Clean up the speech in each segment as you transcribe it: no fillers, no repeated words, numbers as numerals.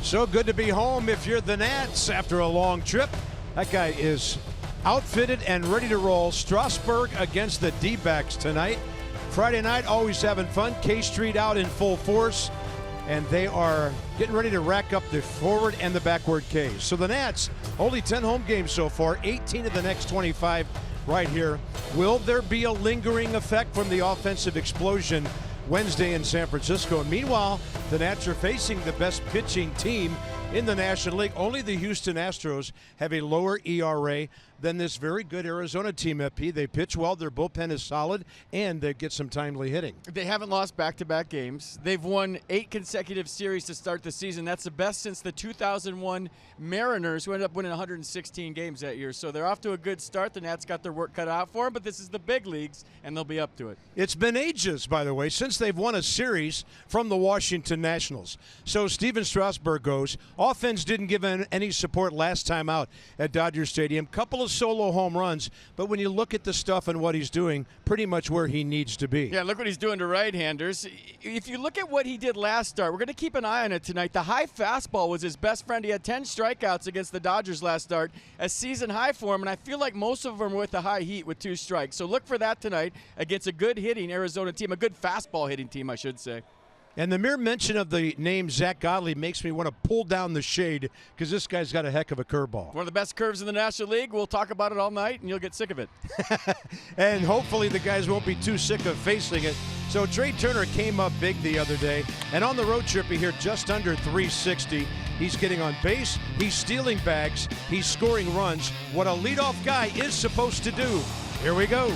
So good to be home if you're the Nats after a long trip. That guy is outfitted and ready to roll. Strasburg against the D-backs tonight. Friday night, always having fun. K-Street out in full force. And they are getting ready to rack up the forward and the backward Ks. So the Nats, only 10 home games so far, 18 of the next 25 right here. Will there be a lingering effect from the offensive explosion Wednesday in San Francisco? And meanwhile, the Nats are facing the best pitching team in the National League. Only the Houston Astros have a lower ERA than this very good Arizona team, FP. They pitch well, their bullpen is solid, and they get some timely hitting. They haven't lost back-to-back games. They've won 8 consecutive series to start the season. That's the best since the 2001 Mariners, who ended up winning 116 games that year. So they're off to a good start. The Nats got their work cut out for them, but this is the big leagues, and they'll be up to it. It's been ages, by the way, since they've won a series from the Washington Nationals. So Steven Strasburg goes. Offense didn't give any support last time out at Dodger Stadium. Couple of solo home runs, but when you look at the stuff and what he's doing, pretty much where he needs to be. Yeah, look what he's doing to right-handers. If you look at what he did last start, we're going to keep an eye on it tonight. The high fastball was his best friend. He had 10 strikeouts against the Dodgers last start, a season high for him, and I feel like most of them were with the high heat with 2 strikes. So look for that tonight against a good hitting Arizona team, a good fastball hitting team, I should say. And the mere mention of the name Zach Godley makes me want to pull down the shade because this guy's got a heck of a curveball. One of the best curves in the National League. We'll talk about it all night, and you'll get sick of it. And hopefully the guys won't be too sick of facing it. So Trey Turner came up big the other day, and on the road trip he hit just under 360. He's getting on base, he's stealing bags, he's scoring runs. What a leadoff guy is supposed to do. Here we go.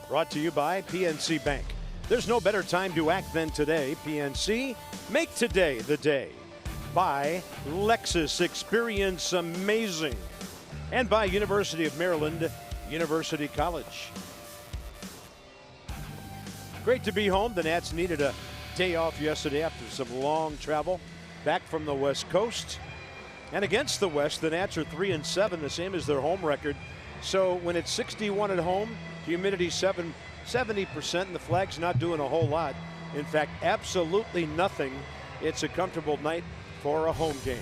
Brought to you by PNC Bank. There's no better time to act than today. PNC, make today the day. By Lexus, experience amazing. And by University of Maryland, University College. Great to be home. The Nats needed a day off yesterday after some long travel back from the West Coast. And against the West, the Nats are 3-7, the same as their home record. So when it's 61 at home, humidity 70%, and the flag's not doing a whole lot. In fact, absolutely nothing. It's a comfortable night for a home game.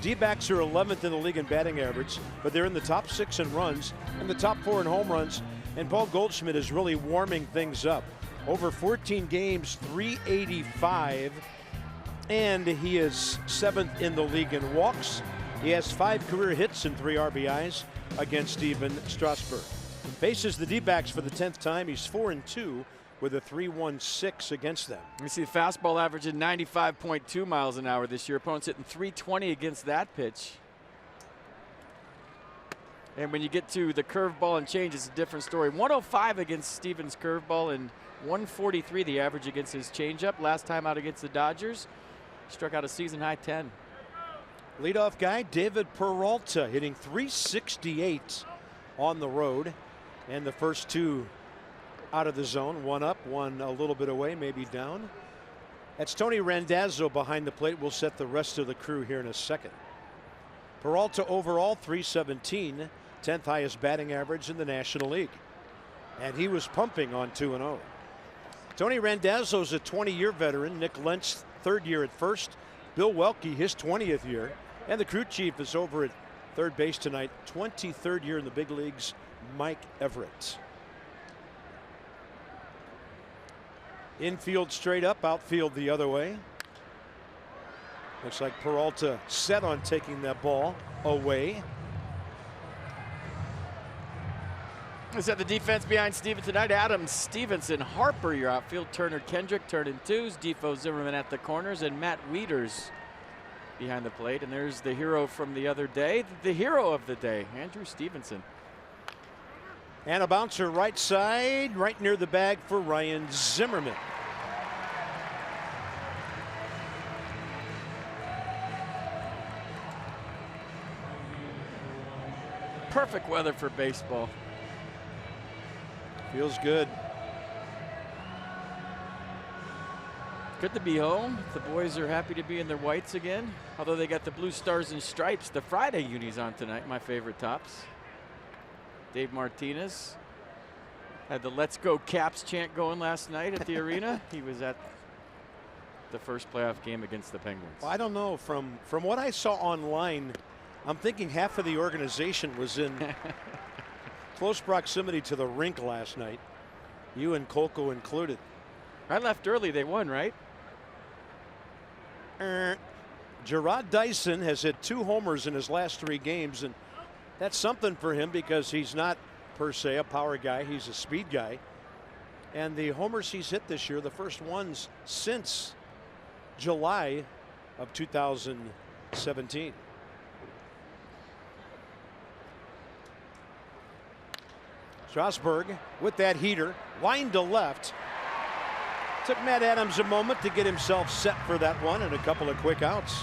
D-backs are 11th in the league in batting average, but they're in the top 6 in runs and the top 4 in home runs. And Paul Goldschmidt is really warming things up. Over 14 games, 385, and he is 7th in the league in walks. He has 5 career hits and 3 RBIs against Steven Strasburg. Faces the D-backs for the 10th time. He's 4-2 with a 3.16 against them. You see the fastball averaging 95.2 miles an hour this year. Opponents hitting 320 against that pitch. And when you get to the curveball and change, it's a different story. 105 against Stevens' curveball and 143 the average against his changeup. Last time out against the Dodgers, struck out a season-high 10. Leadoff guy, David Peralta, hitting 368 on the road. And the first two out of the zone, one up, one a little bit away, maybe down. That's Tony Randazzo behind the plate. We'll set the rest of the crew here in a second. Peralta overall 317, 10th highest batting average in the National League. And he was pumping on 2-0. Tony Randazzo's a 20-year veteran. Nick Lentz, third year at first. Bill Welke, his 20th year. And the crew chief is over at third base tonight, 23rd year in the big leagues, Mike Everett. Infield straight up, outfield the other way. Looks like Peralta set on taking that ball away. Is that the defense behind Steven tonight? Adams, Stevenson, Harper, your outfield. Turner, Kendrick, turning twos. Defoe, Zimmerman at the corners, and Matt Wieters behind the plate. And there's the hero from the other day, the hero of the day, Andrew Stevenson. And a bouncer right side, right near the bag for Ryan Zimmerman. Perfect weather for baseball. Feels good. Good to be home. The boys are happy to be in their whites again. Although they got the blue stars and stripes. The Friday unis on tonight, my favorite tops. Dave Martinez had the Let's Go Caps chant going last night at the arena. He was at the first playoff game against the Penguins. Well, I don't know. From what I saw online, I'm thinking half of the organization was in close proximity to the rink last night. You and Kolko included. I left early. They won, right? Gerard Dyson has hit 2 homers in his last 3 games, and that's something for him because he's not per se a power guy. He's a speed guy. And the homers he's hit this year, the first ones since July of 2017. Strasburg with that heater, line to left. Took Matt Adams a moment to get himself set for that one and a couple of quick outs.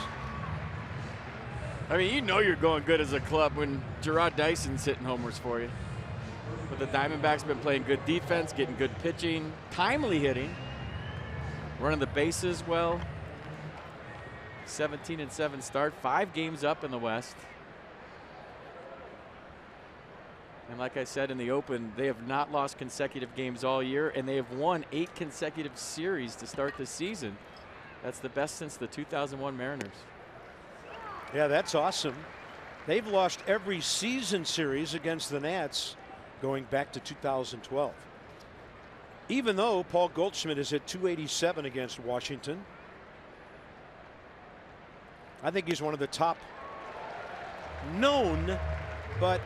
I mean, you know you're going good as a club when Gerard Dyson's hitting homers for you. But the Diamondbacks have been playing good defense, getting good pitching, timely hitting, running the bases well. 17-7 start, 5 games up in the West. And like I said in the open, they have not lost consecutive games all year, and they have won 8 consecutive series to start the season. That's the best since the 2001 Mariners. Yeah, that's awesome. They've lost every season series against the Nats going back to 2012. Even though Paul Goldschmidt has hit 287 against Washington. I think he's one of the top known but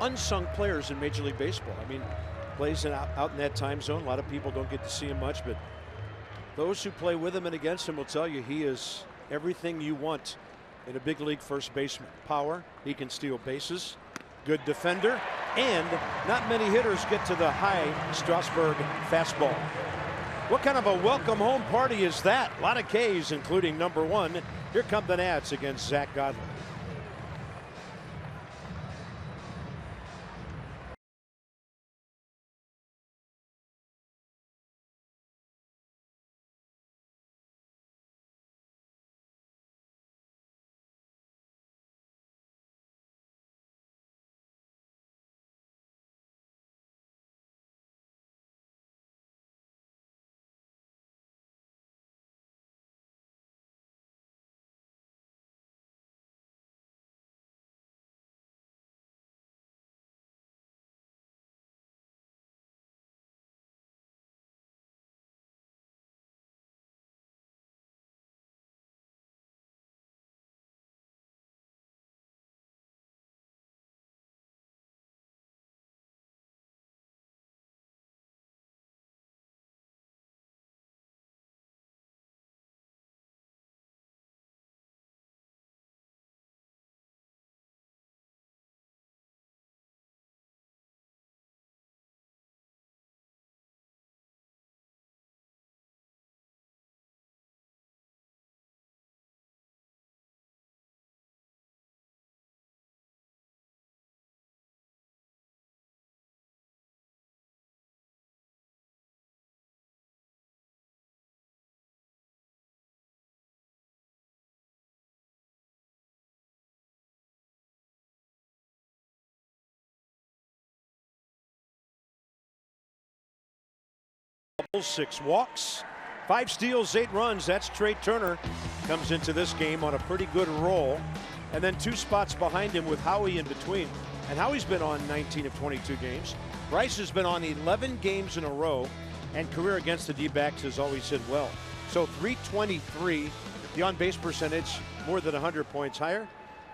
unsung players in Major League Baseball. I mean, plays out in that time zone. A lot of people don't get to see him much, but those who play with him and against him will tell you he is everything you want in a big league first baseman. Power, he can steal bases, good defender, and not many hitters get to the high Strasburg fastball. What kind of a welcome home party is that? A lot of Ks, including number 1. Here come the Nats against Zach Godley. doubles, 6 walks, 5 steals, 8 runs. That's Trey Turner. Comes into this game on a pretty good roll. And then 2 spots behind him with Howie in between. And Howie's been on 19 of 22 games. Bryce has been on 11 games in a row. And career against the D-backs has always hit well. So 323, the on-base percentage more than 100 points higher.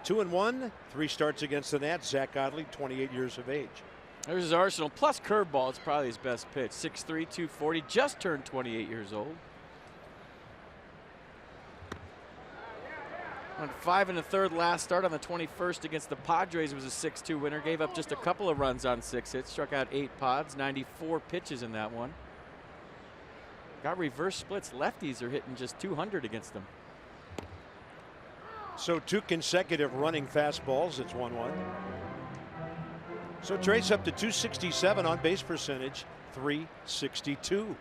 2-1, 3 starts against the Nats. Zach Godley, 28 years of age. There's his arsenal. Plus curveball, it's probably his best pitch. 6'3", 240, just turned 28 years old. Went 5 1/3 last start on the 21st against the Padres. Was a 6-2 winner. Gave up just a couple of runs on 6 hits. Struck out 8 pods, 94 pitches in that one. Got reverse splits. Lefties are hitting just 200 against them. So 2 consecutive running fastballs. It's 1-1. So Trey's up to 267 on base percentage, 362.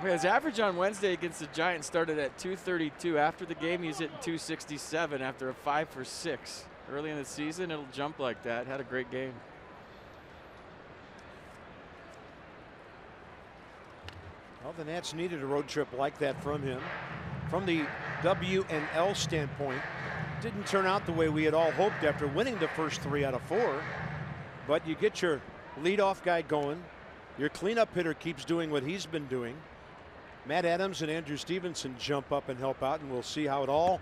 His average on Wednesday against the Giants started at 232. After the game, he's hitting 267 after a 5 for 6. Early in the season, it'll jump like that. Had a great game. Well, the Nats needed a road trip like that from him. From the W&L standpoint, didn't turn out the way we had all hoped after winning the first 3 out of 4. But you get your leadoff guy going. Your cleanup hitter keeps doing what he's been doing. Matt Adams and Andrew Stevenson jump up and help out, and we'll see how it all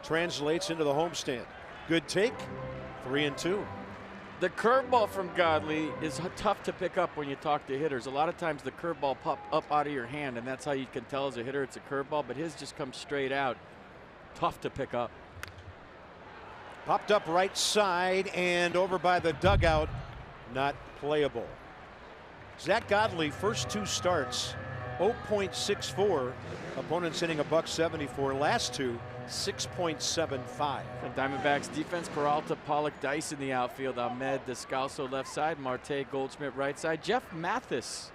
translates into the homestand. Good take, 3-2. The curveball from Godley is tough to pick up when you talk to hitters. A lot of times the curveball pop up out of your hand, and that's how you can tell as a hitter it's a curveball, but his just comes straight out. Tough to pick up. Popped up right side and over by the dugout. Not playable. Zach Godley, first 2 starts, 0.64. Opponents hitting a .174. Last 2, 6.75. The Diamondbacks defense, Peralta, Pollock, Dice in the outfield. Ahmed Descalso left side, Marte, Goldschmidt right side. Jeff Mathis.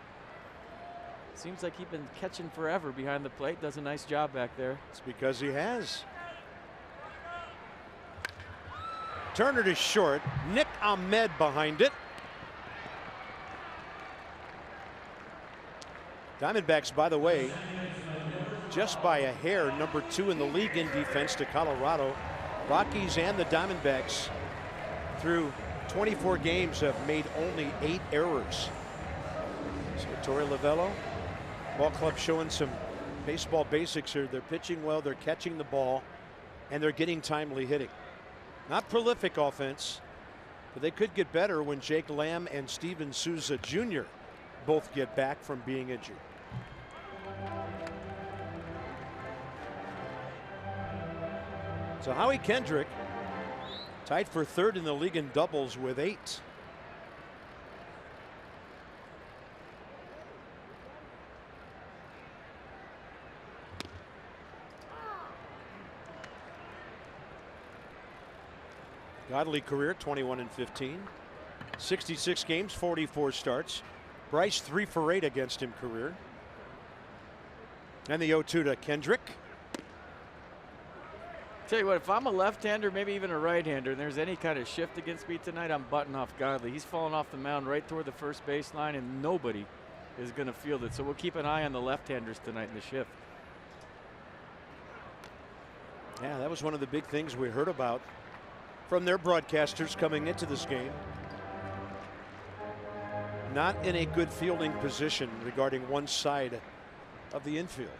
Seems like he's been catching forever behind the plate. Does a nice job back there. It's because he has. Turner to short. Nick Ahmed behind it. Diamondbacks, by the way, just by a hair, number 2 in the league in defense to Colorado. Rockies and the Diamondbacks through 24 games have made only 8 errors. So Torey Lovullo, ball club showing some baseball basics here. They're pitching well, they're catching the ball, and they're getting timely hitting. Not prolific offense, but they could get better when Jake Lamb and Steven Souza Jr. both get back from being injured. So Howie Kendrick tied for 3rd in the league in doubles with 8. Godley career 21-15, 66 games, 44 starts. Bryce 3 for 8 against him career. And the 0-2 to Kendrick. Tell you what, if I'm a left-hander, maybe even a right-hander, and there's any kind of shift against me tonight, I'm butting off Godley. He's falling off the mound right toward the first baseline, and nobody is going to field it. So we'll keep an eye on the left-handers tonight in the shift. Yeah, that was one of the big things we heard about from their broadcasters coming into this game. Not in a good fielding position regarding one side of the infield.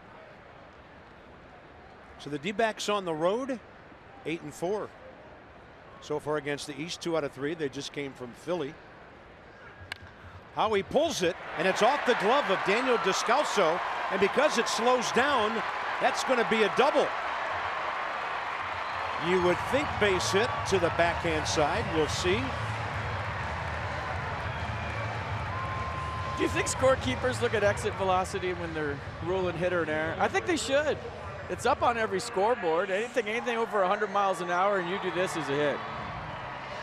So the D-backs on the road, 8-4 so far against the East. 2 out of 3. They just came from Philly. Howie pulls it, and it's off the glove of Daniel Descalso, and because it slows down, that's going to be a double. You would think base hit to the backhand side. We'll see. Do you think scorekeepers look at exit velocity when they're ruling hitter and error? I think they should. It's up on every scoreboard. Anything over 100 miles an hour and you do this is a hit.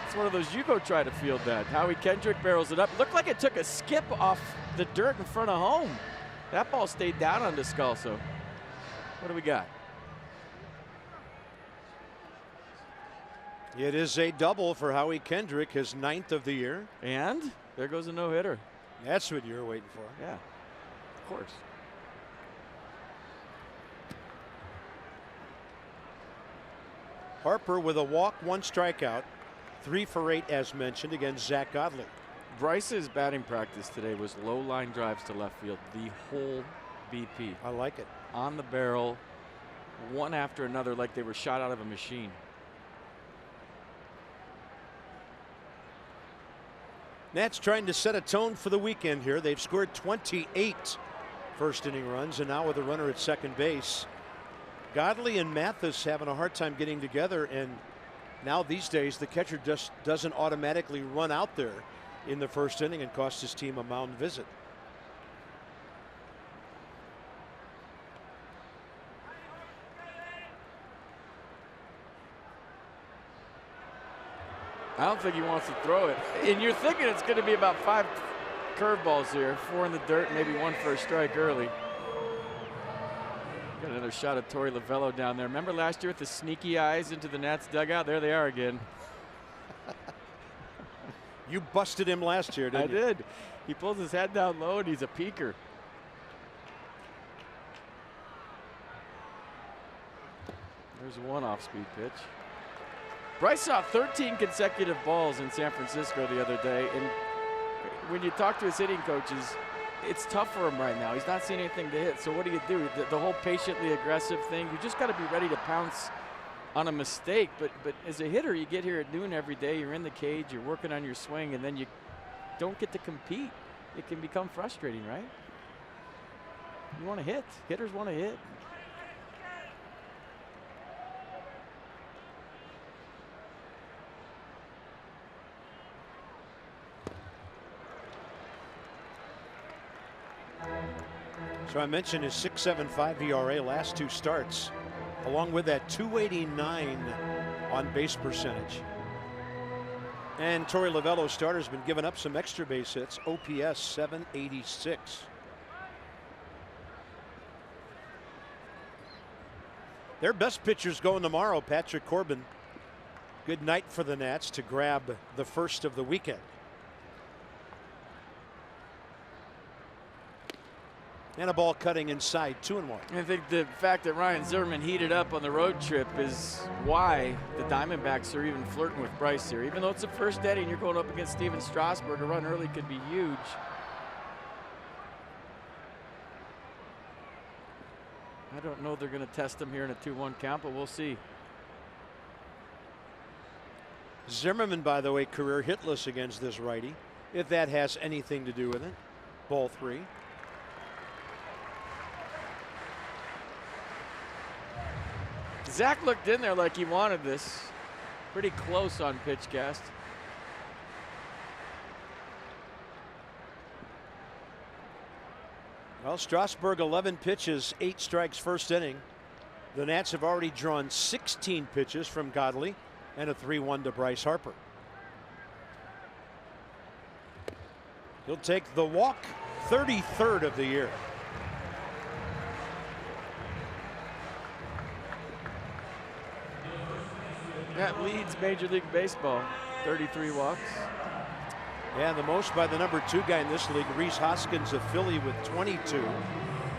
It's one of those, you go try to field that. Howie Kendrick barrels it up. Looked like it took a skip off the dirt in front of home. That ball stayed down on Descalso. What do we got? It is a double for Howie Kendrick, his 9th of the year. And there goes a no-hitter. That's what you were waiting for. Yeah, of course. Harper with a walk, 1 strikeout, 3 for 8 as mentioned against Zach Godley. Bryce's batting practice today was low line drives to left field, the whole BP. I like it. On the barrel, one after another, like they were shot out of a machine. Nats trying to set a tone for the weekend here. They've scored 28 first inning runs, and now with a runner at second base. Godley and Mathis having a hard time getting together, and now these days the catcher just doesn't automatically run out there in the first inning and cost his team a mound visit. I don't think he wants to throw it. And you're thinking it's going to be about 5 curveballs here, 4 in the dirt, maybe 1 for a strike early. Got another shot of Torey Lovello down there. Remember last year with the sneaky eyes into the Nats dugout? There they are again. You busted him last year, didn't you? I did. He pulls his head down low and he's a peeker. There's one off-speed pitch. Bryce saw 13 consecutive balls in San Francisco the other day, and when you talk to his hitting coaches, it's tough for him right now. He's not seeing anything to hit, so what do? The whole patiently aggressive thing, you just got to be ready to pounce on a mistake, but as a hitter, you get here at noon every day, you're in the cage, you're working on your swing, and then you don't get to compete. It can become frustrating, right? You want to hit. Hitters want to hit. So I mentioned his 6.75 ERA last 2 starts, along with that 289 on base percentage. And Torey Lovello's starter's been giving up some extra base hits, OPS 786. Their best pitchers going tomorrow. Patrick Corbin. Good night for the Nats to grab the first of the weekend. And a ball cutting inside, 2-1. I think the fact that Ryan Zimmerman heated up on the road trip is why the Diamondbacks are even flirting with Bryce here. Even though it's the first inning, you're going up against Steven Strasburg. A run early could be huge. I don't know they're going to test him here in a 2-1 count, but we'll see. Zimmerman, by the way, career hitless against this righty, if that has anything to do with it. Ball 3. Zach looked in there like he wanted this. Pretty close on pitch cast. Well, Strasburg 11 pitches, 8 strikes first inning. The Nats have already drawn 16 pitches from Godley and a 3-1 to Bryce Harper. He'll take the walk, 33rd of the year. That leads Major League Baseball, 33 walks. Yeah, the most by the number 2 guy in this league, Rhys Hoskins of Philly with 22.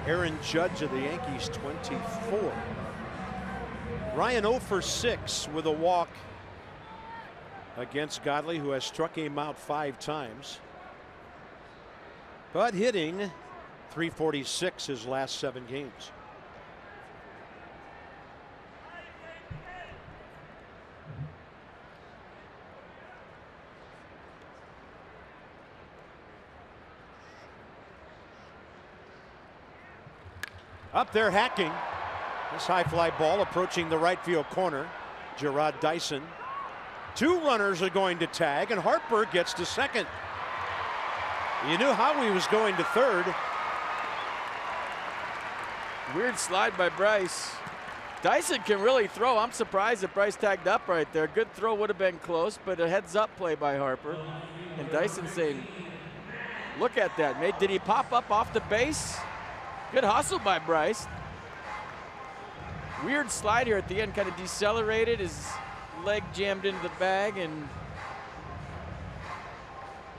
Aaron Judge of the Yankees, 24. Ryan 0 for 6 with a walk against Godley, who has struck him out 5 times. But hitting .346 his last 7 games. Up there hacking. This high fly ball approaching the right field corner. Gerard Dyson. 2 runners are going to tag, and Harper gets to second. You knew Howie was going to third. Weird slide by Bryce. Dyson can really throw. I'm surprised that Bryce tagged up right there. Good throw would have been close, but a heads up play by Harper. And Dyson saying, look at that. Did he pop up off the base? Good hustle by Bryce. Weird slide here at the end, kind of decelerated. His leg jammed into the bag, and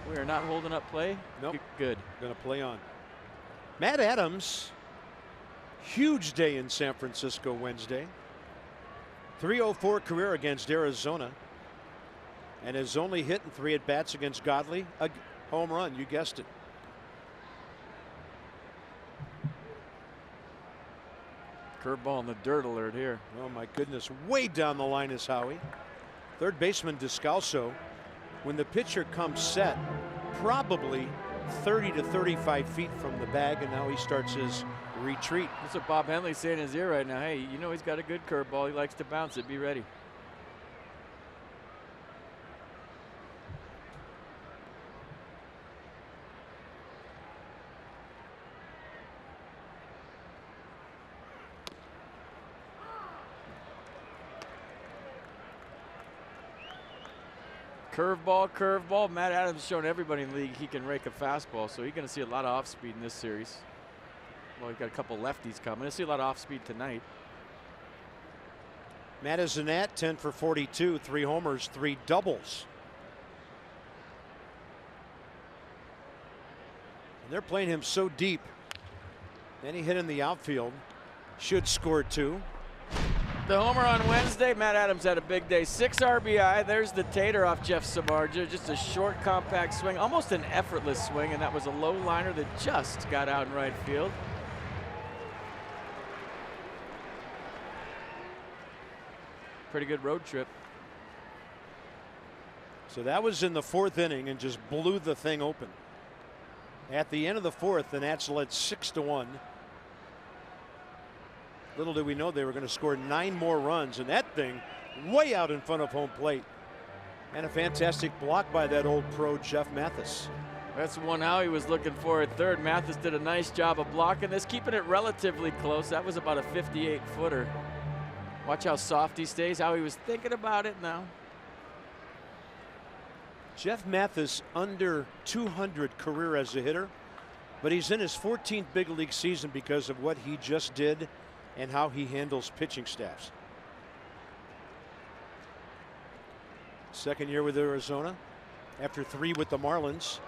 we are not holding up play. Nope. Good. Going to play on. Matt Adams, huge day in San Francisco Wednesday. 304 career against Arizona. And his only hit in 3 at-bats against Godley, a home run, you guessed it. Curveball in the dirt alert here. Oh my goodness, way down the line is Howie. Third baseman Descalso, when the pitcher comes set, probably 30 to 35 feet from the bag, and now he starts his retreat. That's what Bob Henley's saying in his ear right now. Hey, you know he's got a good curveball. He likes to bounce it. Be ready. Curveball, curveball. Matt Adams has shown everybody in the league he can rake a fastball, so you're going to see a lot of off speed in this series. Well, you've got a couple lefties coming. You'll see a lot of off speed tonight. Matt is an at 10 for 42, 3 homers, 3 doubles. And they're playing him so deep. Any hit in the outfield should score 2. The homer on Wednesday, Matt Adams had a big day. 6 RBI. There's the tater off Jeff Samardzija. Just a short, compact swing, almost an effortless swing, and that was a low liner that just got out in right field. Pretty good road trip. So that was in the 4th inning and just blew the thing open. At the end of the 4th, the Nats led 6-1. Little did we know they were going to score 9 more runs, and that thing way out in front of home plate. And a fantastic block by that old pro, Jeff Mathis. That's one Howie was looking for at third. Mathis did a nice job of blocking this, keeping it relatively close. That was about a 58-footer. Watch how soft he stays, how he was thinking about it now. Jeff Mathis under 200 career as a hitter, but he's in his 14th big league season because of what he just did and how he handles pitching staffs. Second year with Arizona, after 3 with the Marlins.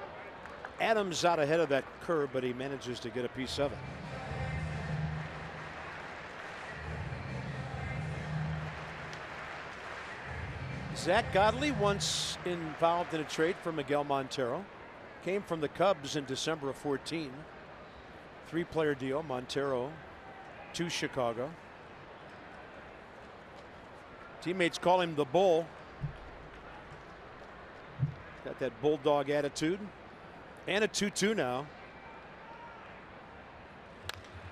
Adams out ahead of that curve, but he manages to get a piece of it. Zach Godley, once involved in a trade for Miguel Montero, came from the Cubs in December of 14. 3-player deal, Montero to Chicago. Teammates call him the Bull. Got that bulldog attitude. And a 2-2 now.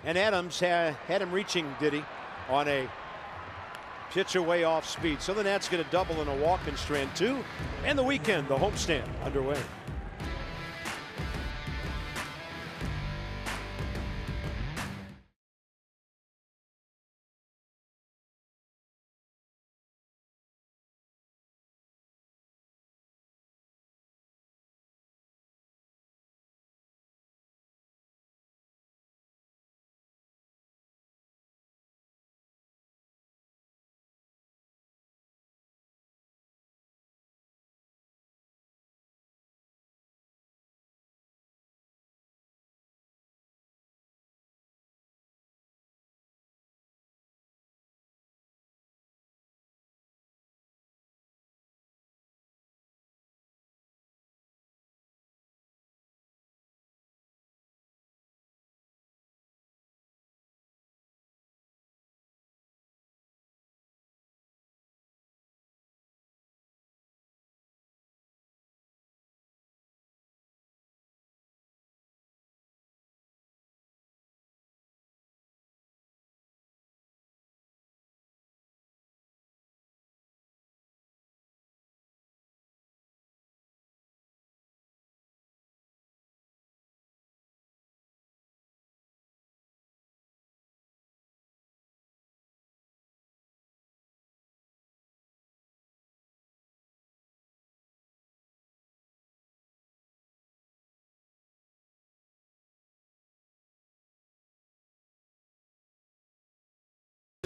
And Adams had him reaching, did he, on a pitch away off speed. So the Nats get a double and a walk in strand 2. And the weekend, the homestand underway.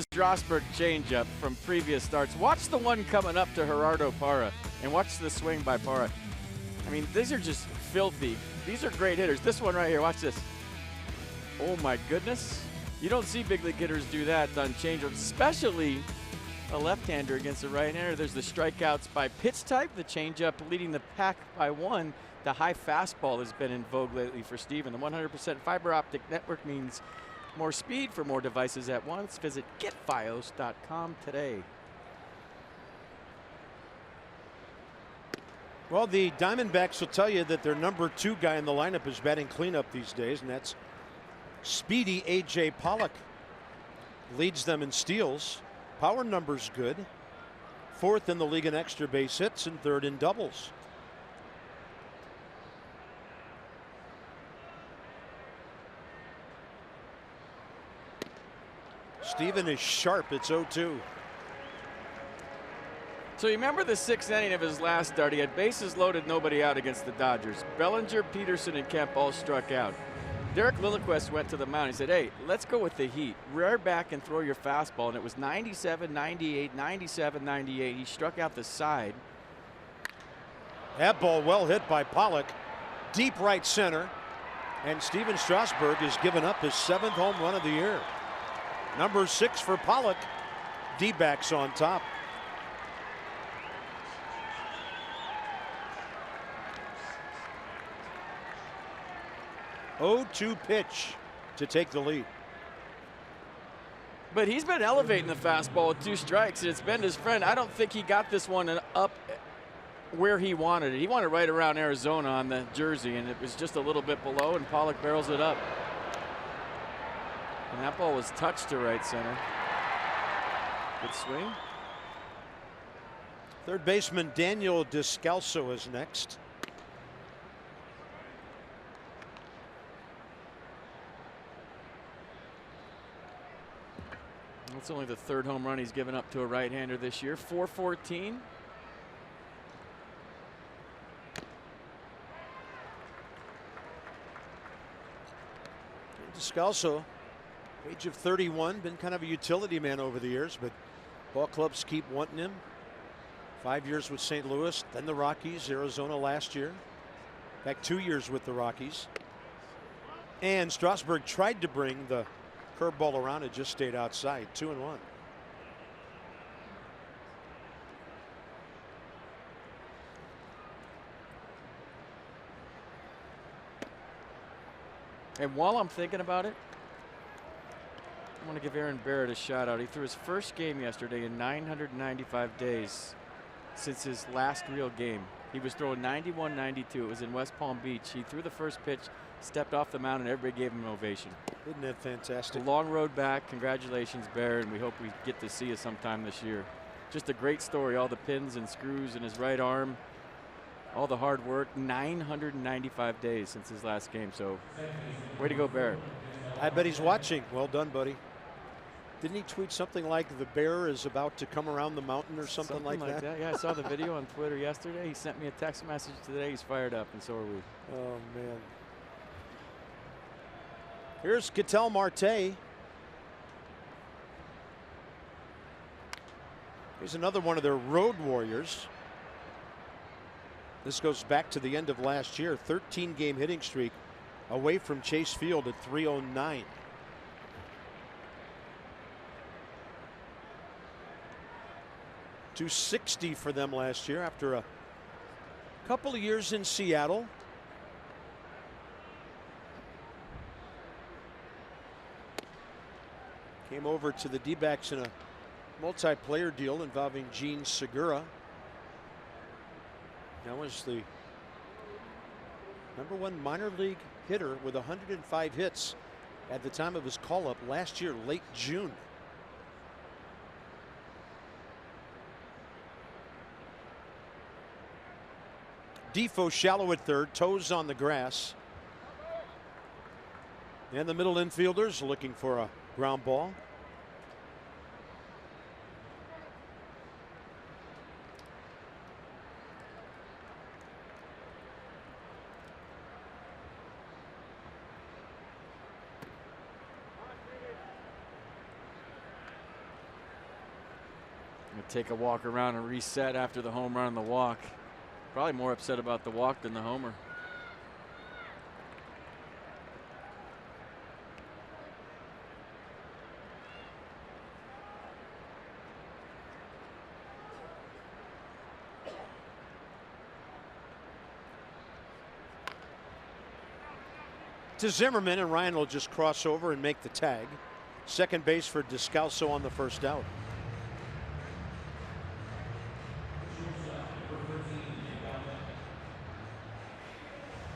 Strasburg changeup from previous starts. Watch the one coming up to Gerardo Parra, and watch the swing by Parra. I mean, these are just filthy. These are great hitters. This one right here, watch this. Oh my goodness. You don't see big league hitters do that on changeups, especially a left-hander against a right-hander. There's the strikeouts by pitch type, the changeup leading the pack by 1. The high fastball has been in vogue lately for Steven. The 100% fiber optic network means more speed for more devices at once. Visit getfios.com today. Well, the Diamondbacks will tell you that their number 2 guy in the lineup is batting cleanup these days, and that's speedy A.J. Pollock. Leads them in steals. Power numbers good. 4th in the league in extra base hits and 3rd in doubles. Steven is sharp. It's 0-2. So you remember the 6th inning of his last start. He had bases loaded, nobody out against the Dodgers. Bellinger, Peterson, and Kemp all struck out. Derek Lilliquist went to the mound. He said, hey, let's go with the heat. Rear back and throw your fastball. And it was 97, 98, 97, 98. He struck out the side. That ball well hit by Pollock. Deep right center. And Steven Strasburg has given up his 7th home run of the year. Number 6 for Pollock. D-backs on top. 0-2 pitch to take the lead. But he's been elevating the fastball with 2 strikes. It's been his friend. I don't think he got this one up where he wanted it. He wanted right around Arizona on the jersey, and it was just a little bit below, and Pollock barrels it up. And that ball was touched to right center. Good swing. Third baseman Daniel Descalso is next. That's only the 3rd home run he's given up to a right-hander this year. 414. Descalso, age of 31, been kind of a utility man over the years, but ball clubs keep wanting him. 5 years with St. Louis, then the Rockies, Arizona last year. In fact, 2 years with the Rockies. And Strasburg tried to bring the curveball around, it just stayed outside. 2-1. And while I'm thinking about it, I want to give Aaron Barrett a shout out. He threw his first game yesterday in 995 days since his last real game. He was throwing 91-92. It was in West Palm Beach. He threw the first pitch, stepped off the mound, and everybody gave him an ovation. Isn't that fantastic? A long road back. Congratulations, Barrett, and we hope we get to see you sometime this year. Just a great story. All the pins and screws in his right arm, all the hard work. 995 days since his last game. So, way to go, Barrett. I bet he's watching. Well done, buddy. Didn't he tweet something like the bear is about to come around the mountain or something like that? Yeah, I saw the video on Twitter yesterday. He sent me a text message today. He's fired up, and so are we. Oh, man. Here's Ketel Marte. Here's another one of their road warriors. This goes back to the end of last year. 13-game hitting streak away from Chase Field at 309. .260 for them last year after a couple of years in Seattle. Came over to the D-backs in a multiplayer deal involving Gene Segura. That was the #1 minor league hitter with 105 hits at the time of his call-up last year, late June. Defoe shallow at third, toes on the grass. And the middle infielders looking for a ground ball. take a walk around and reset after the home run and the walk. Probably more upset about the walk than the homer. To Zimmerman, and Ryan will just cross over and make the tag. Second base for Descalso on the first out.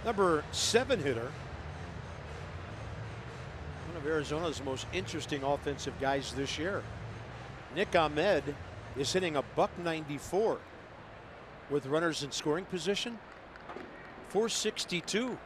Number 7 hitter, one of Arizona's most interesting offensive guys this year. Nick Ahmed is hitting a .194 with runners in scoring position. 462.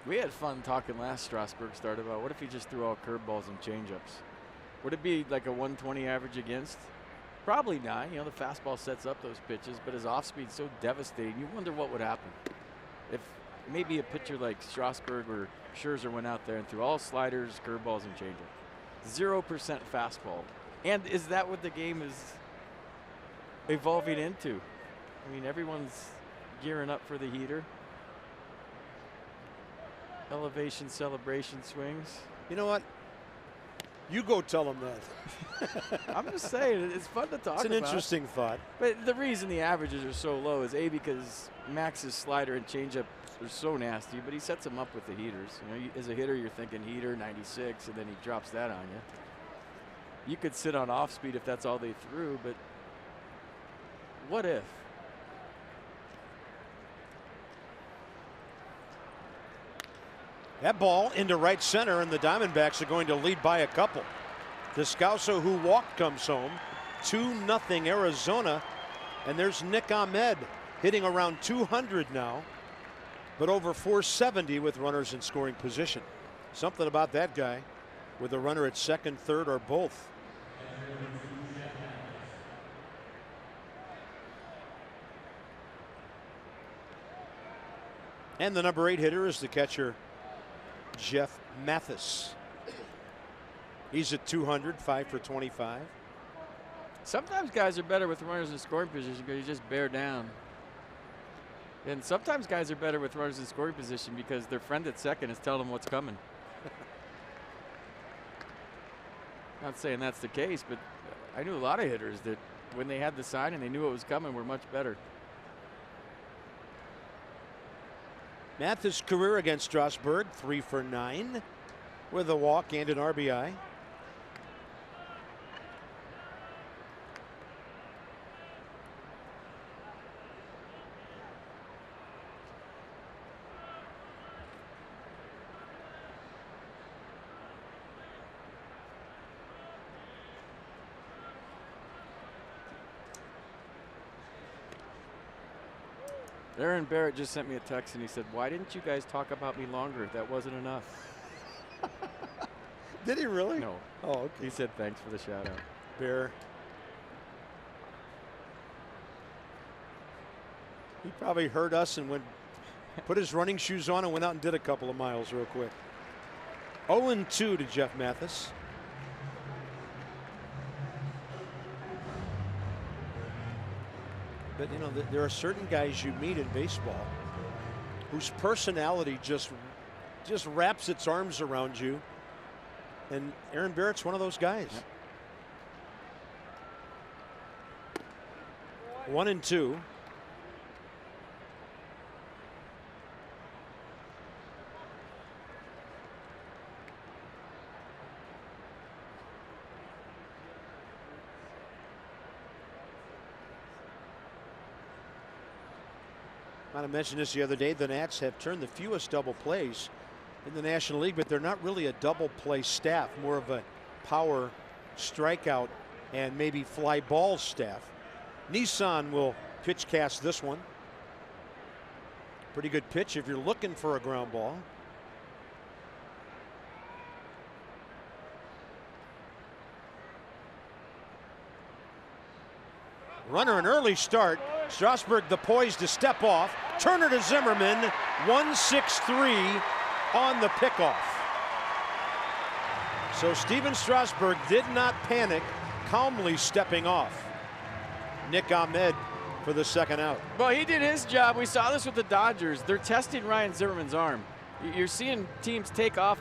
We had fun talking last Strasburg start about what if he just threw all curveballs and changeups? Would it be like a 120 average against? Probably not. You know, the fastball sets up those pitches, but his off speed's so devastating. You wonder what would happen if maybe a pitcher like Strasburg or Scherzer went out there and threw all sliders, curveballs, and changeups. 0% fastball. And is that what the game is evolving into? I mean, everyone's gearing up for the heater. Elevation, celebration swings. You know what? You go tell him that. I'm just saying, it's fun to talk about. It's an interesting thought. But the reason the averages are so low is A, because Max's slider and changeup are so nasty, but he sets them up with the heaters. You know, as a hitter, you're thinking heater, 96, and then he drops that on you. You could sit on off speed if that's all they threw, but what if? That ball into right center, and the Diamondbacks are going to lead by a couple. Descalso, who walked, comes home. 2-0 Arizona. And there's Nick Ahmed hitting around 200 now, but over 470 with runners in scoring position. Something about that guy with a runner at second, third, or both. And the number 8 hitter is the catcher, Jeff Mathis. He's at 200, 5 for 25. Sometimes guys are better with runners in scoring position because you just bear down. And sometimes guys are better with runners in scoring position because their friend at second is telling them what's coming. Not saying that's the case, but I knew a lot of hitters that when they had the sign and they knew it was coming were much better. Mathis' career against Strasburg, 3 for 9 with a walk and an RBI. Aaron Barrett just sent me a text and he said, "Why didn't you guys talk about me longer? That wasn't enough." Did he really? No. Oh, okay. He said thanks for the shout out. Bear. He probably heard us and went, put his running shoes on and went out and did a couple of miles real quick. 0-2 to Jeff Mathis. But you know, there are certain guys you meet in baseball whose personality just wraps its arms around you. And Aaron Barrett's one of those guys. Yep. 1-2. Might have mentioned this the other day. The Nats have turned the fewest double plays in the National League, but they're not really a double play staff, more of a power strikeout and maybe fly ball staff. Nissan will pitch cast this one. Pretty good pitch if you're looking for a ground ball. Runner an early start. Strasburg the poise to step off. Turner to Zimmerman. 1-6-3 on the pickoff. So Steven Strasburg did not panic, calmly stepping off. Nick Ahmed for the second out. Well, he did his job. We saw this with the Dodgers. They're testing Ryan Zimmerman's arm. You're seeing teams take off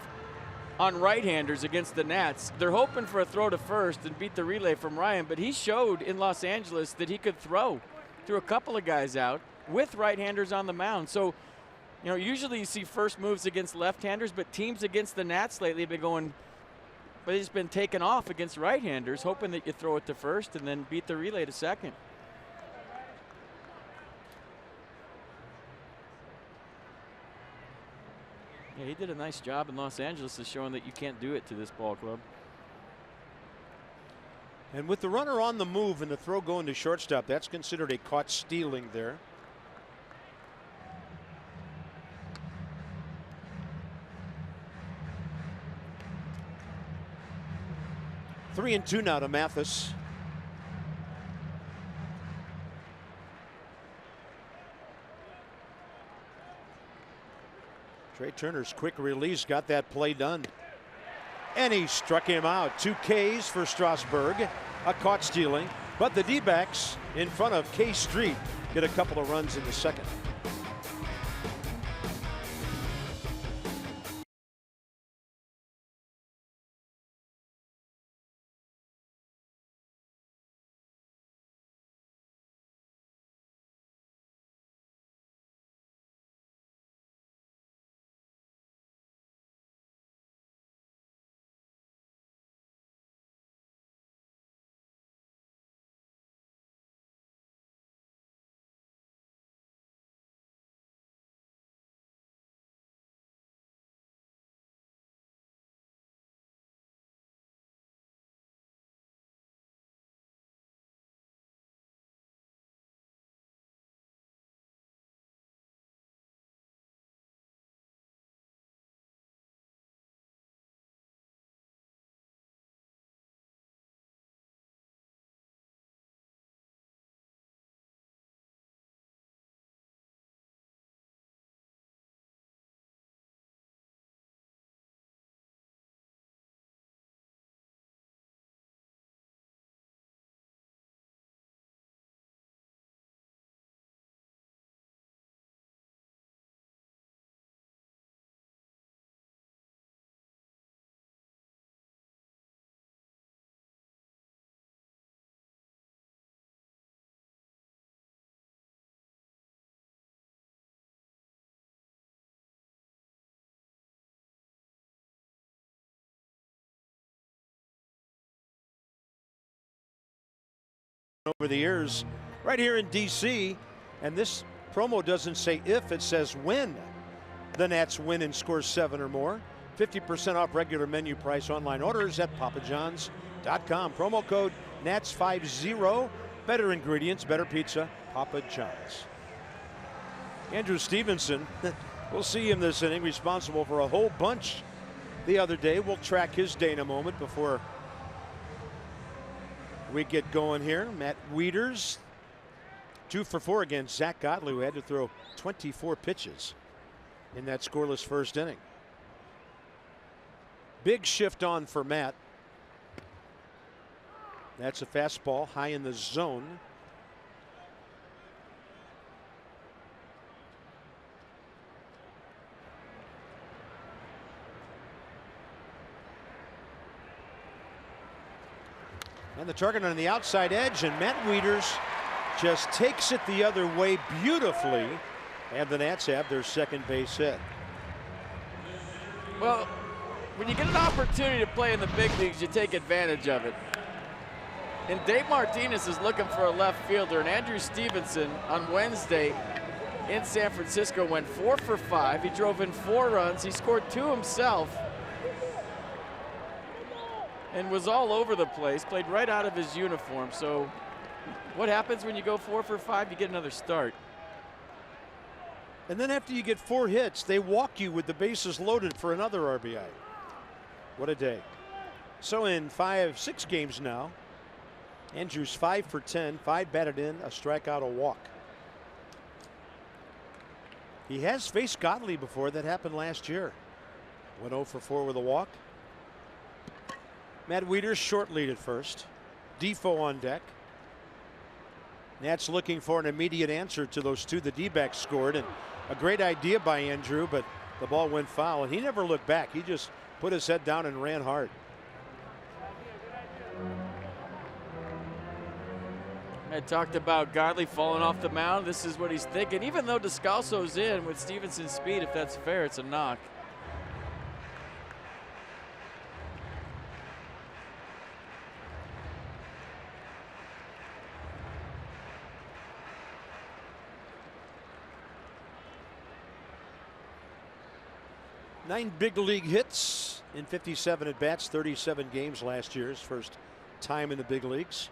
on right-handers against the Nats. They're hoping for a throw to first and beat the relay from Ryan, but he showed in Los Angeles that he could throw a couple of guys out with right-handers on the mound. So, you know, usually you see first moves against left-handers, but teams against the Nats lately have been going, but it's been taken off against right-handers, hoping that you throw it to first and then beat the relay to second. Yeah, he did a nice job in Los Angeles of showing that you can't do it to this ball club. And with the runner on the move and the throw going to shortstop, that's considered a caught stealing there. Three and two now to Mathis. Trey Turner's quick release got that play done. And he struck him out. 2 Ks for Strasburg. A caught stealing. But the D-backs in front of K Street get a couple of runs in the second. Over the years right here in DC, and this promo doesn't say if, it says when the Nats win and score 7 or more. 50% off regular menu price online orders at papajohns.com. Promo code NATS50. Better ingredients, better pizza, Papa John's. Andrew Stevenson, we'll see him this inning, responsible for a whole bunch the other day. We'll track his day in a moment before we get going here. Matt Wieters, 2 for 4 against Zach Godley, who had to throw 24 pitches in that scoreless first inning. Big shift on for Matt. That's a fastball high in the zone. And the target on the outside edge, and Matt Wieters just takes it the other way beautifully, and the Nats have their second base hit. Well, when you get an opportunity to play in the big leagues, you take advantage of it. And Dave Martinez is looking for a left fielder, and Andrew Stevenson on Wednesday in San Francisco went 4 for 5. He drove in 4 runs. He scored 2 himself and was all over the place, played right out of his uniform. So what happens when you go 4 for 5? You get another start. And then after you get 4 hits, they walk you with the bases loaded for another RBI. What a day. So in 6 games now, Andrews 5 for 10, 5 batted in, a strikeout, a walk. He has faced Godley before. That happened last year. Went 0 for 4 with a walk. Matt Wieters short lead at first. Defoe on deck. Nats looking for an immediate answer to those 2 the D-backs scored, and a great idea by Andrew, but the ball went foul, and he never looked back. He just put his head down and ran hard. I talked about Godley falling off the mound. This is what he's thinking. Even though Descalso's in with Stevenson's speed, if that's fair, it's a knock. Nine big league hits in 57 at bats, 37 games last year. His first time in the big leagues.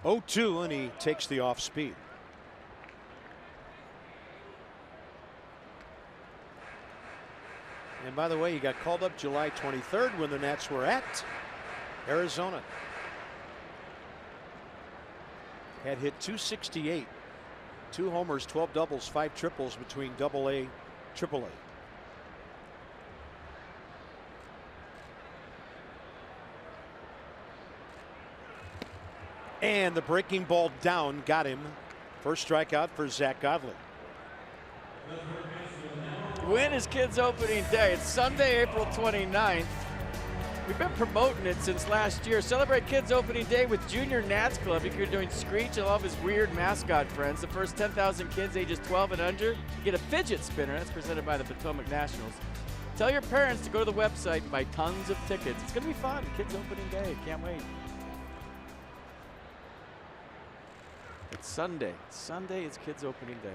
0-2, and he takes the off speed. And by the way, he got called up July 23rd when the Nats were at Arizona. Had hit .268, 2 homers, 12 doubles, 5 triples between AA, AAA. And the breaking ball down got him. First strikeout for Zach Godley. When is Kids Opening Day? It's Sunday, April 29th. We've been promoting it since last year. Celebrate Kids Opening Day with Junior Nats Club. If you're doing Screech and all of his weird mascot friends, the first 10,000 kids ages 12 and under get a fidget spinner. That's presented by the Potomac Nationals. Tell your parents to go to the website and buy tons of tickets. It's going to be fun. Kids Opening Day. Can't wait. It's Sunday. Sunday is Kids Opening Day.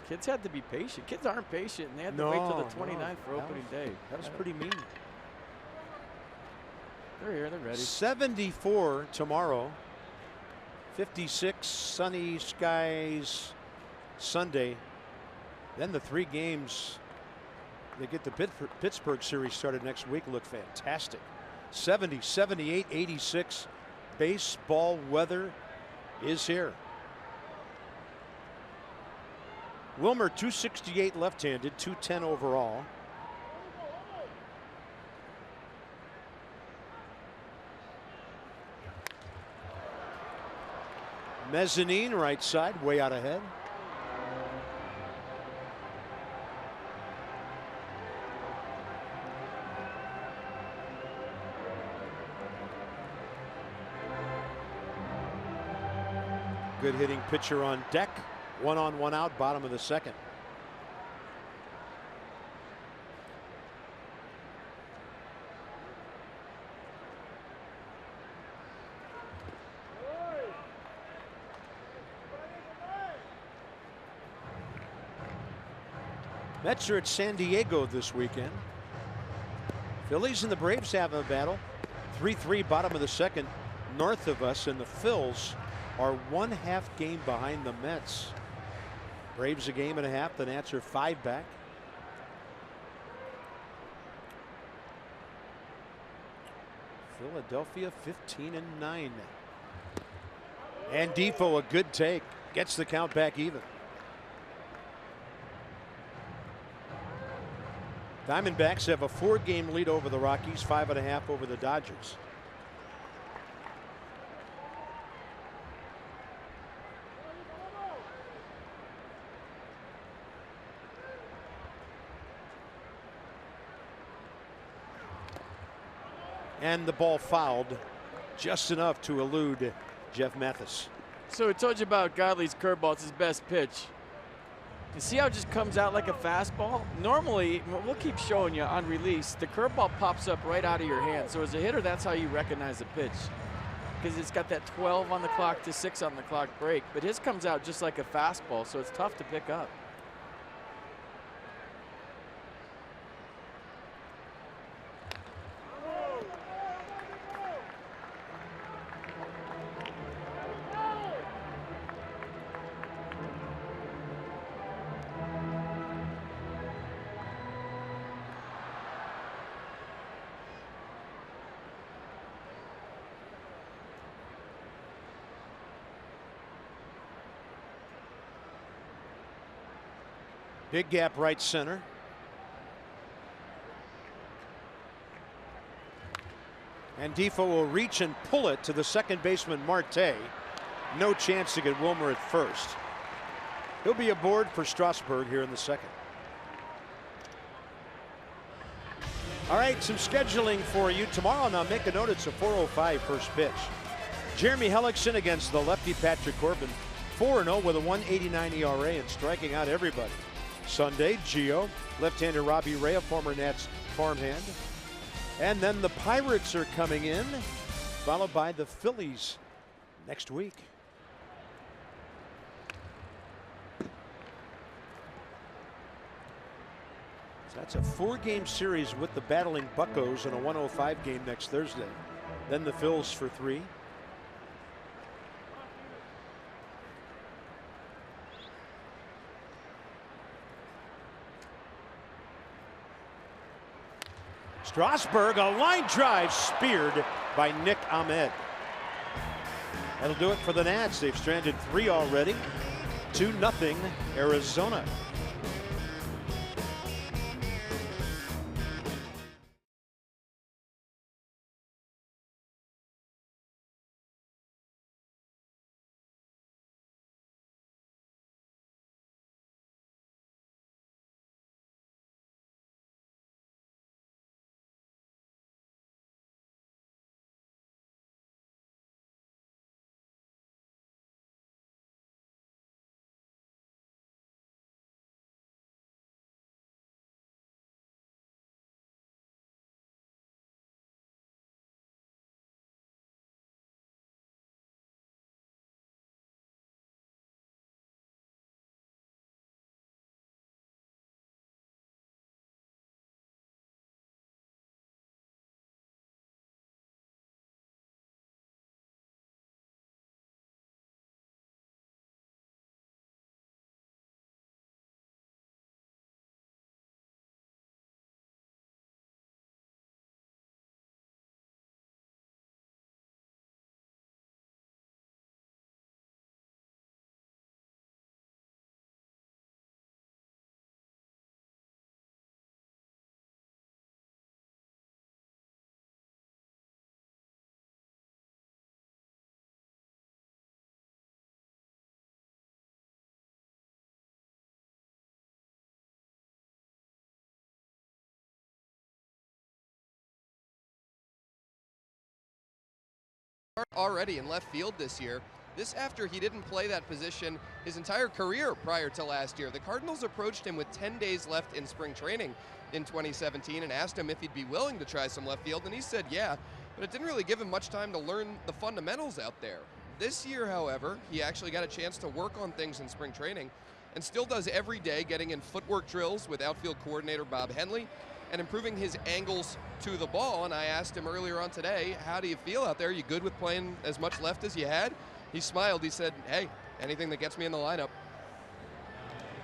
Kids had to be patient. Kids aren't patient, and they had to wait till the 29th for opening day. That was pretty mean. They're here. They're ready. 74 tomorrow. 56 sunny skies Sunday. Then the 3 games that get the Pittsburgh series started next week look fantastic. 70, 78, 86. Baseball weather is here. Wilmer 268 left-handed, 210 overall. Mezzanine right side, way out ahead. Good hitting pitcher on deck. 1 on, 1 out, bottom of the second. Mets are at San Diego this weekend. Phillies and the Braves have a battle. 3-3, bottom of the second, north of us, and the Phils are 1/2 game behind the Mets. Braves a game and a half. The Nats are 5 back. Philadelphia 15-9. And Defoe, a good take, gets the count back even. Diamondbacks have a 4-game lead over the Rockies, 5.5 over the Dodgers. And the ball fouled just enough to elude Jeff Mathis. So we told you about Godley's curveball. It's his best pitch. You see how it just comes out like a fastball? Normally, we'll keep showing you on release, the curveball pops up right out of your hand. So as a hitter, that's how you recognize a pitch, because it's got that 12 on the clock to 6 on the clock break. But his comes out just like a fastball, so it's tough to pick up. Big gap right center. And Defoe will reach and pull it to the second baseman, Marte. No chance to get Wilmer at first. He'll be aboard for Strasburg here in the second. All right, some scheduling for you tomorrow. Now make a note, it's a 4:05 first pitch. Jeremy Hellickson against the lefty Patrick Corbin. 4-0 with a 1.89 ERA and striking out everybody. Sunday, Gio, left-hander Robbie Ray, a former Nats farmhand. And then the Pirates are coming in, followed by the Phillies next week. So that's a 4-game series with the battling Buccos and a 105 game next Thursday. Then the Phils for 3. Strasburg, a line drive speared by Nick Ahmed. That'll do it for the Nats. They've stranded 3 already. 2-0 Arizona. Already in left field this year. This after he didn't play that position his entire career prior to last year. The Cardinals approached him with 10 days left in spring training in 2017 and asked him if he'd be willing to try some left field, and he said yeah, but it didn't really give him much time to learn the fundamentals out there. This year, however, he actually got a chance to work on things in spring training and still does every day, getting in footwork drills with outfield coordinator Bob Henley and improving his angles to the ball. And I asked him earlier on today, how do you feel out there? You good with playing as much left as you had? He smiled. He said, hey, anything that gets me in the lineup.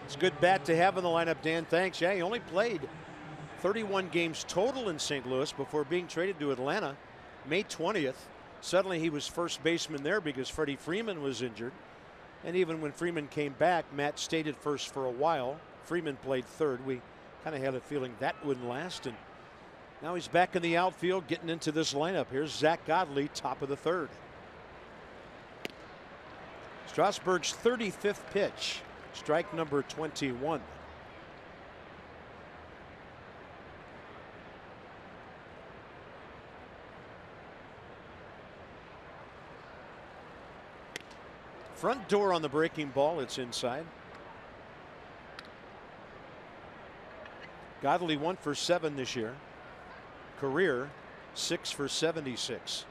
It's a good bat to have in the lineup, Dan. Thanks. Yeah, he only played 31 games total in St. Louis before being traded to Atlanta May 20th. Suddenly he was first baseman there because Freddie Freeman was injured. And even when Freeman came back, Matt stayed at first for a while. Freeman played third. We kind of had a feeling that wouldn't last. And now he's back in the outfield getting into this lineup. Here's Zach Godley, top of the third. Strasburg's 35th pitch, strike number 21. Front door on the breaking ball, it's inside. Godley 1 for 7 this year. Career 6 for 76.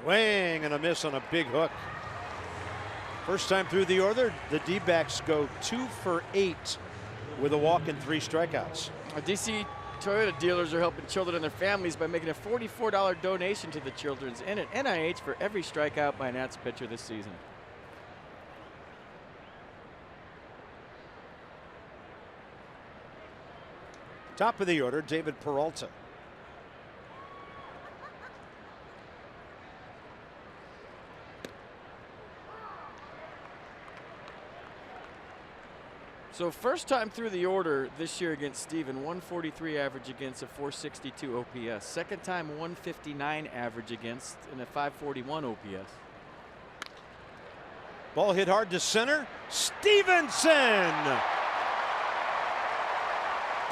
Swing and a miss on a big hook. First time through the order, the D-backs go 2 for 8 with a walk and 3 strikeouts. DC Toyota dealers are helping children and their families by making a $44 donation to the Children's NIH for every strikeout by a Nats pitcher this season. Top of the order, David Peralta. So first time through the order this year against Steven, 143 average against, a 462 OPS. Second time 159 average against and a 541 OPS. Ball hit hard to center. Stevenson!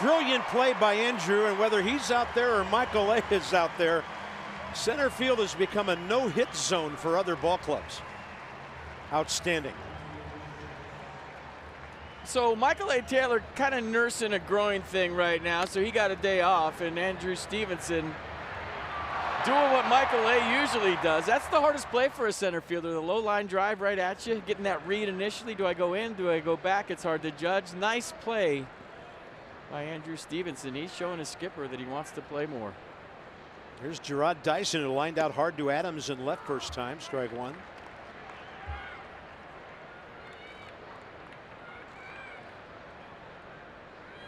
Brilliant play by Andrew, and whether he's out there or Michael A is out there, center field has become a no-hit zone for other ball clubs. Outstanding. So Michael A. Taylor kind of nursing a groin thing right now, so he got a day off, and Andrew Stevenson doing what Michael A. usually does. That's the hardest play for a center fielder, the low line drive right at you, getting that read initially. Do I go in? Do I go back? It's hard to judge. Nice play by Andrew Stevenson. He's showing his skipper that he wants to play more. Here's Gerard Dyson, who lined out hard to Adams and left first time, strike one.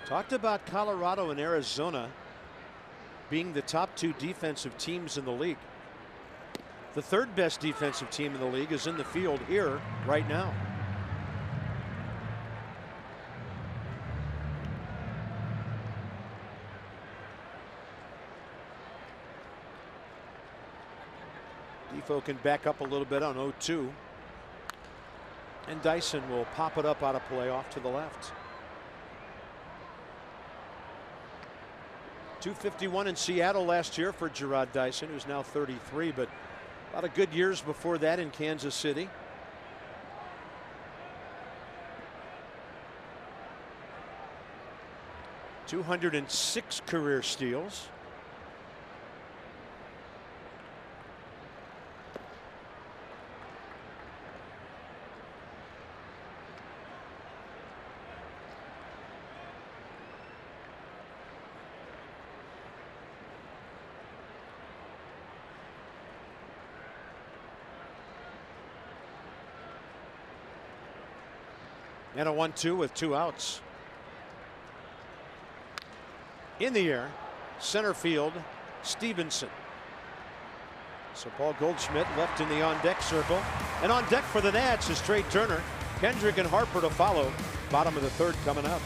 Talked about Colorado and Arizona being the top 2 defensive teams in the league. The 3rd best defensive team in the league is in the field here right now. Defoe can back up a little bit on 0-2. And Dyson will pop it up out of play off to the left. 251 in Seattle last year for Gerard Dyson, who's now 33, but a lot of good years before that in Kansas City. .206 career steals. And a 1-2 with 2 outs. In the air, center field, Stevenson. So Paul Goldschmidt left in the on-deck circle. And on deck for the Nats is Trey Turner. Kendrick and Harper to follow. Bottom of the 3rd coming up.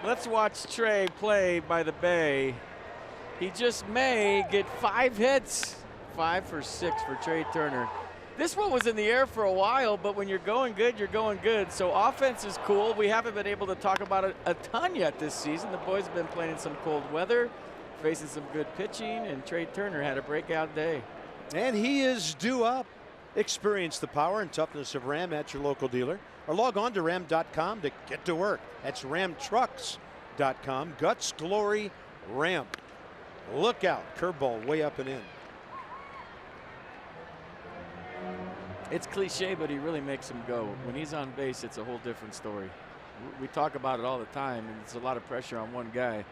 Let's watch Trey play by the Bay. He just may get 5 hits. 5 for 6 for Trey Turner. This one was in the air for a while, but when you're going good, you're going good. So offense is cool. We haven't been able to talk about it a ton yet this season. The boys have been playing in some cold weather, facing some good pitching, and Trey Turner had a breakout day. And he is due up. Experience the power and toughness of Ram at your local dealer, or log on to ram.com to get to work. That's ramtrucks.com. Guts, glory, Ram. Look out. Curveball way up and in. It's cliche, but he really makes him go. When he's on base, it's a whole different story. We talk about it all the time, and it's a lot of pressure on one guy.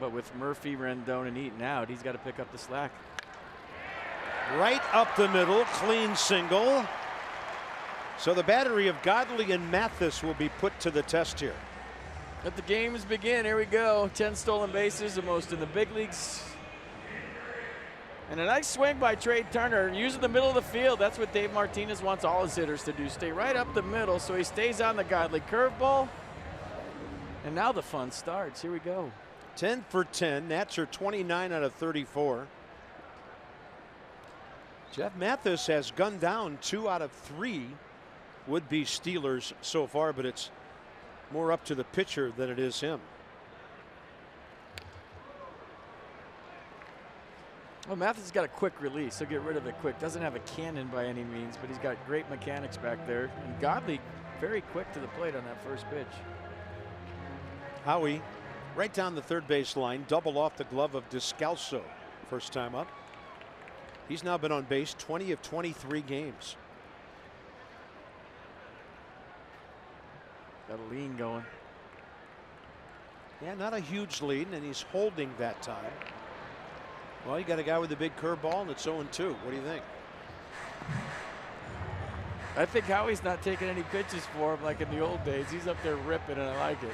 But with Murphy, Rendon, and Eaton out, he's got to pick up the slack. Right up the middle, clean single. So the battery of Godley and Mathis will be put to the test here. Let the games begin. Here we go. 10 stolen bases, the most in the big leagues. And a nice swing by Trey Turner, using the middle of the field. That's what Dave Martinez wants all his hitters to do. Stay right up the middle so he stays on the Godley curveball. And now the fun starts. Here we go. 10 for 10. Nats are 29 out of 34. Jeff Mathis has gunned down 2 out of 3 would-be Steelers so far, but it's more up to the pitcher than it is him. Well, Mathis has got a quick release. He'll get rid of it quick. Doesn't have a cannon by any means, but he's got great mechanics back there. And Godley very quick to the plate on that first pitch. Howie right down the third base line, double off the glove of Descalso first time up. He's now been on base 20 of 23 games. Got a lean going. Yeah, not a huge lead, and he's holding that time. Well, you got a guy with a big curveball, and it's 0-2. What do you think? I think Howie's not taking any pitches for him like in the old days. He's up there ripping, and I like it.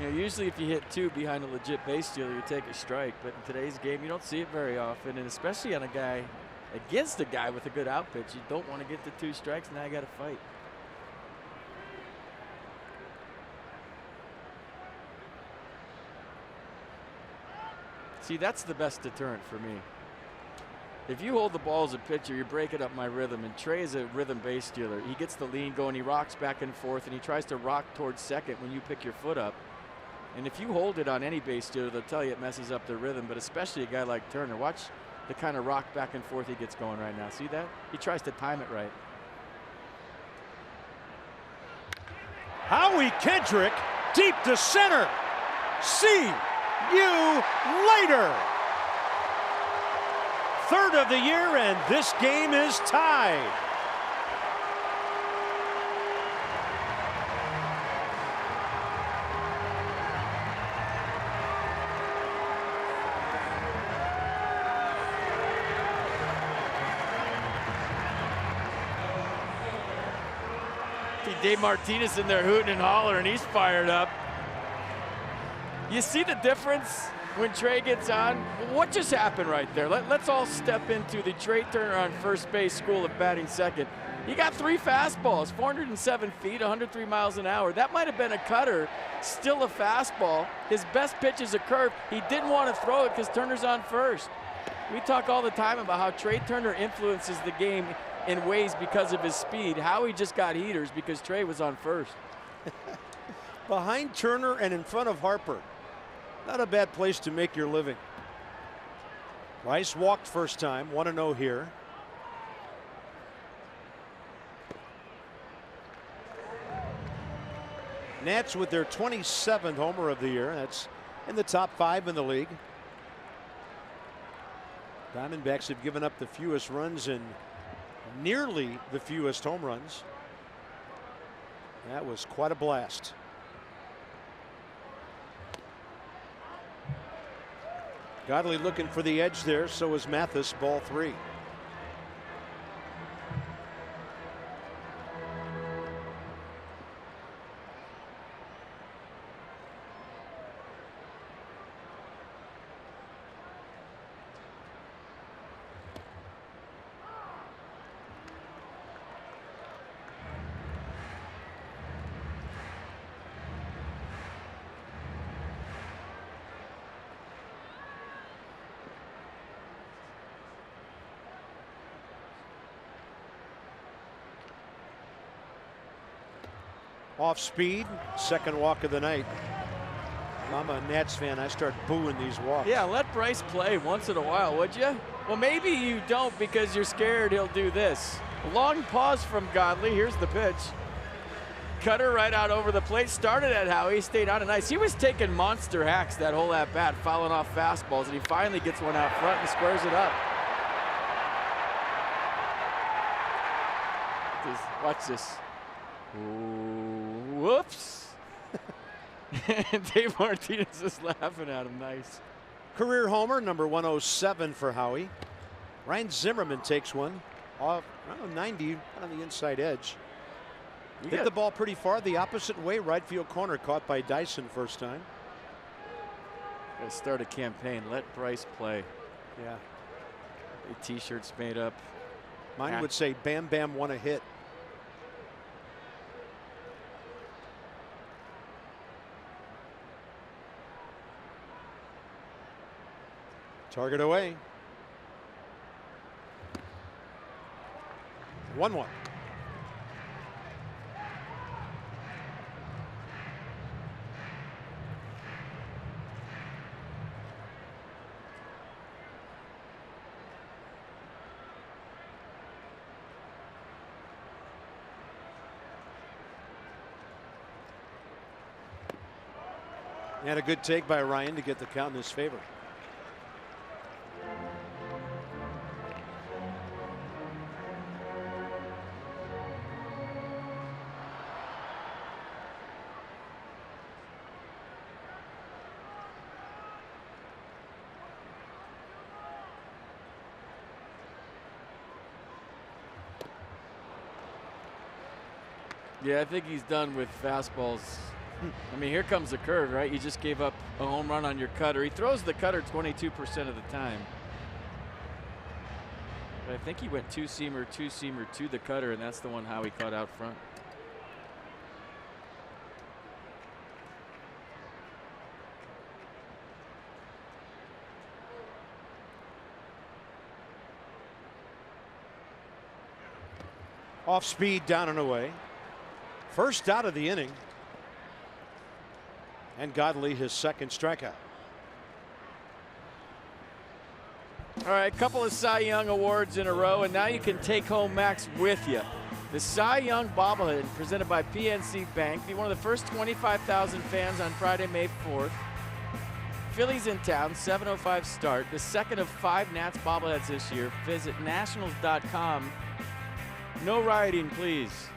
You know, usually if you hit 2 behind a legit base stealer, you take a strike. But in today's game, you don't see it very often, and especially on a guy against a guy with a good out pitch, you don't want to get the 2 strikes. Now you got to fight. See, that's the best deterrent for me. If you hold the ball as a pitcher, you're breaking up my rhythm. And Trey is a rhythm base stealer. He gets the lean going, he rocks back and forth, and he tries to rock towards second when you pick your foot up. And if you hold it on any base stealer, they'll tell you it messes up their rhythm, but especially a guy like Turner. Watch the kind of rock back and forth he gets going right now. See that? He tries to time it right. Howie Kendrick deep to center. See you later. Third of the year, and this game is tied. See Dave Martinez in there hooting and hollering. He's fired up. You see the difference when Trey gets on? What just happened right there? Let's all step into the Trey Turner on first base school of batting second. He got 3 fastballs, 407 feet, 103 miles an hour. That might have been a cutter, still a fastball. His best pitch is a curve. He didn't want to throw it because Turner's on first. We talk all the time about how Trey Turner influences the game in ways because of his speed. Howie just got heaters because Trey was on first. Behind Turner and in front of Harper. Not a bad place to make your living. Rice walked first time, 1-0 here. Nats with their 27th homer of the year. That's in the top 5 in the league. Diamondbacks have given up the fewest runs and nearly the fewest home runs. That was quite a blast. Godley looking for the edge there, so is Mathis, ball 3. Off speed, second walk of the night. If I'm a Nats fan, I start booing these walks. Yeah, let Bryce play once in a while, would you? Well, maybe you don't because you're scared he'll do this. A long pause from Godley. Here's the pitch. Cutter right out over the plate. Started at Howie, stayed on it nice. He was taking monster hacks that whole at bat, fouling off fastballs, and he finally gets one out front and squares it up. Watch this. Ooh, whoops. And Dave Martinez is laughing at him. Nice. Career homer, number 107 for Howie. Ryan Zimmerman takes one off around 90 on the inside edge. Hit the ball pretty far the opposite way, right field corner, caught by Dyson first time. Gotta start a campaign. Let Bryce play. Yeah. T-shirts made up. Mine would say Bam Bam won a hit. Target away. 1-1. And a good take by Ryan to get the count in his favor. Yeah, I think he's done with fastballs. I mean, here comes the curve, right? You just gave up a home run on your cutter. He throws the cutter 22% of the time. But I think he went two-seamer to the cutter, and that's the one Howie caught out front. Off speed, down and away. First out of the inning. And Godley his second strikeout. All right, a couple of Cy Young awards in a row, and now you can take home Max with you. The Cy Young bobblehead presented by PNC Bank. Be one of the first 25,000 fans on Friday, May 4th. Phillies in town, 7:05 start. The second of 5 Nats bobbleheads this year. Visit nationals.com. No rioting, please.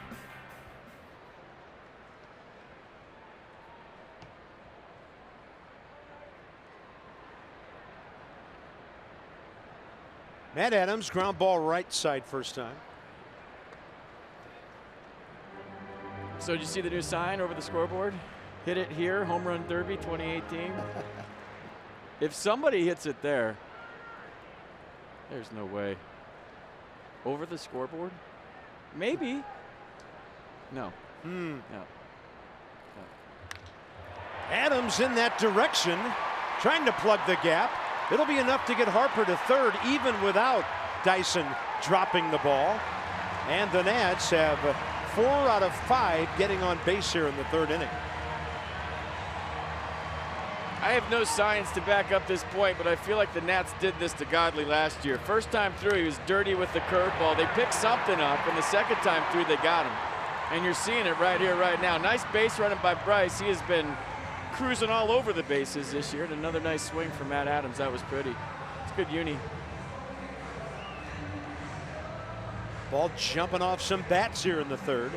Matt Adams, ground ball right side first time. So did you see the new sign over the scoreboard? Hit it here, Home Run Derby 2018. If somebody hits it there, there's no way. Over the scoreboard? Maybe. No. No. Adams in that direction, trying to plug the gap. It'll be enough to get Harper to third, even without Dyson dropping the ball. And the Nats have 4 out of 5 getting on base here in the third inning. I have no science to back up this point, but I feel like the Nats did this to Godley last year. First time through, he was dirty with the curveball. They picked something up, and the second time through, they got him. And you're seeing it right here, right now. Nice base running by Bryce. He has been cruising all over the bases this year, and another nice swing from Matt Adams. That was pretty. It's good uni. Ball jumping off some bats here in the third.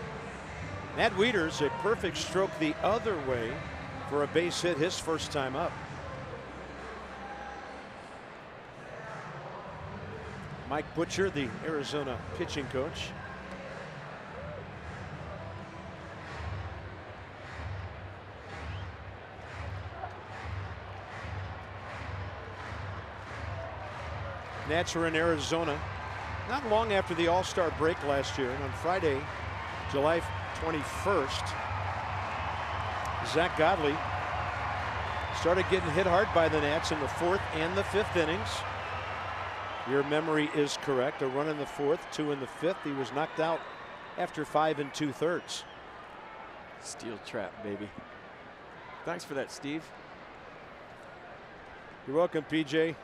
Matt Wieters, a perfect stroke the other way for a base hit his first time up. Mike Butcher, the Arizona pitching coach. Nats were in Arizona not long after the All-Star break last year. And on Friday, July 21st, Zach Godley started getting hit hard by the Nats in the 4th and the 5th innings. Your memory is correct. A run in the 4th, 2 in the 5th. He was knocked out after 5 2/3. Steel trap, baby. Thanks for that, Steve. You're welcome, PJ.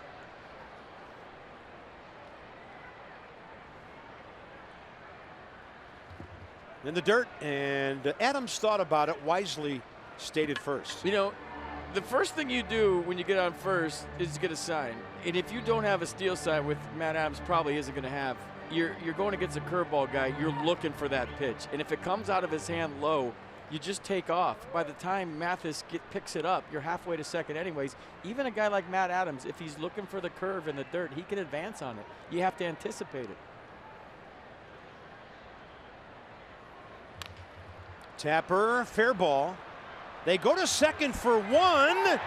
In the dirt, and Adams thought about it, wisely stated first. You know, the first thing you do when you get on first is get a sign. And if you don't have a steal sign, with Matt Adams probably isn't going to have, you're going against a curveball guy, you're looking for that pitch. And if it comes out of his hand low, you just take off. By the time Mathis picks it up, you're halfway to second anyways. Even a guy like Matt Adams, if he's looking for the curve in the dirt, he can advance on it. You have to anticipate it. Tapper, fair ball. They go to second for one.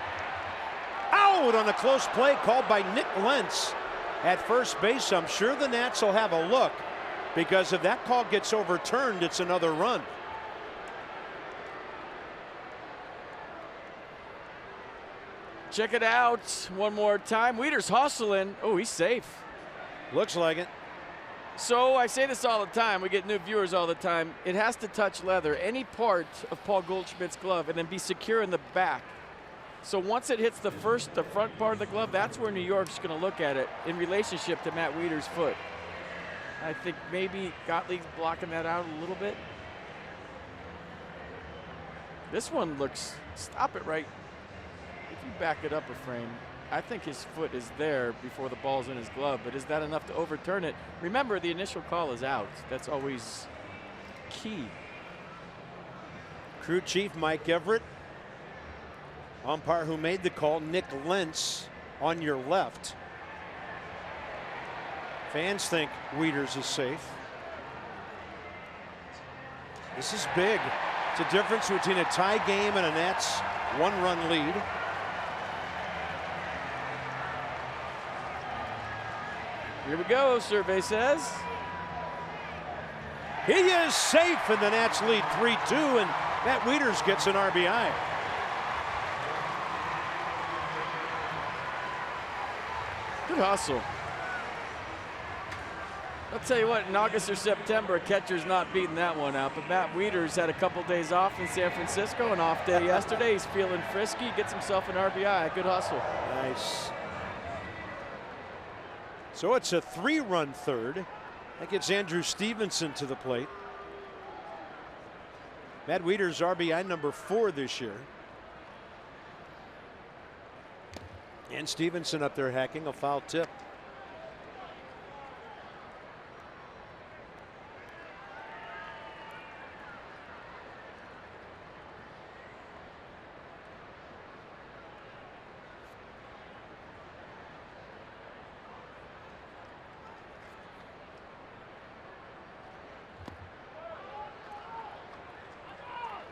Out on a close play called by Nick Lentz at first base. I'm sure the Nats will have a look, because if that call gets overturned, it's another run. Check it out one more time. Wieters hustling. Oh, he's safe. Looks like it. So I say this all the time. We get new viewers all the time. It has to touch leather, any part of Paul Goldschmidt's glove, and then be secure in the back. So once it hits the front part of the glove, that's where New York's going to look at it in relationship to Matt Wieters' foot. I think maybe Gottlieb's blocking that out a little bit. This one looks, stop it right. If you back it up a frame, I think his foot is there before the ball's in his glove, but is that enough to overturn it? Remember, the initial call is out. That's always key. Crew chief Mike Everett. Umpire who made the call, Nick Lentz, on your left. Fans think Wieters is safe. This is big. It's a difference between a tie game and a Nats one-run lead. Here we go, survey says. He is safe, and the Nats lead 3-2, and Matt Wieters gets an RBI. Good hustle. I'll tell you what, in August or September, a catcher's not beating that one out, but Matt Wieters had a couple days off in San Francisco, an off day yesterday. He's feeling frisky, gets himself an RBI. Good hustle. Nice. So it's a 3-run third. That gets Andrew Stevenson to the plate. Matt Wieters RBI number 4 this year. And Stevenson up there hacking a foul tip.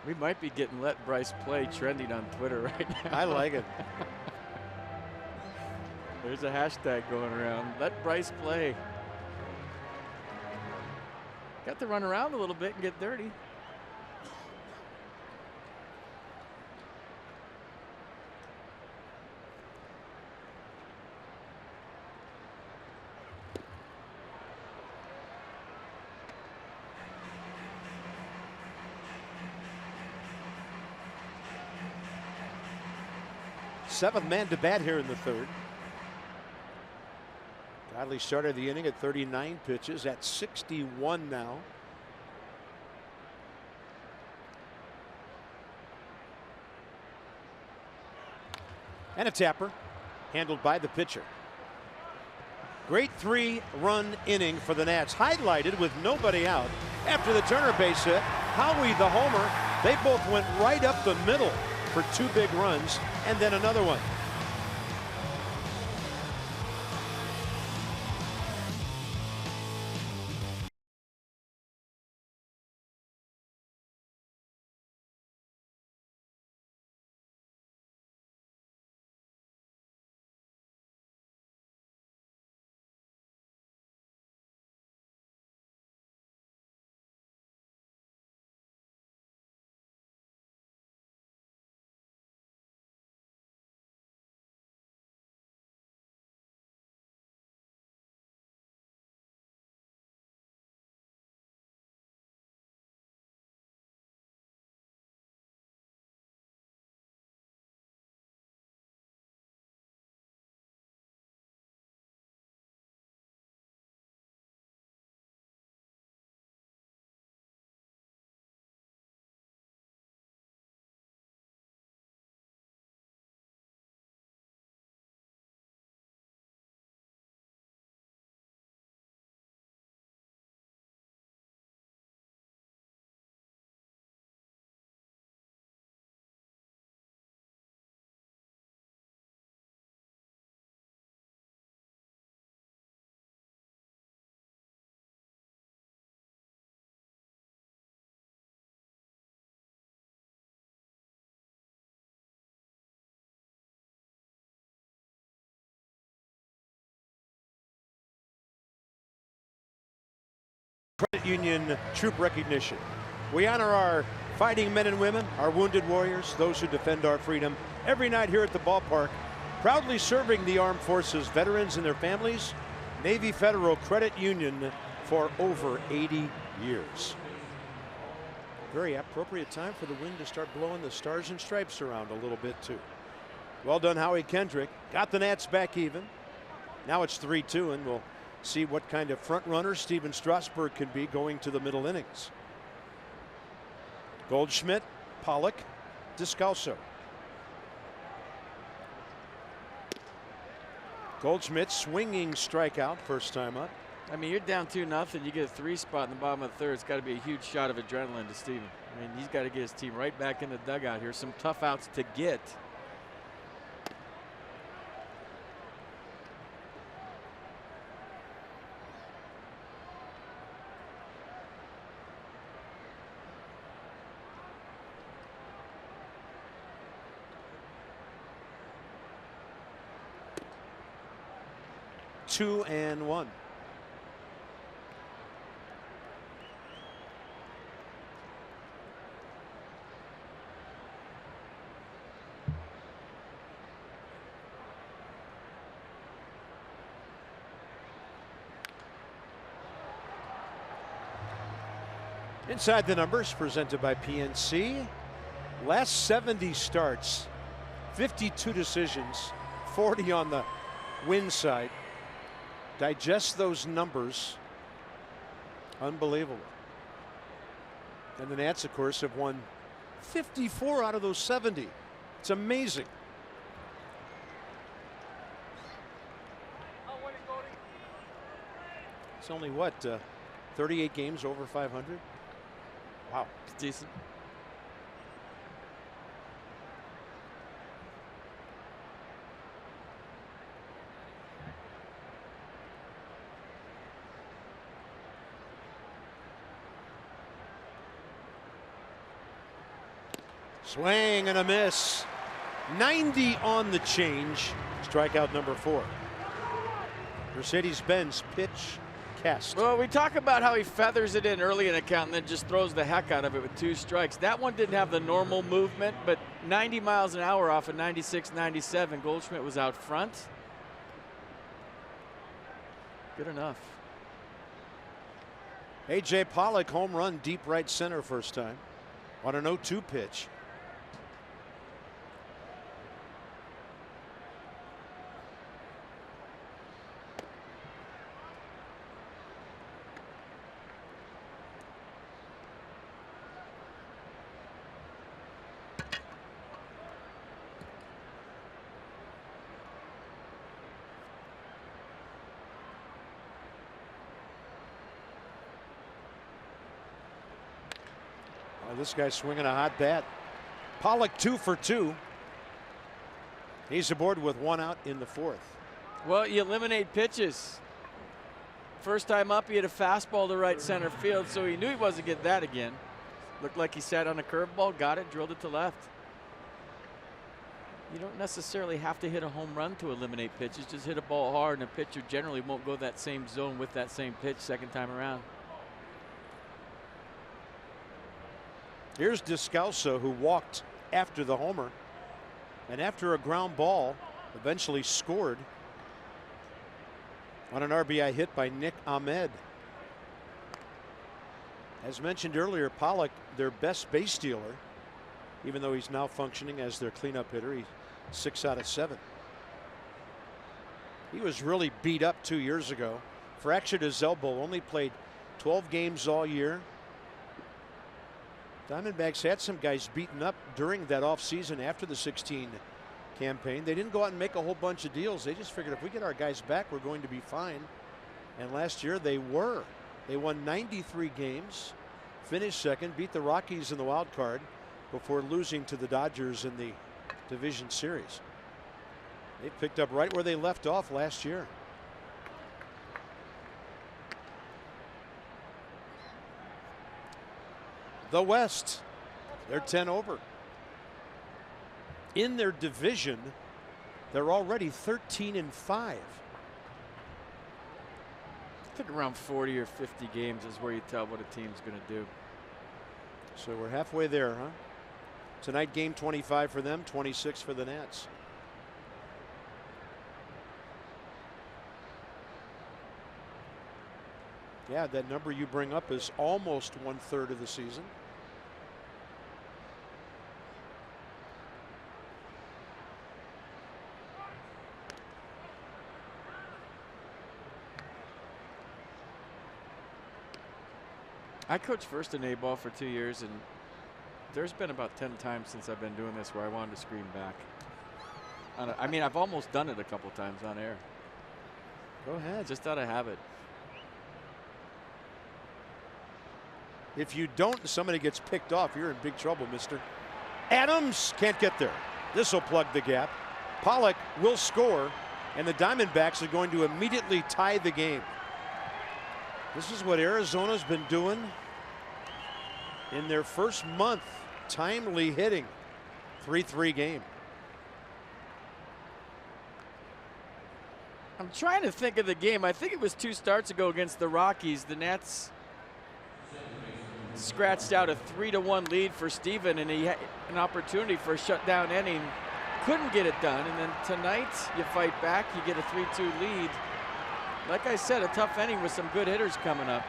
We might be getting Let Bryce Play trending on Twitter right now. I like it. There's a hashtag going around. Let Bryce play. Got to run around a little bit and get dirty. Seventh man to bat here in the third. Godley started the inning at 39 pitches, at 61 now. And a tapper, handled by the pitcher. Great 3-run inning for the Nats, highlighted with nobody out. After the Turner base hit, Howie the homer, they both went right up the middle for 2 big runs, and then another one. Credit Union Troop Recognition. We honor our fighting men and women, our wounded warriors, those who defend our freedom every night here at the ballpark. Proudly serving the armed forces, veterans and their families, Navy Federal Credit Union for over 80 years. Very appropriate time for the wind to start blowing the stars and stripes around a little bit too. Well done, Howie Kendrick. Got the Nats back even. Now it's 3-2, and we'll see what kind of front runner Steven Strasburg can be going to the middle innings. Goldschmidt, Pollock, Descalso. Goldschmidt swinging strikeout first time up. I mean, you're down 2-0. You get a 3 spot in the bottom of the third. It's got to be a huge shot of adrenaline to Steven. I mean, he's got to get his team right back in the dugout here. Some tough outs to get. Two and one. Inside the numbers presented by PNC. Last 70 starts, 52 decisions, 40 on the win side. Digest those numbers. Unbelievable. And the Nats, of course, have won 54 out of those 70. It's amazing. It's only what, 38 games over 500? Wow. It's decent. Swing and a miss. 90 on the change. Strikeout number 4. Mercedes-Benz pitch cast. Well, we talk about how he feathers it in early in a count and then just throws the heck out of it with 2 strikes. That one didn't have the normal movement, but 90 miles an hour off of 96, 97. Goldschmidt was out front. Good enough. A.J. Pollock home run deep right center first time on an 0-2 pitch. This guy's swinging a hot bat. Pollock 2 for 2. He's aboard with 1 out in the 4th. Well, you eliminate pitches. First time up, he had a fastball to right center field, so he knew he wasn't getting that again. Looked like he sat on a curveball, got it, drilled it to left. You don't necessarily have to hit a home run to eliminate pitches. Just hit a ball hard, and a pitcher generally won't go that same zone with that same pitch second time around. Here's Descalso, who walked after the homer, and after a ground ball, eventually scored on an RBI hit by Nick Ahmed. As mentioned earlier, Pollock, their best base stealer, even though he's now functioning as their cleanup hitter. He's 6 out of 7. He was really beat up 2 years ago. Fractured his elbow, only played 12 games all year. Diamondbacks had some guys beaten up during that offseason after the 16 campaign. They didn't go out and make a whole bunch of deals. They just figured if we get our guys back, we're going to be fine. And last year they were. They won 93 games, finished second, beat the Rockies in the wild card before losing to the Dodgers in the division series. They picked up right where they left off last year. The West, they're 10 over. In their division, they're already 13-5. think around 40 or 50 games is where you tell what a team's going to do. So we're halfway there, huh? Tonight, game 25 for them, 26 for the Nats. Yeah, that number you bring up is almost 1/3 of the season. I coached first in A-ball for 2 years, and there's been about 10 times since I've been doing this where I wanted to scream back. I mean, I've almost done it a couple times on air. Go ahead. Just out of habit. If you don't, somebody gets picked off, you're in big trouble, mister. Adams can't get there. This will plug the gap. Pollock will score, and the Diamondbacks are going to immediately tie the game. This is what Arizona's been doing in their first month. Timely hitting. 3-3 game. I'm trying to think of the game. I think it was 2 starts ago against the Rockies. The Nats scratched out a 3-1 lead for Steven, and he had an opportunity for a shutdown inning. Couldn't get it done, and then tonight you fight back, you get a 3-2 lead. Like I said, a tough inning with some good hitters coming up.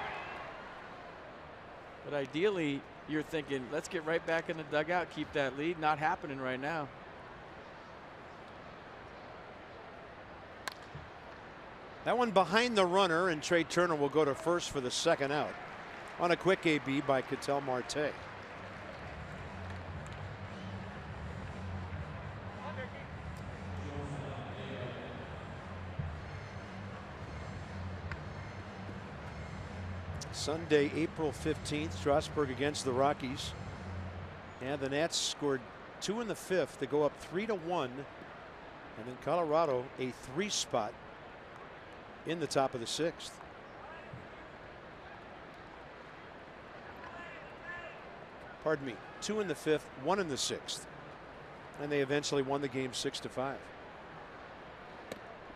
But ideally, you're thinking, let's get right back in the dugout, keep that lead. Not happening right now. That one behind the runner, and Trey Turner will go to first for the second out on a quick AB by Ketel Marte. Sunday, April 15th, Strasburg against the Rockies. And the Nats scored 2 in the 5th to go up 3-1. And then Colorado a 3 spot in the top of the 6th. Pardon me, 2 in the 5th, 1 in the 6th. And they eventually won the game 6-5.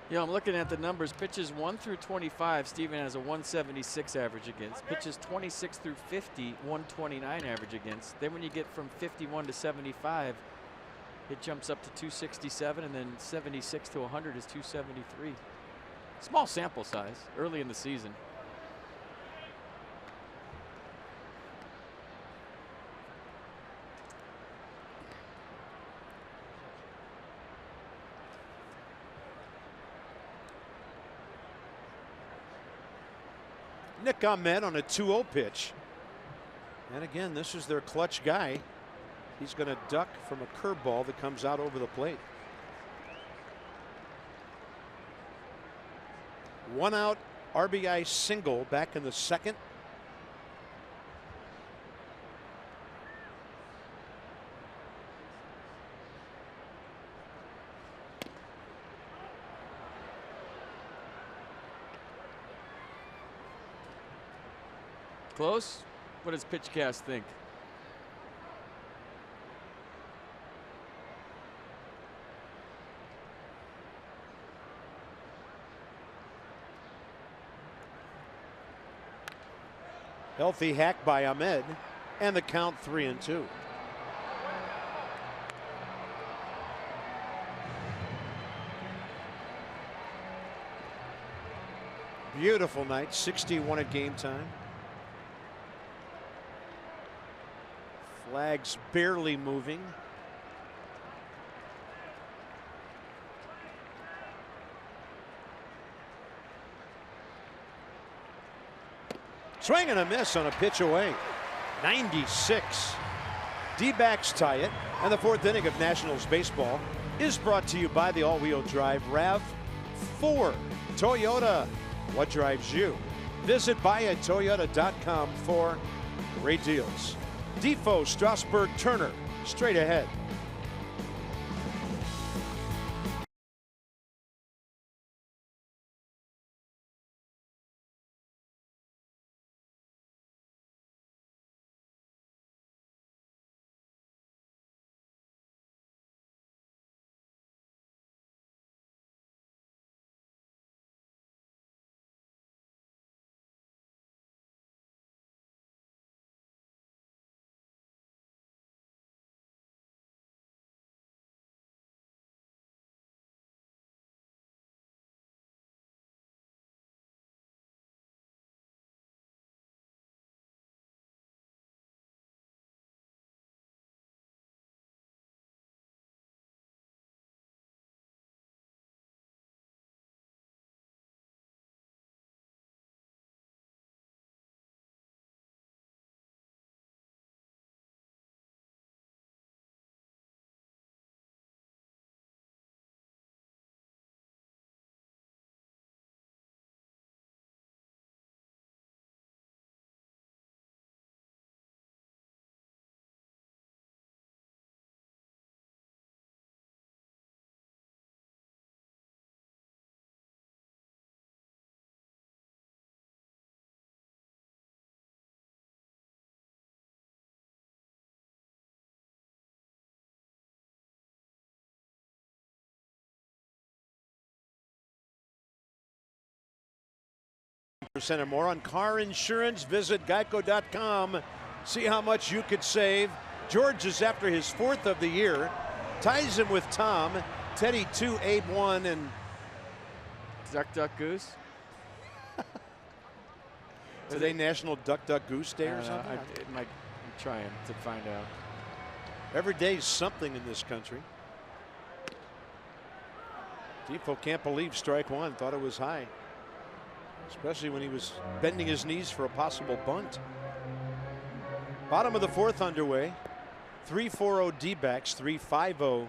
You know, I'm looking at the numbers. Pitches 1 through 25, Steven has a 176 average against. Pitches 26 through 50, 129 average against. Then when you get from 51 to 75, it jumps up to 267, and then 76 to 100 is 273. Small sample size early in the season. Nick Ahmed on a 2-0 pitch. And again, this is their clutch guy. He's going to duck from a curveball that comes out over the plate. 1 out RBI single back in the 2nd. Close? What does PitchCast think? Healthy hack by Ahmed, and the count 3-2. Beautiful night, 61 at game time. Flags barely moving. Swing and a miss on a pitch away. 96. D-backs tie it, and the 4th inning of Nationals baseball is brought to you by the all-wheel drive RAV4 Toyota. What drives you? Visit buyatoyota.com for great deals. Defoe, Strasburg, Turner, straight ahead. or more on car insurance. Visit geico.com. See how much you could save. George is after his 4th of the year. Ties him with Tom. Teddy 2, Abe 1, and Duck, duck, goose. today National Duck Duck Goose Day or something? I'm trying to find out. Every day is something in this country. Defoe can't believe strike one. Thought it was high, especially when he was bending his knees for a possible bunt. Bottom of the 4th underway. 3-4-0 D-backs, 3-5-0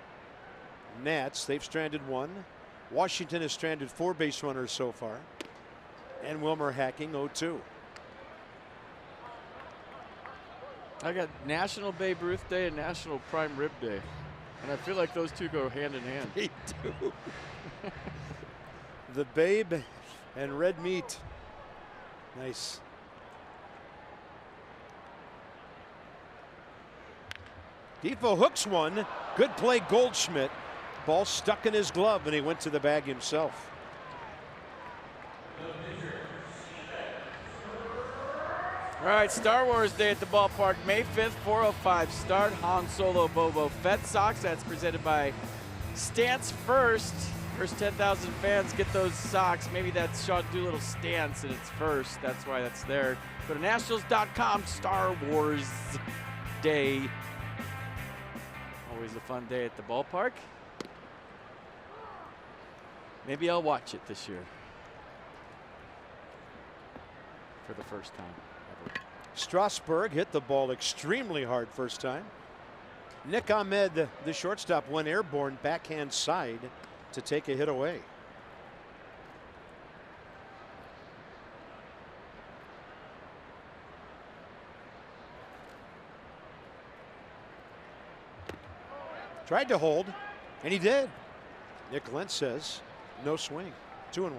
Nats. They've stranded 1. Washington has stranded 4 base runners so far. And Wilmer hacking 0-2. I got National Babe Ruth Day and National Prime Rib Day. And I feel like those two go hand in hand. They do. The Babe and red meat. Nice. Defoe hooks one. Good play, Goldschmidt. Ball stuck in his glove and he went to the bag himself. All right, Star Wars Day at the ballpark, May 5th, 4:05 start. Han Solo Boba Fett Sox. That's presented by Stance First. First 10,000 fans get those socks. Maybe that's Sean Doolittle's stance and it's first. That's why that's there. Go to nationals.com. Star Wars Day. Always a fun day at the ballpark. Maybe I'll watch it this year for the first time ever. Strasburg hit the ball extremely hard first time. Nick Ahmed, the shortstop, went airborne backhand side to take a hit away. Tried to hold, and he did. Nick Lentz says no swing. 2-1.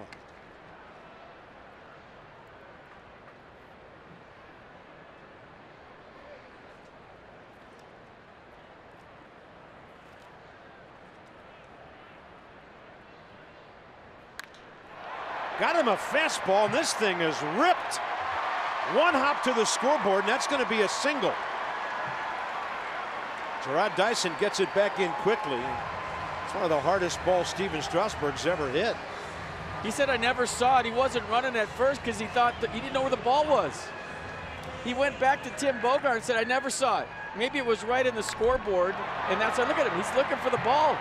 Got him a fastball, and this thing is ripped. One hop to the scoreboard, and that's going to be a single. Gerard Dyson gets it back in quickly. It's one of the hardest balls Steven Strasburg's ever hit. He said, I never saw it. He wasn't running at first because he thought that he didn't know where the ball was. He went back to Tim Bogart and said, I never saw it. Maybe it was right in the scoreboard, and that's why, look at him. He's looking for the ball.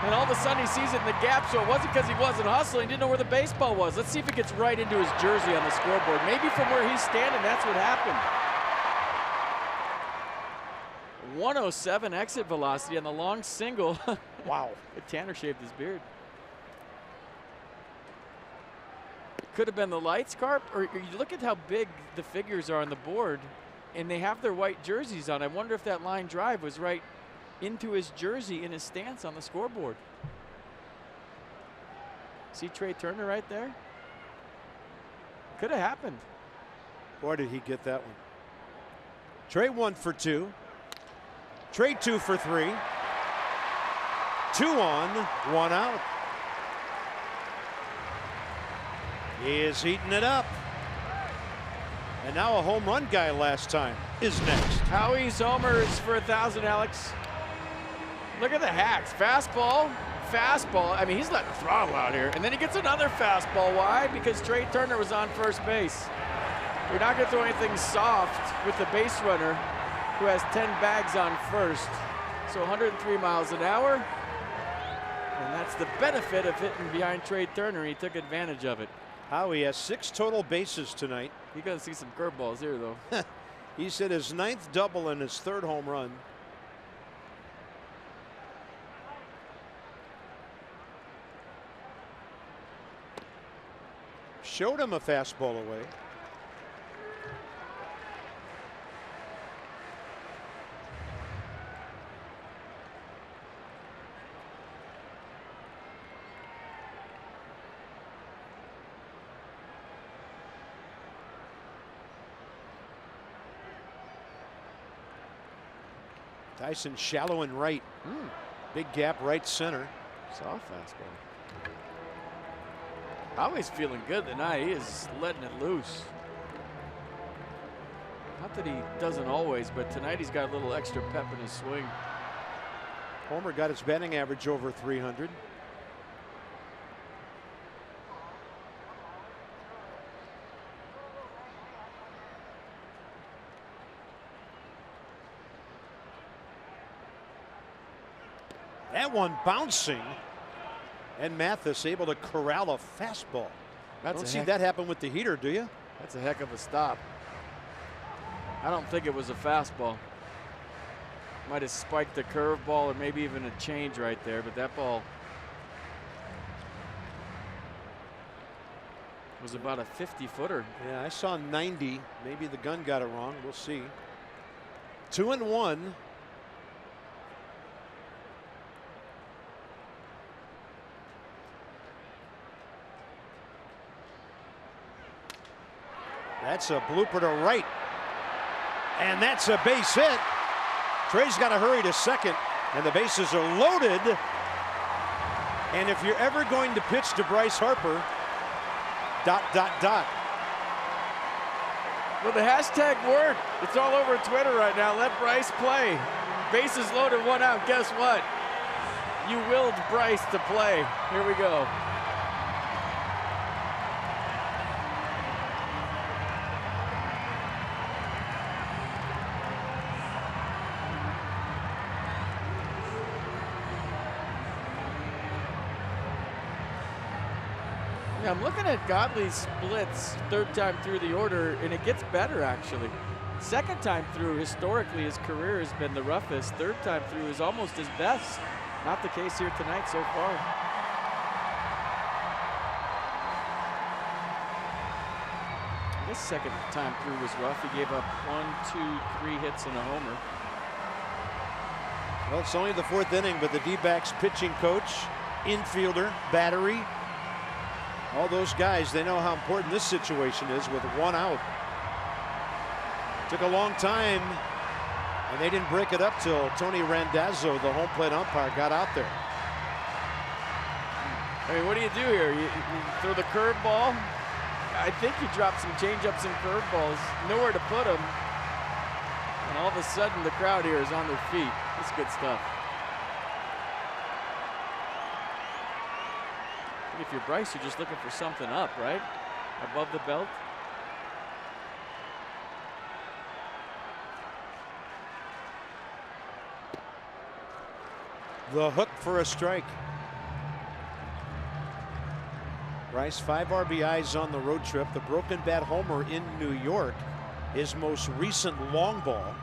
And all of a sudden he sees it in the gap, so it wasn't because he wasn't hustling. He didn't know where the baseball was. Let's see if it gets right into his jersey on the scoreboard. Maybe from where he's standing, that's what happened. 107 exit velocity on the long single. Wow. Tanner shaved his beard. Could have been the lights, Carp, or you look at how big the figures are on the board, and they have their white jerseys on. I wonder if that line drive was right into his jersey in his stance on the scoreboard. See Trey Turner right there? Could have happened. Boy, did he get that one. Trey 1 for 2. Trey 2 for 3. 2 on, 1 out. He is heating it up. And now a home run guy last time is next. Howie's homers for 1,000, Alex. Look at the hacks. Fastball, fastball. I mean, he's letting the throttle out here. And then he gets another fastball. Why? Because Trey Turner was on first base. You're not going to throw anything soft with the base runner who has 10 bags on first. So 103 miles an hour. And that's the benefit of hitting behind Trey Turner. He took advantage of it. Howie has 6 total bases tonight. You're going to see some curveballs here, though. He's hit his 9th double and his 3rd home run. Showed him a fastball away. Dyson shallow and right. Big gap right center. Soft fastball. Always feeling good tonight. He is letting it loose. Not that he doesn't always, but tonight he's got a little extra pep in his swing. Homer got his batting average over 300. That one bouncing, and Mathis able to corral a fastball. Don't see that happen with the heater, do you? That's a heck of a stop. I don't think it was a fastball. Might have spiked the curveball or maybe even a change right there, but that ball was about a 50-footer. Yeah, I saw 90. Maybe the gun got it wrong. We'll see. 2-1. That's a blooper to right. And that's a base hit. Trey's got to hurry to second, and the bases are loaded. And if you're ever going to pitch to Bryce Harper, ... Well, the hashtag worked. It's all over Twitter right now. Let Bryce play. Bases loaded, 1 out. Guess what? You willed Bryce to play. Here we go. Yeah, I'm looking at Godley's splits third time through the order, and it gets better, actually. Second time through, historically, his career has been the roughest. Third time through is almost his best. Not the case here tonight so far. This second time through was rough. He gave up 1, 2, 3 hits and a homer. Well, it's only the 4th inning, but the D-backs pitching coach, infielder, battery, all those guys, they know how important this situation is with 1 out. Took a long time, and they didn't break it up till Tony Randazzo, the home plate umpire, got out there. I mean, what do you do here? You throw the curveball? I think you dropped some changeups and curveballs. Nowhere to put them. And all of a sudden, the crowd here is on their feet. That's good stuff. If you're Bryce, you're just looking for something up, right? Above the belt. The hook for a strike. Bryce, 5 RBIs on the road trip. The broken bat homer in New York, his most recent long ball.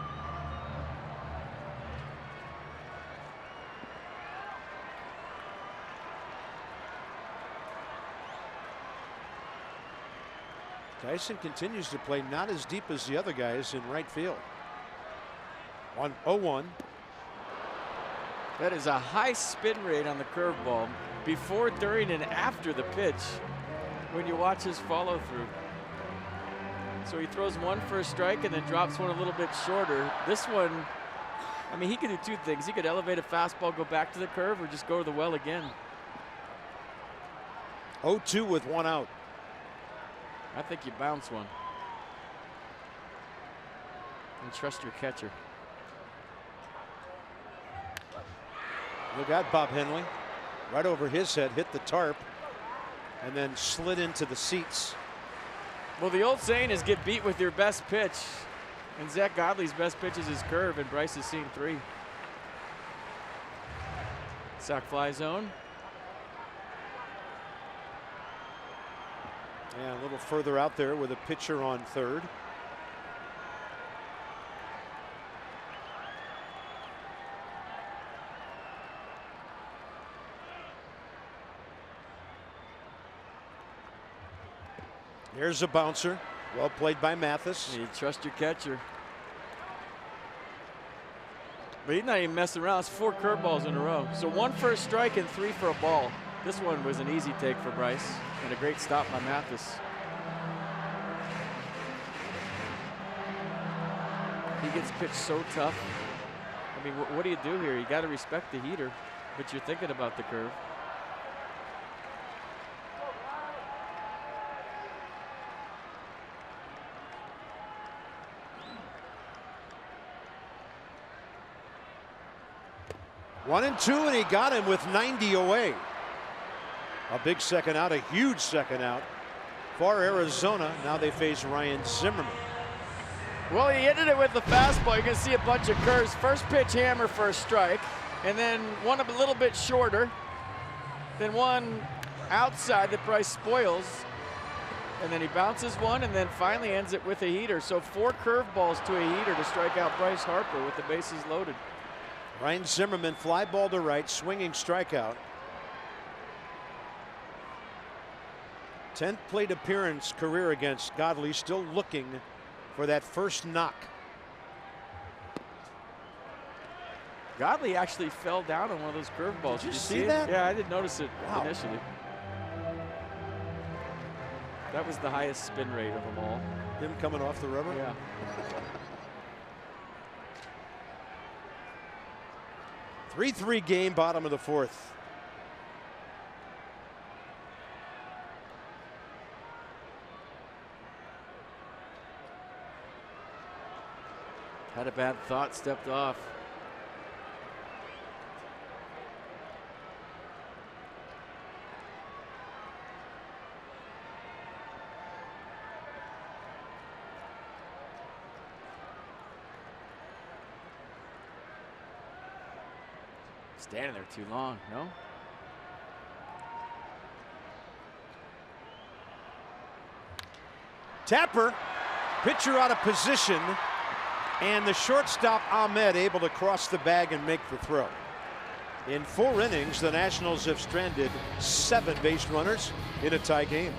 Tyson continues to play not as deep as the other guys in right field. 1-0-1. That is a high spin rate on the curveball before, during, and after the pitch when you watch his follow through. So he throws one for a strike and then drops one a little bit shorter. This one, I mean, he could do 2 things. He could elevate a fastball, go back to the curve, or just go to the well again. 0-2 with 1 out. I think you bounce one. And trust your catcher. Look out, Bob Henley. Right over his head, hit the tarp, and then slid into the seats. Well, the old saying is get beat with your best pitch. And Zach Godley's best pitch is his curve, and Bryce has seen 3. Sac fly zone. Yeah, a little further out there with a pitcher on third. There's a bouncer. Well played by Mathis. You trust your catcher. But he's not even messing around. It's 4 curveballs in a row. So 1 for a strike and 3 for a ball. This one was an easy take for Bryce and a great stop by Mathis. He gets pitched so tough. I mean, what do you do here? You got to respect the heater, but you're thinking about the curve. 1-2, and he got him with 90 away. A big second out, a huge second out for Arizona. Now they face Ryan Zimmerman. Well, he ended it with the fastball. You can see a bunch of curves. First pitch hammer for a strike, and then one a little bit shorter, then one outside that Bryce spoils, and then he bounces one, and then finally ends it with a heater. So 4 curveballs to a heater to strike out Bryce Harper with the bases loaded. Ryan Zimmerman, fly ball to right, swinging strikeout. 10th plate appearance career against Godley, still looking for that first knock. Godley actually fell down on one of those curveballs. Did you see that? Yeah, I didn't notice it Wow. initially. That was the highest spin rate of them all. Him coming off the rubber? Yeah. Three game, bottom of the 4th. Had a bad thought, stepped off. Standing there too long, no? Tapper, pitcher out of position, and the shortstop Ahmed able to cross the bag and make the throw. In 4 innings, the Nationals have stranded 7 base runners in a tie game.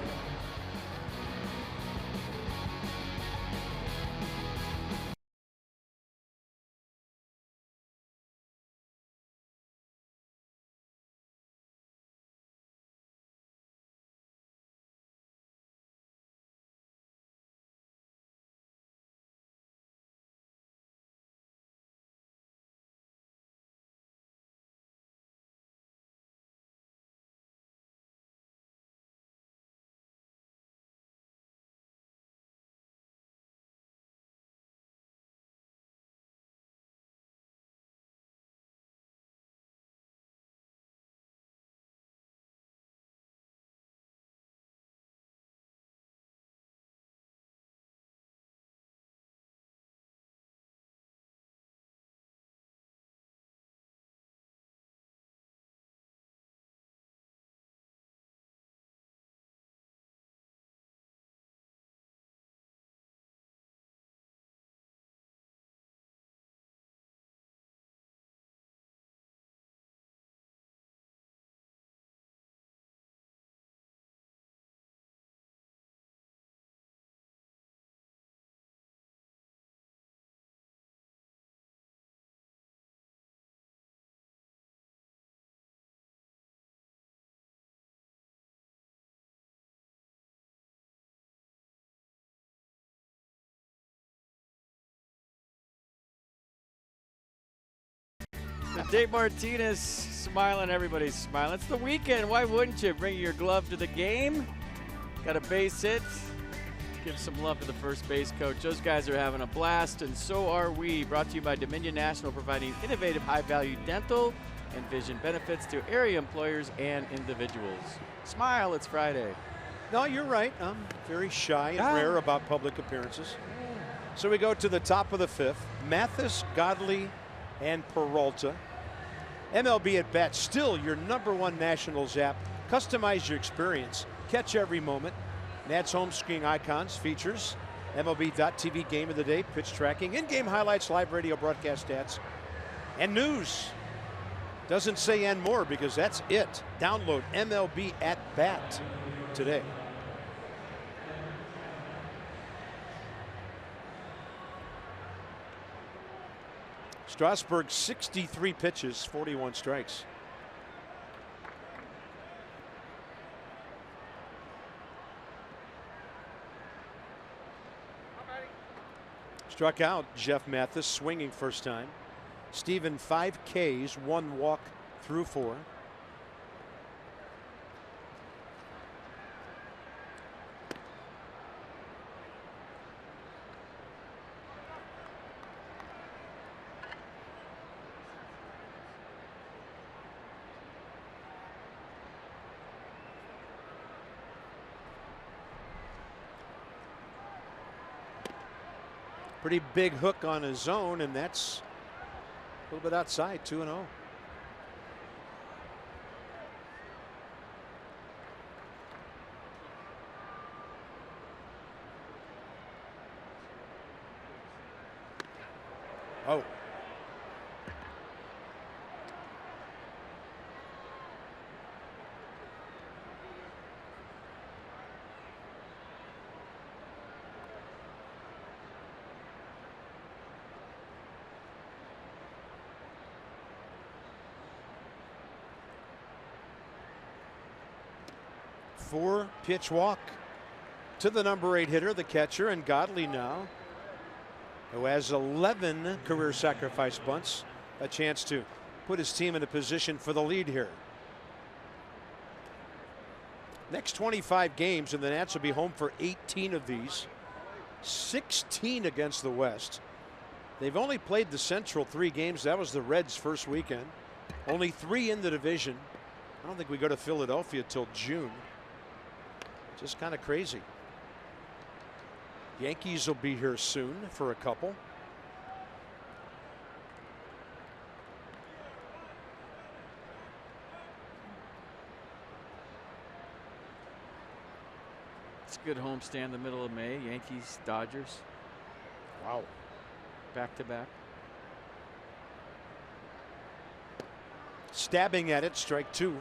So Dave Martinez smiling, everybody's smiling. It's the weekend, why wouldn't you bring your glove to the game? Got a base hit. Give some love to the first base coach. Those guys are having a blast, and so are we. Brought to you by Dominion National, providing innovative high-value dental and vision benefits to area employers and individuals. Smile, it's Friday. No, you're right. I'm very shy and rare about public appearances. So we go to the top of the 5th. Mathis, Godley, and Peralta. MLB at Bat, still your #1 Nationals app. Customize your experience. Catch every moment. Nat's home screen icons, features, MLB.tv game of the day, pitch tracking, in-game highlights, live radio broadcast stats, and news. Doesn't say and more because that's it. Download MLB at Bat today. Strasburg, 63 pitches, 41 strikes. Struck out Jeff Mathis, swinging first time. Steven, 5 Ks, 1 walk through 4. Pretty big hook on his own, and that's a little bit outside, 2-0. Oh. Four-pitch walk to the number 8 hitter, the catcher, and Godley now, who has 11 career sacrifice bunts, a chance to put his team in a position for the lead here. Next 25 games, and the Nats will be home for 18 of these, 16 against the West. They've only played the Central 3 games. That was the Reds' first weekend. Only 3 in the division. I don't think we go to Philadelphia till June. Just kind of crazy. Yankees will be here soon for a couple. It's a good homestand in the middle of May. Yankees, Dodgers. Wow. Back to back. Stabbing at it, strike 2.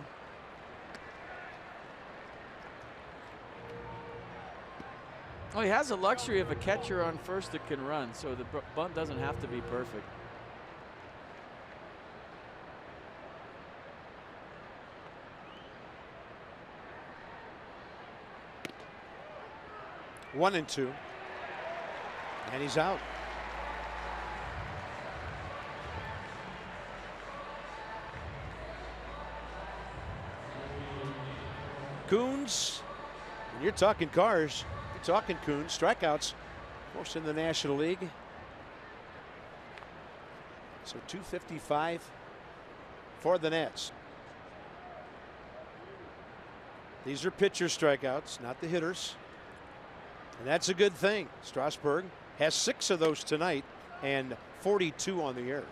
Oh, he has the luxury of a catcher on first that can run, so the bunt doesn't have to be perfect. One and 2. And he's out. Coons, when you're talking cars, you're talking Coons, strikeouts, most in the National League. So 255 for the Nats. These are pitcher strikeouts, not the hitters. And that's a good thing. Strasburg has 6 of those tonight and 42 on the year.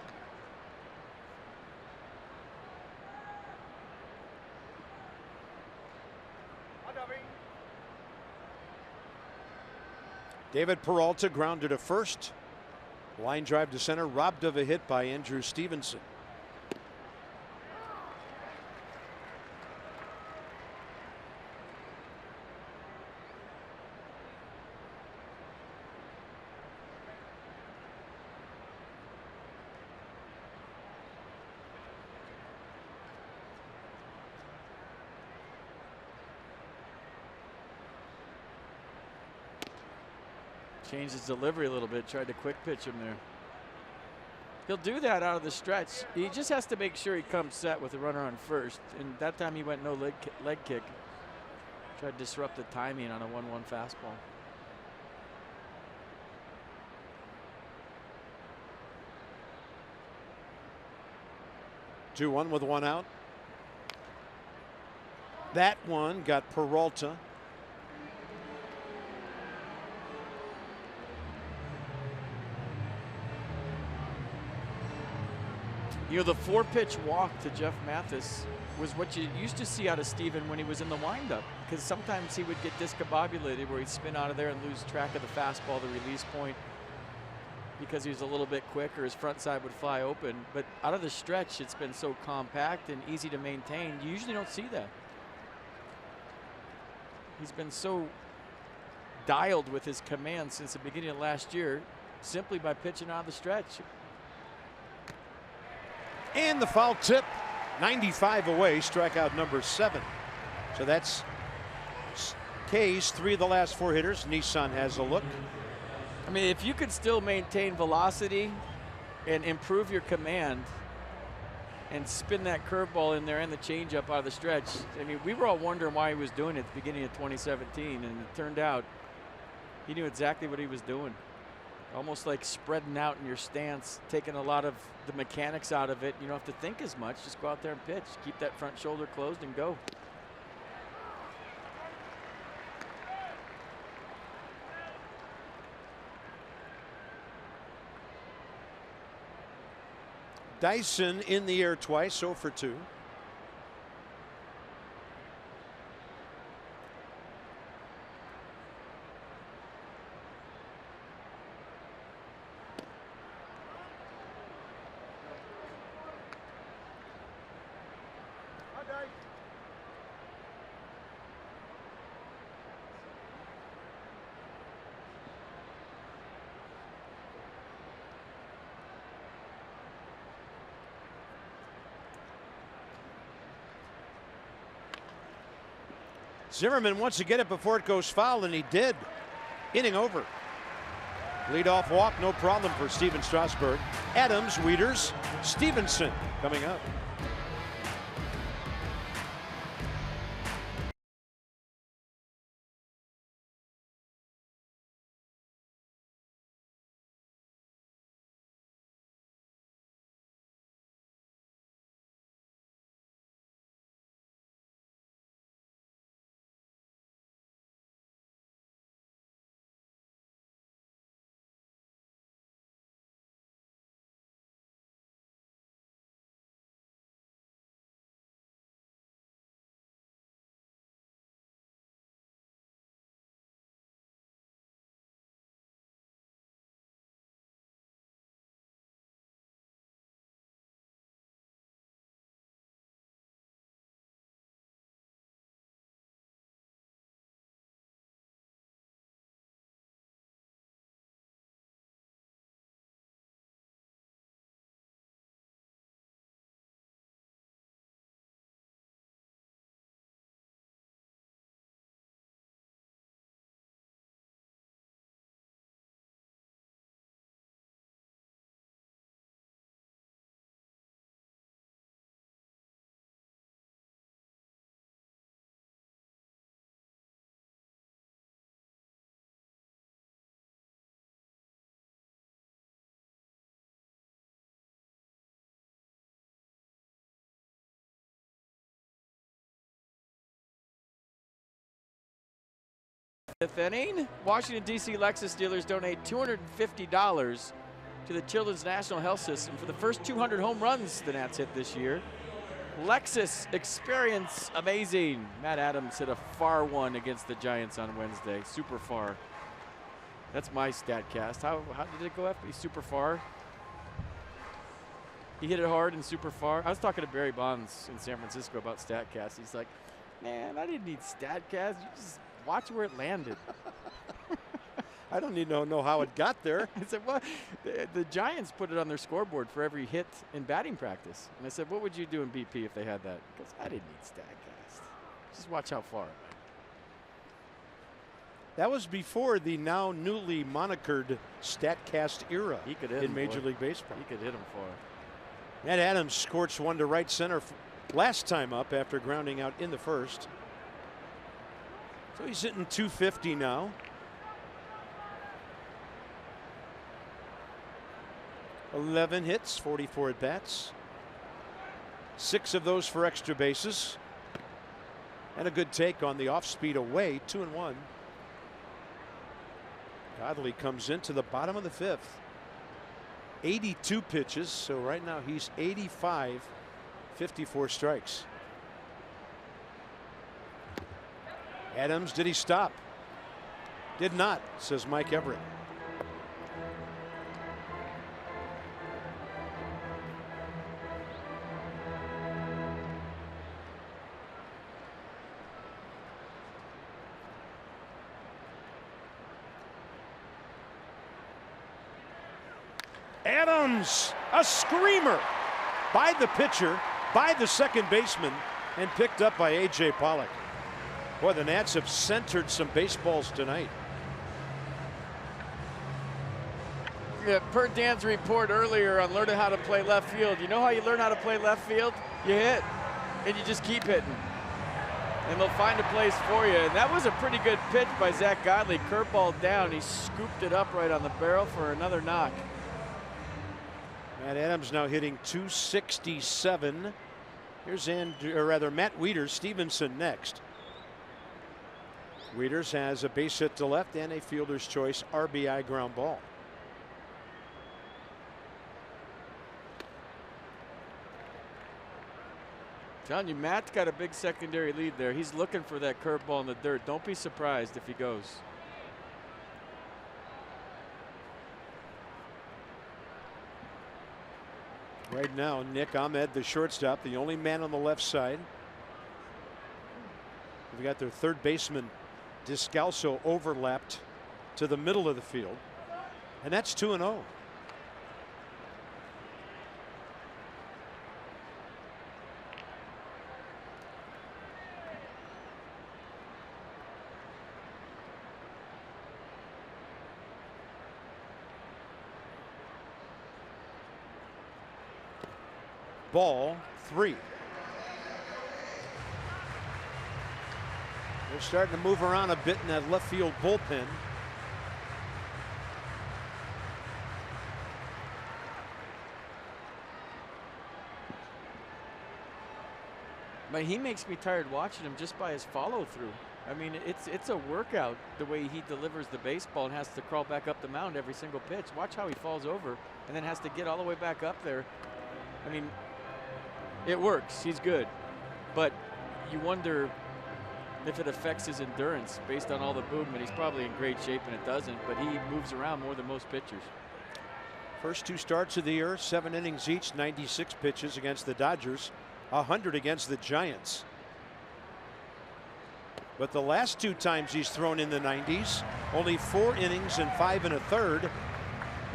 David Peralta grounded to first. Line drive to center, robbed of a hit by Andrew Stevenson. Changed his delivery a little bit, tried to quick pitch him there. He'll do that out of the stretch. He just has to make sure he comes set with a runner on first. And that time he went no leg kick. Tried to disrupt the timing on a 1-1 fastball. Two one with 1 out. That one got Peralta. You know, the 4-pitch walk to Jeff Mathis was what you used to see out of Steven when he was in the windup, because sometimes he would get discombobulated where he'd spin out of there and lose track of the fastball, the release point, because he was a little bit quick or his front side would fly open. But out of the stretch, it's been so compact and easy to maintain. You usually don't see that. He's been so dialed with his command since the beginning of last year, simply by pitching out of the stretch. And the foul tip, 95 away, strikeout number 7. So that's K's 3 of the last 4 hitters. Nissan has a look. I mean, if you could still maintain velocity and improve your command and spin that curveball in there and the changeup out of the stretch. I mean, we were all wondering why he was doing it at the beginning of 2017, and it turned out he knew exactly what he was doing. Almost like spreading out in your stance, taking a lot of the mechanics out of it. You don't have to think as much. Just go out there and pitch. Keep that front shoulder closed and go. Dyson in the air twice, 0 for 2. Zimmerman wants to get it before it goes foul, and he did. Inning over. Leadoff walk, no problem for Steven Strasburg. Adams, Wieters, Stevenson coming up. Fifth inning, Washington, D.C. Lexus dealers donate $250 to the Children's National Health System for the first 200 home runs the Nats hit this year. Lexus experience amazing. Matt Adams hit a far one against the Giants on Wednesday, super far. That's my StatCast. How did it go after? He's super far. He hit it hard and super far. I was talking to Barry Bonds in San Francisco about StatCast. He's like, man, I didn't need StatCast. You just watch where it landed. I don't need to know how it got there. I said, well, the Giants put it on their scoreboard for every hit in batting practice. And I said, what would you do in BP if they had that? Because I didn't need StatCast. Just watch how far it went. That was before the now newly monikered StatCast era He could hit in Major League Baseball. He could hit him far. Matt Adams scorched one to right center last time up after grounding out in the first. So he's hitting 250 now. $11 hits, 44 at bats. 6 of those for extra bases. And a good take on the off speed away, 2-1. Godley comes into the bottom of the 5th. 82 pitches, so right now he's 85, 54 strikes. Adams, did he stop? Did not, says Mike Everett. Adams, a screamer by the pitcher, by the second baseman, and picked up by A.J. Pollock. Boy, the Nats have centered some baseballs tonight. Yeah, per Dan's report earlier on learning how to play left field, you know how you learn how to play left field? You hit, and you just keep hitting. And they'll find a place for you. And that was a pretty good pitch by Zach Godley. Curveball down, he scooped it up right on the barrel for another knock. Matt Adams now hitting 267. Here's Matt Wieters, Stevenson next. Wieters has a base hit to left and a fielder's choice RBI ground ball. Telling you, Matt's got a big secondary lead there. He's looking for that curveball in the dirt. Don't be surprised if he goes. Right now, Nick Ahmed, the shortstop, the only man on the left side. We've got their third baseman, Descalso, overlapped to the middle of the field. And that's 2-0. Ball 3. They're starting to move around a bit in that left field bullpen. But he makes me tired watching him just by his follow through. I mean, it's a workout the way he delivers the baseball and has to crawl back up the mound every single pitch. Watch how he falls over and then has to get all the way back up there. I mean, it works. He's good. But you wonder if it affects his endurance based on all the movement. He's probably in great shape and it doesn't, but he moves around more than most pitchers. First 2 starts of the year, 7 innings each, 96 pitches against the Dodgers, 100 against the Giants. But the last 2 times he's thrown in the 90s, only 4 innings and 5 1/3.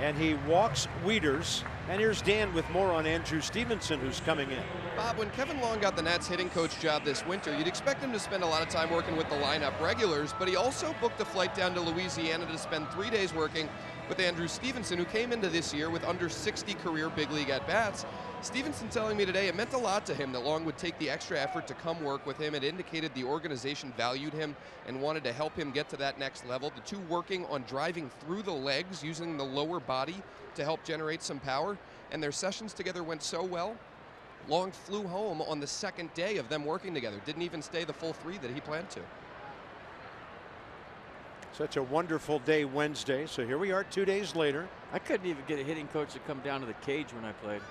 And he walks Wieters. And here's Dan with more on Andrew Stevenson, who's coming in. Bob, when Kevin Long got the Nats hitting coach job this winter, you'd expect him to spend a lot of time working with the lineup regulars, but he also booked a flight down to Louisiana to spend 3 days working with Andrew Stevenson, who came into this year with under 60 career big league at-bats. Stevenson telling me today it meant a lot to him that Long would take the extra effort to come work with him. It indicated the organization valued him and wanted to help him get to that next level. The two working on driving through the legs using the lower body to help generate some power, and their sessions together went so well. Long flew home on the second day of them working together. Didn't even stay the full 3 that he planned to. Such a wonderful day Wednesday. So here we are 2 days later. I couldn't even get a hitting coach to come down to the cage when I played.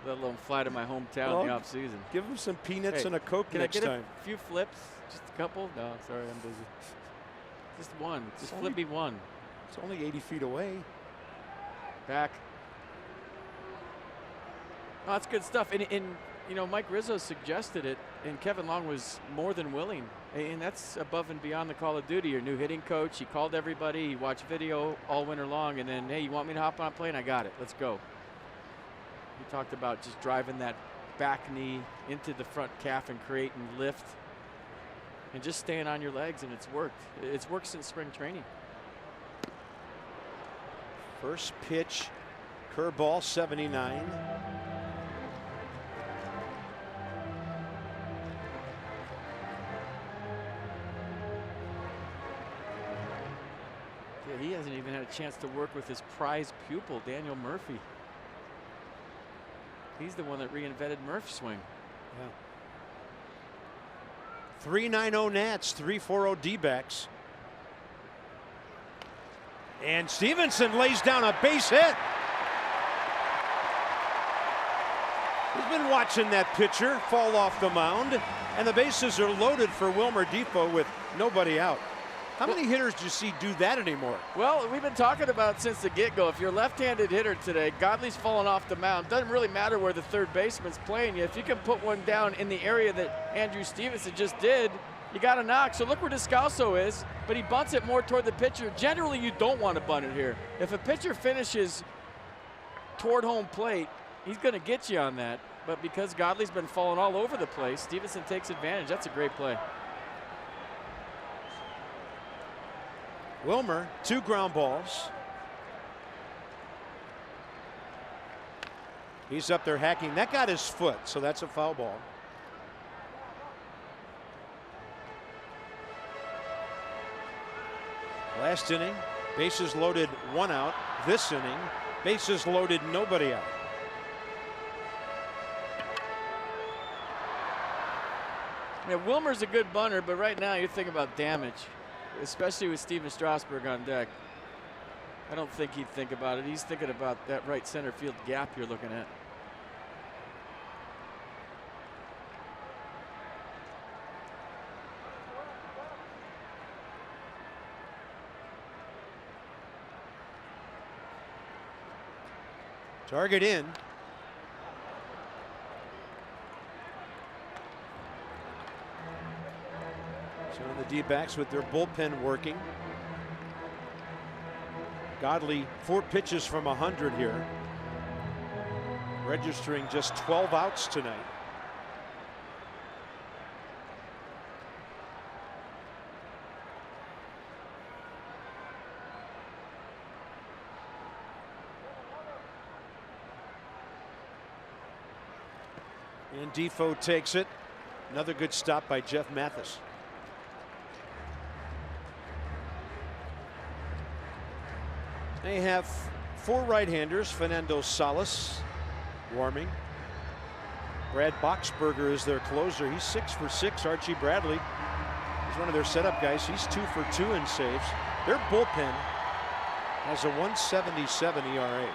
Let alone fly to my hometown in the off season. Give him some peanuts and a Coke next time. Can I get a few flips? Just a couple? No, sorry, I'm busy. Just one. Just flip me one. It's only 80 feet away. Back. Oh, that's good stuff. And you know, Mike Rizzo suggested it, and Kevin Long was more than willing. And that's above and beyond the call of duty. Your new hitting coach, he called everybody, he watched video all winter long, and then, hey, you want me to hop on a plane? I got it. Let's go. He talked about just driving that back knee into the front calf and creating lift and just staying on your legs, and it's worked. It's worked since spring training. First pitch, curveball, 79. Yeah, he hasn't even had a chance to work with his prize pupil, Daniel Murphy. He's the one that reinvented Murph's swing. Yeah. 3-9-0 Nats, 3-4-0 D-backs. And Stevenson lays down a base hit. He's been watching that pitcher fall off the mound, and the bases are loaded for Wilmer Depot with nobody out. How many hitters do you see do that anymore? Well, we've been talking about it since the get-go. If you're a left-handed hitter today, Godley's falling off the mound. Doesn't really matter where the third baseman's playing you. If you can put one down in the area that Andrew Stevenson just did, you got to knock. So look where Descalso is, but he bunts it more toward the pitcher. Generally, you don't want to bunt it here. If a pitcher finishes toward home plate, he's going to get you on that. But because Godley's been falling all over the place, Stevenson takes advantage. That's a great play. Wilmer, 2 ground balls. He's up there hacking. That got his foot, so that's a foul ball. Last inning, bases loaded, 1 out. This inning, bases loaded, nobody out. Yeah, Wilmer's a good bunter, but right now you're thinking about damage, especially with Steven Strasburg on deck. I don't think he'd think about it. He's thinking about that right center field gap you're looking at. Target in. So the D-backs with their bullpen working. Godley 4 pitches from 100 here. Registering just 12 outs tonight. And Defoe takes it. Another good stop by Jeff Mathis. They have 4 right-handers. Fernando Salas warming. Brad Boxberger is their closer. He's 6 for 6. Archie Bradley is one of their setup guys. He's 2 for 2 in saves. Their bullpen has a 1.77 ERA.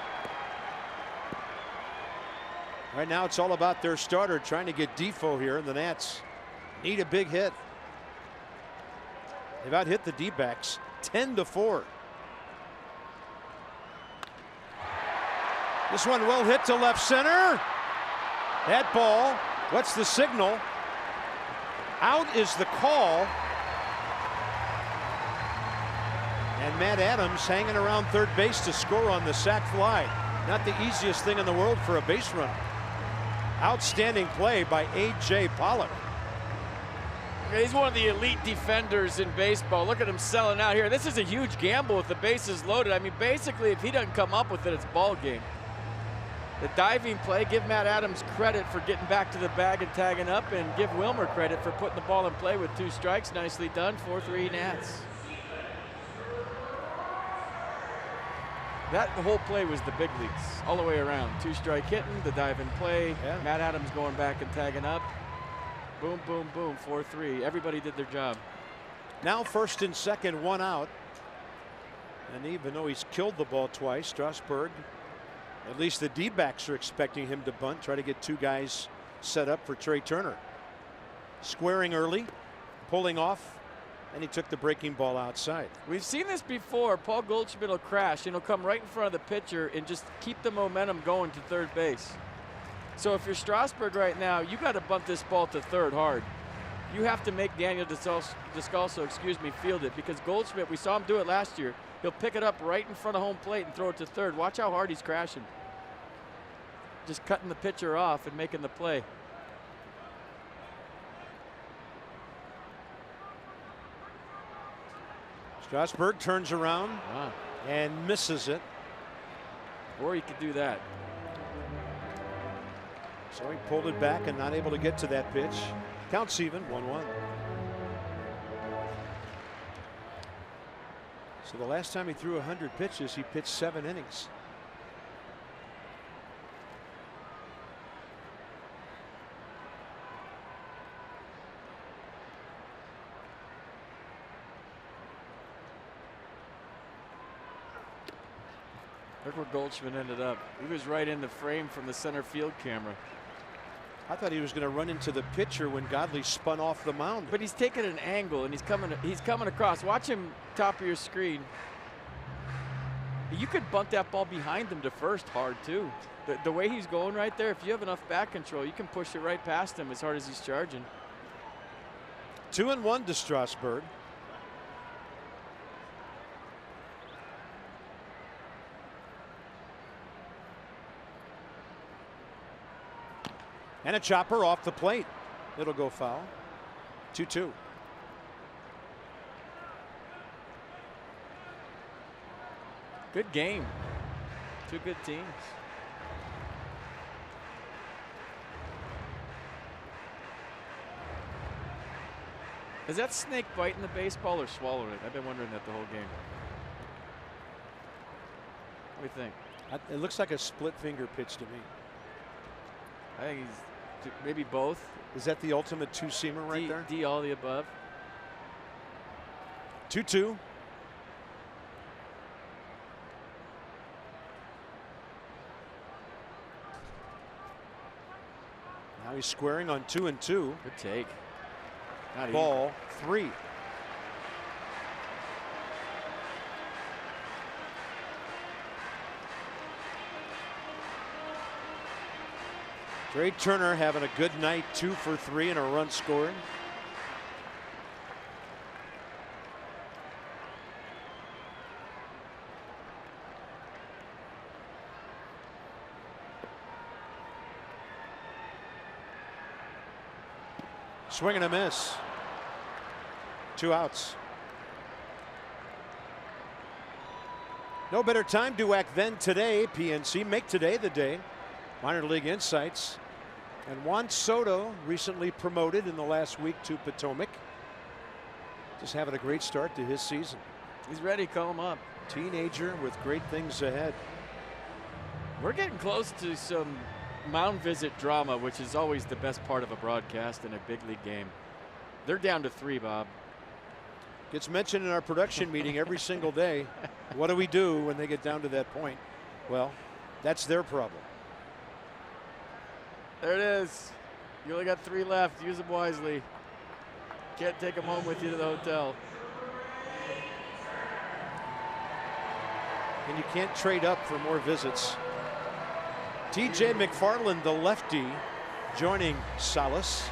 Right now it's all about their starter trying to get Defoe here, and the Nats need a big hit. They've out-hit the D-backs 10-4. This one well hit to left center. That ball, what's the signal? Out is the call. And Matt Adams hanging around third base to score on the sac fly. Not the easiest thing in the world for a base runner. Outstanding play by A.J. Pollock. He's one of the elite defenders in baseball. Look at him selling out here. This is a huge gamble with the bases loaded. I mean, basically, if he doesn't come up with it, it's ball game. The diving play, give Matt Adams credit for getting back to the bag and tagging up, and give Wilmer credit for putting the ball in play with 2 strikes. Nicely done, 4-3 Nats. That whole play was the big leagues, all the way around. 2-strike hitting, the dive and play, yeah. Matt Matt Adams going back and tagging up. Boom, boom, boom, 4-3. Everybody did their job. Now first and second, 1 out. And even though he's killed the ball twice, Strasburg, at least the D-backs are expecting him to bunt, try to get 2 guys set up for Trey Turner. Squaring early, pulling off, and he took the breaking ball outside. We've seen this before. Paul Goldschmidt will crash and he'll come right in front of the pitcher and just keep the momentum going to third base. So if you're Strasburg right now, you got to bunt this ball to third hard. You have to make Daniel Descalso, field it, because Goldschmidt, we saw him do it last year. He'll pick it up right in front of home plate and throw it to third. Watch how hard he's crashing. Just cutting the pitcher off and making the play. Strasburg turns around and misses it. Or he could do that. So he pulled it back and not able to get to that pitch. Counts even, 1-1. So the last time he threw 100 pitches, he pitched 7 innings. Look where Goldschmidt ended up. He was right in the frame from the center field camera. I thought he was going to run into the pitcher when Godley spun off the mound. But he's taking an angle and he's coming across. Watch him, top of your screen. You could bunt that ball behind him to first hard too. The way he's going right there, if you have enough back control, you can push it right past him as hard as he's charging. 2-1 to Strasburg. And a chopper off the plate. It'll go foul. 2-2. Good game. 2 good teams. Is that snake biting the baseball or swallowing it? I've been wondering that the whole game. What do you think? It looks like a split finger pitch to me. I think he's maybe both. Is that the ultimate 2-seamer right there? D, all the above. 2-2. Now he's squaring on 2-2. Good take. Not Ball 3. Trey Turner having a good night, 2 for 3 and a run scored. Swing and a miss. 2 outs. No better time to act than today. PNC, make today the day. Minor League Insights. And Juan Soto, recently promoted in the last week to Potomac. Just having a great start to his season. He's ready, call him up. Teenager with great things ahead. We're getting close to some mound visit drama, which is always the best part of a broadcast in a big league game. They're down to 3, Bob. Gets mentioned in our production meeting every single day. What do we do when they get down to that point? Well, that's their problem. There it is. You only got 3 left. Use them wisely. Can't take them home with you to the hotel. And you can't trade up for more visits. TJ McFarland, the lefty, joining Salas.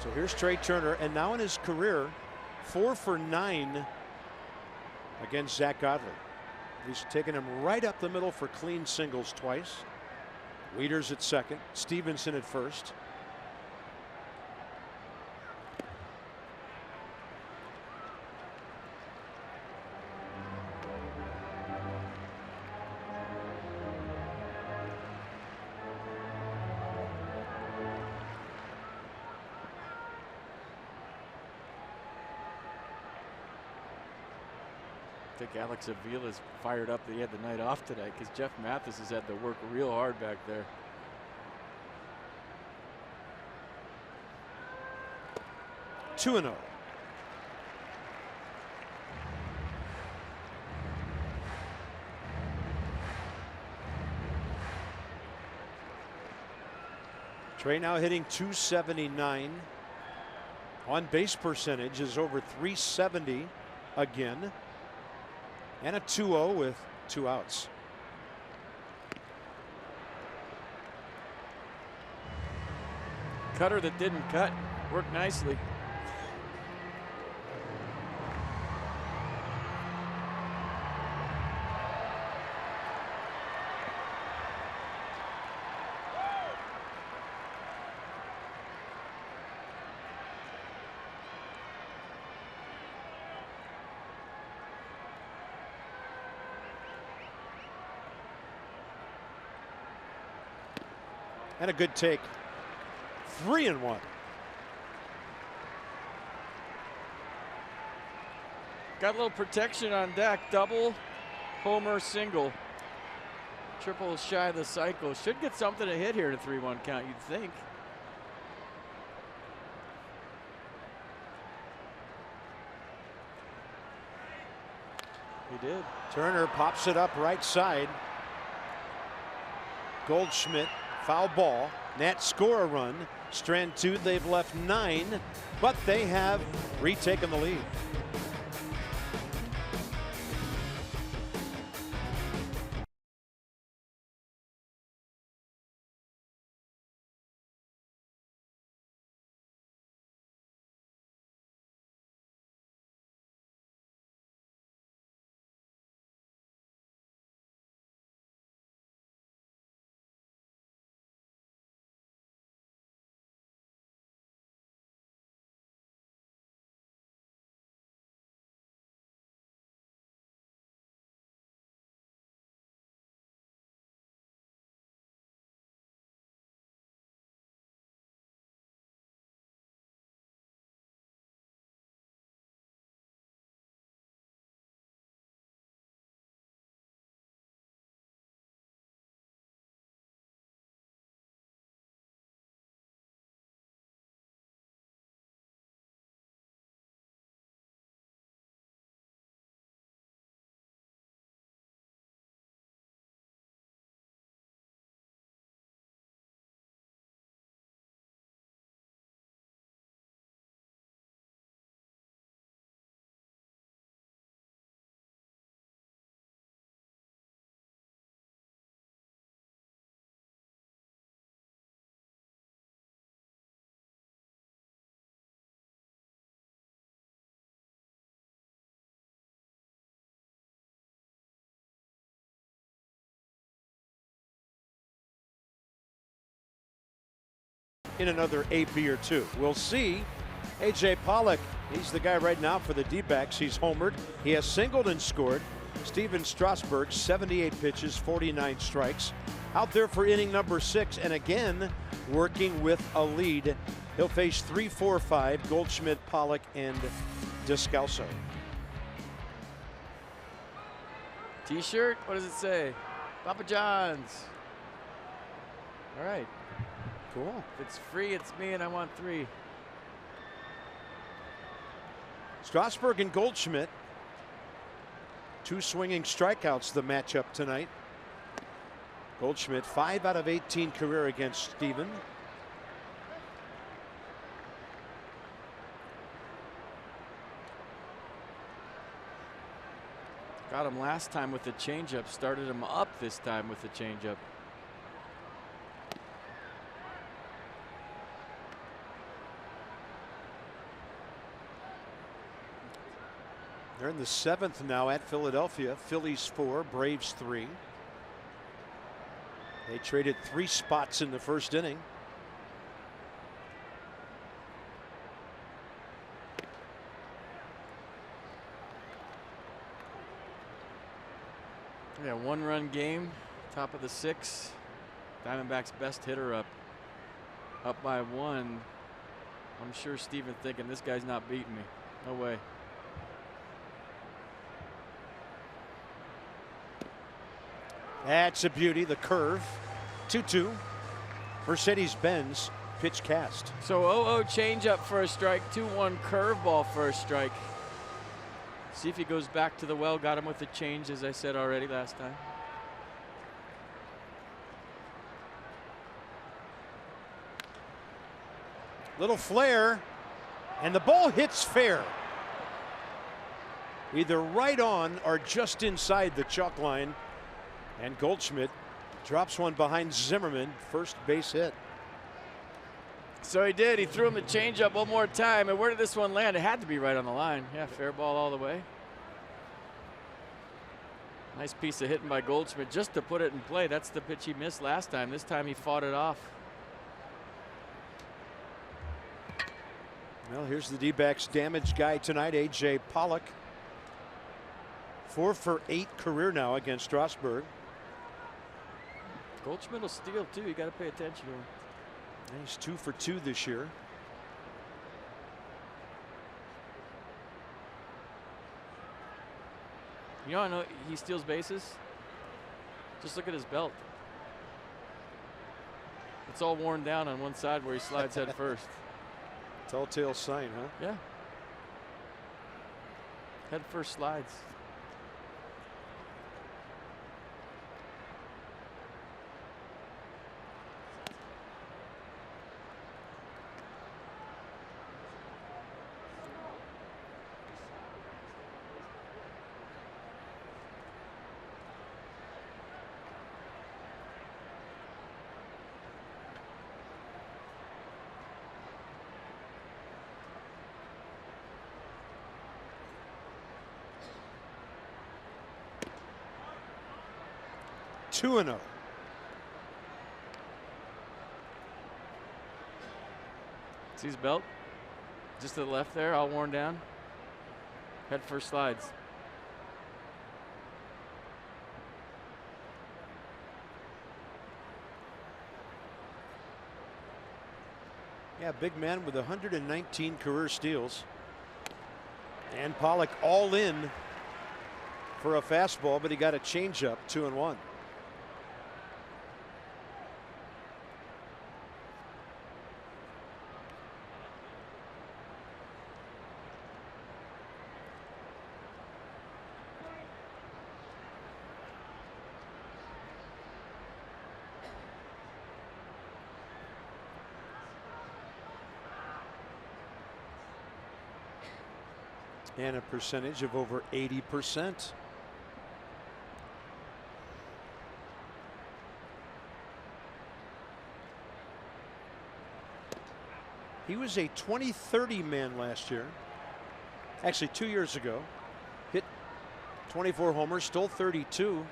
So here's Trey Turner, and now in his career, 4 for 9 against Zach Godley. He's taken him right up the middle for clean singles twice. Wieters at second, Stevenson at first. I think Alex Avila's fired up that he had the night off today because Jeff Mathis has had to work real hard back there. Two and 0. Trey now hitting .279. On base percentage is over .370 again. And a 2-0 with 2 outs. Cutter that didn't cut. Worked nicely. And a good take. 3-1. Got a little protection on deck. Double, homer, single. Triple shy of the cycle. Should get something to hit here in a 3-1 count, you'd think. He did. Turner pops it up right side. Goldschmidt, foul ball. Nats score a run. Strand 2, they've left 9, but they have retaken the lead. in another AB or two. We'll see. A.J. Pollock, he's the guy right now for the D-backs. He's homered. He has singled and scored. Steven Strasburg, 78 pitches, 49 strikes. Out there for inning number 6, and again, working with a lead. He'll face 3, 4, 5, Goldschmidt, Pollock, and Descalso. T-shirt, what does it say? Papa John's. All right. Cool. If it's free, it's me, and I want 3. Strasburg and Goldschmidt. 2 swinging strikeouts the matchup tonight. Goldschmidt 5 out of 18 career against Steven. Got him last time with the changeup. Started him up this time with the changeup. They're in the 7th now at Philadelphia. Phillies 4, Braves 3. They traded 3 spots in the first inning. Yeah, 1-run game, top of the 6th. Diamondbacks best hitter up by 1. I'm sure Steven thinking this guy's not beating me. No way. That's a beauty, the curve. 2-2. Mercedes-Benz pitch cast. So 0-0 changeup for a strike, 2-1 curveball for a strike. See if he goes back to the well. Got him with the change, as I said already last time. Little flare, and the ball hits fair. Either right on or just inside the chalk line. And Goldschmidt drops one behind Zimmerman. First base hit. So he did. He threw him the changeup one more time. And where did this one land? It had to be right on the line. Yeah, fair ball all the way. Nice piece of hitting by Goldschmidt just to put it in play. That's the pitch he missed last time. This time he fought it off. Well, here's the D-backs damage guy tonight, A.J. Pollock. 4 for 8 career now against Strasburg. Goldschmidt will steal too. You got to pay attention to him. And he's 2 for 2 this year. You know, I know he steals bases. Just look at his belt. It's all worn down on one side where he slides head first. Telltale sign, huh? Yeah. Head first slides. Two and 0. See his belt? Just to the left there, all worn down. Head first slides. Yeah, big man with 119 career steals. And Pollock all in for a fastball, but he got a changeup, 2-1. And a percentage of over 80%. He was a 20-30 man last year. Actually, 2 years ago. Hit 24 homers, stole 32.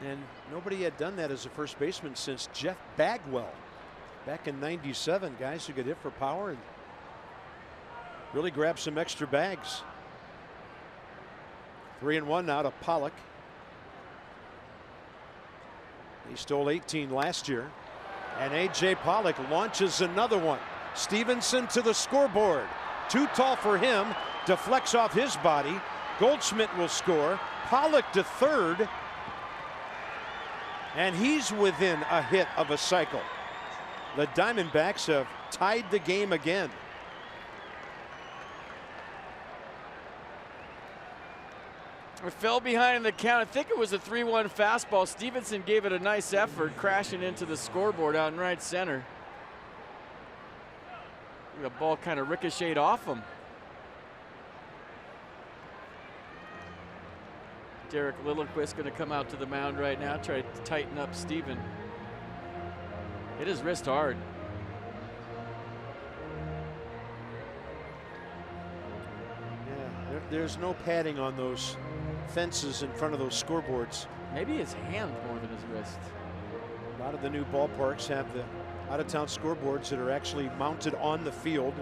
And nobody had done that as a first baseman since Jeff Bagwell Back in '97, guys who could hit for power and really grab some extra bags. 3-1 now to Pollock. He stole 18 last year. And A.J. Pollock launches another one. Stevenson to the scoreboard. Too tall for him. Deflects off his body. Goldschmidt will score. Pollock to third. And he's within a hit of a cycle. The Diamondbacks have tied the game again. We fell behind in the count. I think it was a 3-1 fastball. Stevenson gave it a nice effort, crashing into the scoreboard out in right center. The ball kind of ricocheted off him. Derek Lilliquist going to come out to the mound right now, try to tighten up Steven. Hit his wrist hard. Yeah, there's no padding on those fences in front of those scoreboards. Maybe his hand more than his wrist. A lot of the new ballparks have the out-of-town scoreboards that are actually mounted on the field.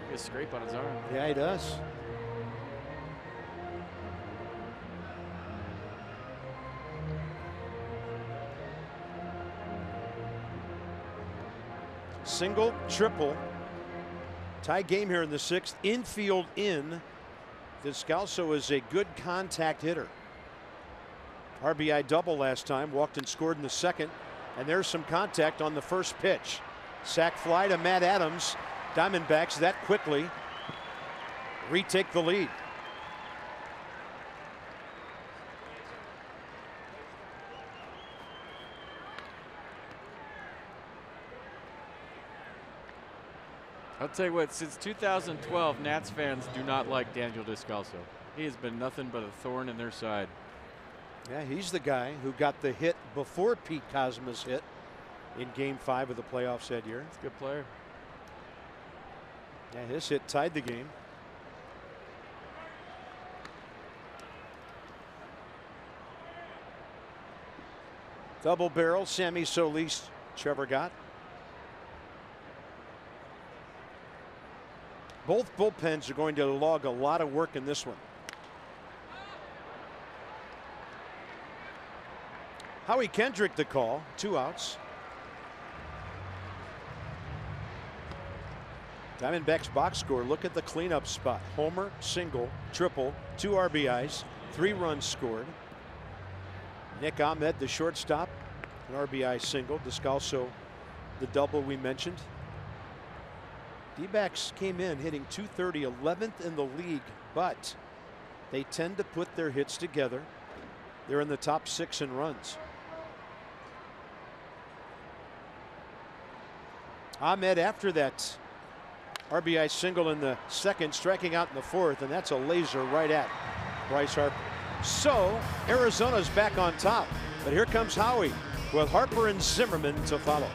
He has a scrape on his arm. Yeah, he does. Single, triple. Tie game here in the 6th. Infield in. Descalso is a good contact hitter. RBI double last time. Walked and scored in the 2nd. And there's some contact on the first pitch. Sac fly to Matt Adams. Diamondbacks that quickly retake the lead. I'll tell you what, since 2012, Nats fans do not like Daniel Descalso. He has been nothing but a thorn in their side. Yeah, he's the guy who got the hit before Pete Kozma's hit in Game 5 of the playoffs that year. He's a good player. Yeah, his hit tied the game. Double barrel, Sammy Solis, Trevor Gott. Both bullpens are going to log a lot of work in this one. Howie Kendrick the call, 2 outs. Diamondbacks box score, look at the cleanup spot. Homer, single, triple, 2 RBIs, 3 runs scored. Nick Ahmed, the shortstop, an RBI single. Descalso, the double we mentioned. D-backs came in hitting .230, 11th in the league, but they tend to put their hits together. They're in the top 6 in runs. Ahmed after that RBI single in the 2nd, striking out in the 4th, and that's a laser right at Bryce Harper. So Arizona's back on top, but here comes Howie with Harper and Zimmerman to follow.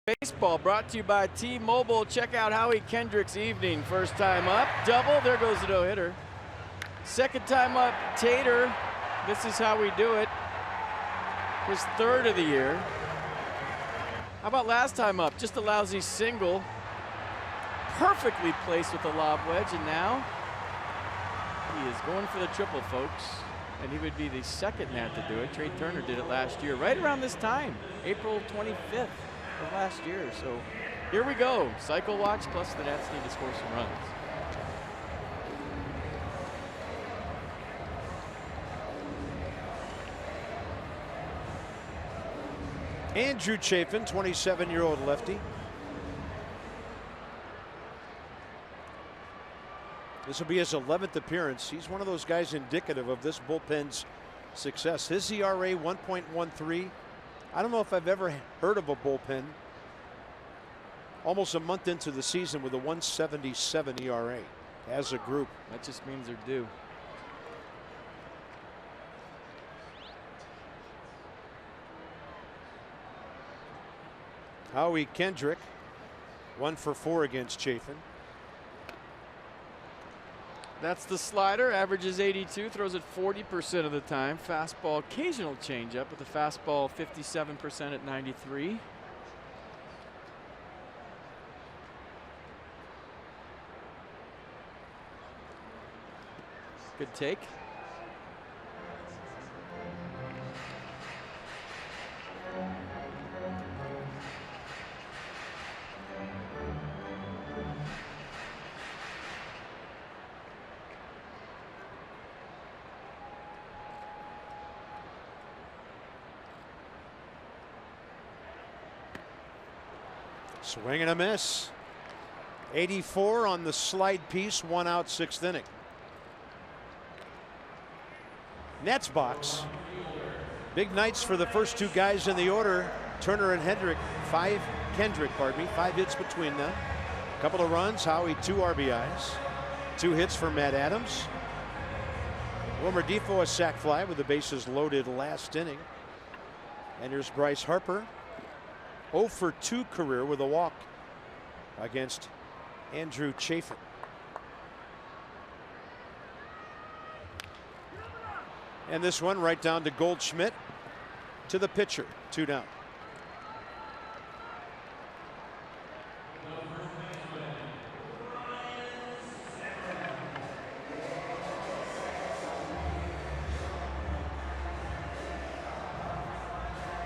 Baseball brought to you by T-Mobile. Check out Howie Kendrick's evening. First time up, double. There goes the no-hitter. Second time up, Tater. This is how we do it. His third of the year. How about last time up? Just a lousy single. Perfectly placed with the lob wedge, and now he is going for the triple, folks. And he would be the second Nat to do it. Trey Turner did it last year, right around this time, April 25th of last year. So here we go. Cycle watch, plus the Nats need to score some runs. Andrew Chafin, 27-year-old lefty. This will be his 11th appearance. He's one of those guys indicative of this bullpen's success. His ERA 1.13. I don't know if I've ever heard of a bullpen almost a month into the season with a 1.77 ERA as a group. That just means they're due. Howie Kendrick, 1 for 4 against Chafin. That's the slider, averages 82, throws it 40% of the time. Fastball, occasional changeup, with the fastball 57% at 93. Good take. Swing and a miss. 84 on the slide piece, 1 out, 6th inning. Nets box. Big nights for the first two guys in the order. Turner and Kendrick, pardon me. 5 hits between them. A couple of runs. Howie 2 RBIs. 2 hits for Matt Adams. Wilmer Difo a sac fly with the bases loaded last inning. And here's Bryce Harper. 0 for 2 career with a walk against Andrew Chafin. And this one right down to Goldschmidt, to the pitcher, 2 down.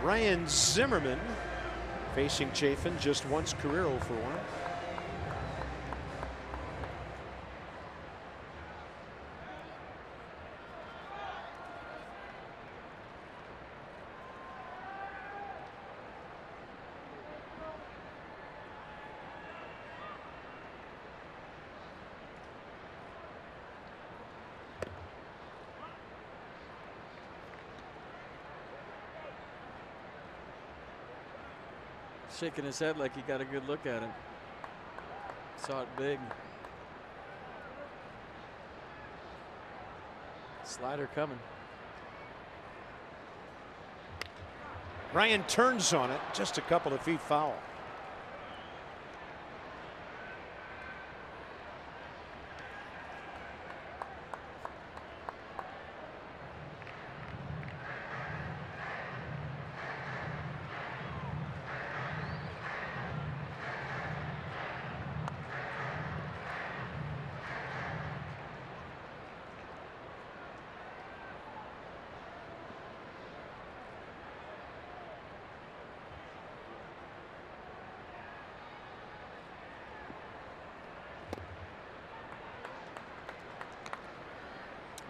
Ryan Zimmerman facing Chafin, just once career 0 for 1. Shaking his head like he got a good look at him. Saw it big. Slider coming. Ryan turns on it, just a couple of feet foul.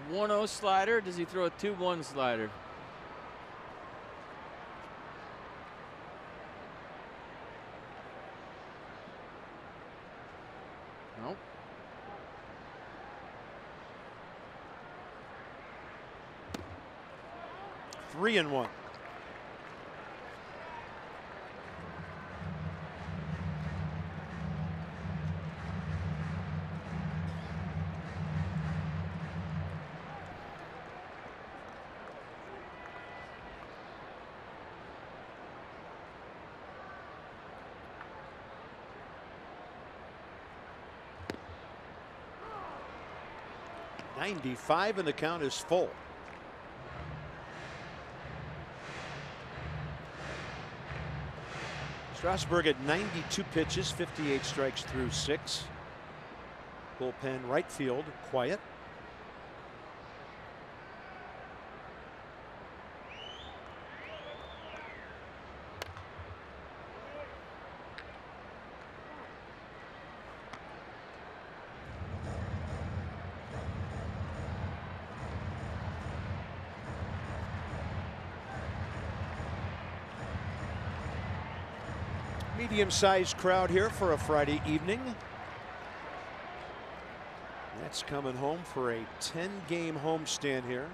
One-0 slider. Does he throw a 2-1 slider? Nope. Three and 1. 95 and the count is full. Strasburg at 92 pitches, 58 strikes through 6. Bullpen right field quiet. Medium-sized crowd here for a Friday evening. That's coming home for a 10-game homestand here.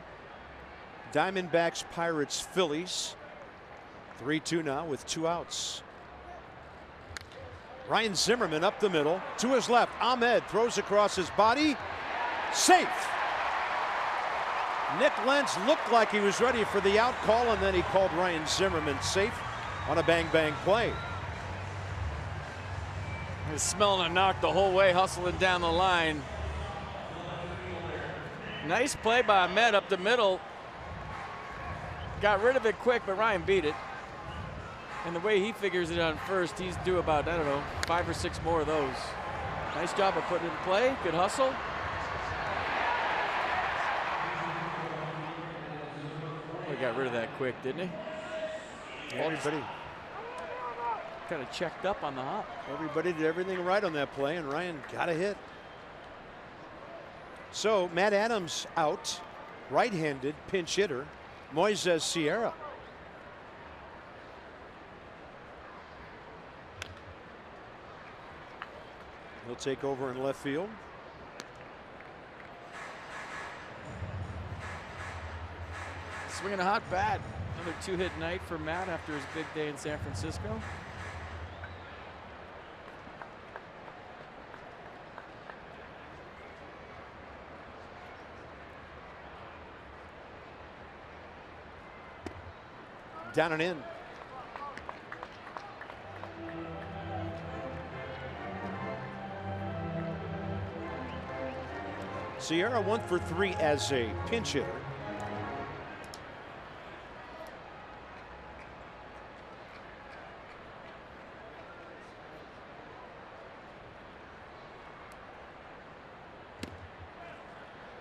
Diamondbacks, Pirates, Phillies. 3-2 now with 2 outs. Ryan Zimmerman up the middle. To his left, Ahmed throws across his body. Safe. Nick Lentz looked like he was ready for the out call, and then he called Ryan Zimmerman safe on a bang-bang play. He's smelling a knock the whole way, hustling down the line. Nice play by Ahmed up the middle. Got rid of it quick, but Ryan beat it. And the way he figures it on first, he's due about, I don't know, 5 or 6 more of those. Nice job of putting it in play. Good hustle. He got rid of that quick, didn't he? Everybody kind of checked up on the hop. Everybody did everything right on that play, and Ryan got a hit. So Matt Adams out, right-handed pinch hitter, Moises Sierra. He'll take over in left field. Swinging a hot bat. Another 2-hit night for Matt after his big day in San Francisco. Down and in. Sierra 1 for 3 as a pinch hitter.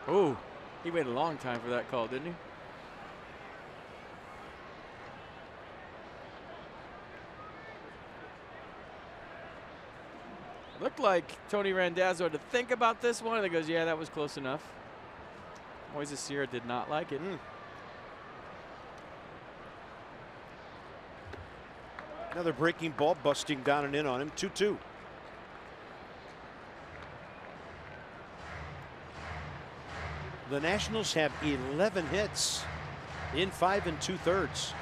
Oh, he waited a long time for that call, didn't he? Looked like Tony Randazzo had to think about this one, and he goes, yeah, that was close enough. Moises Sierra did not like it. Another breaking ball busting down and in on him. 2-2. The Nationals have 11 hits in 5 2/3.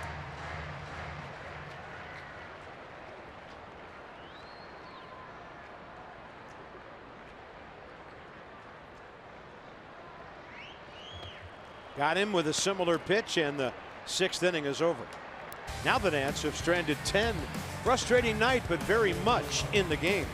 Got him with a similar pitch, and the 6th inning is over. Now the Nats have stranded 10. Frustrating night, but very much in the game.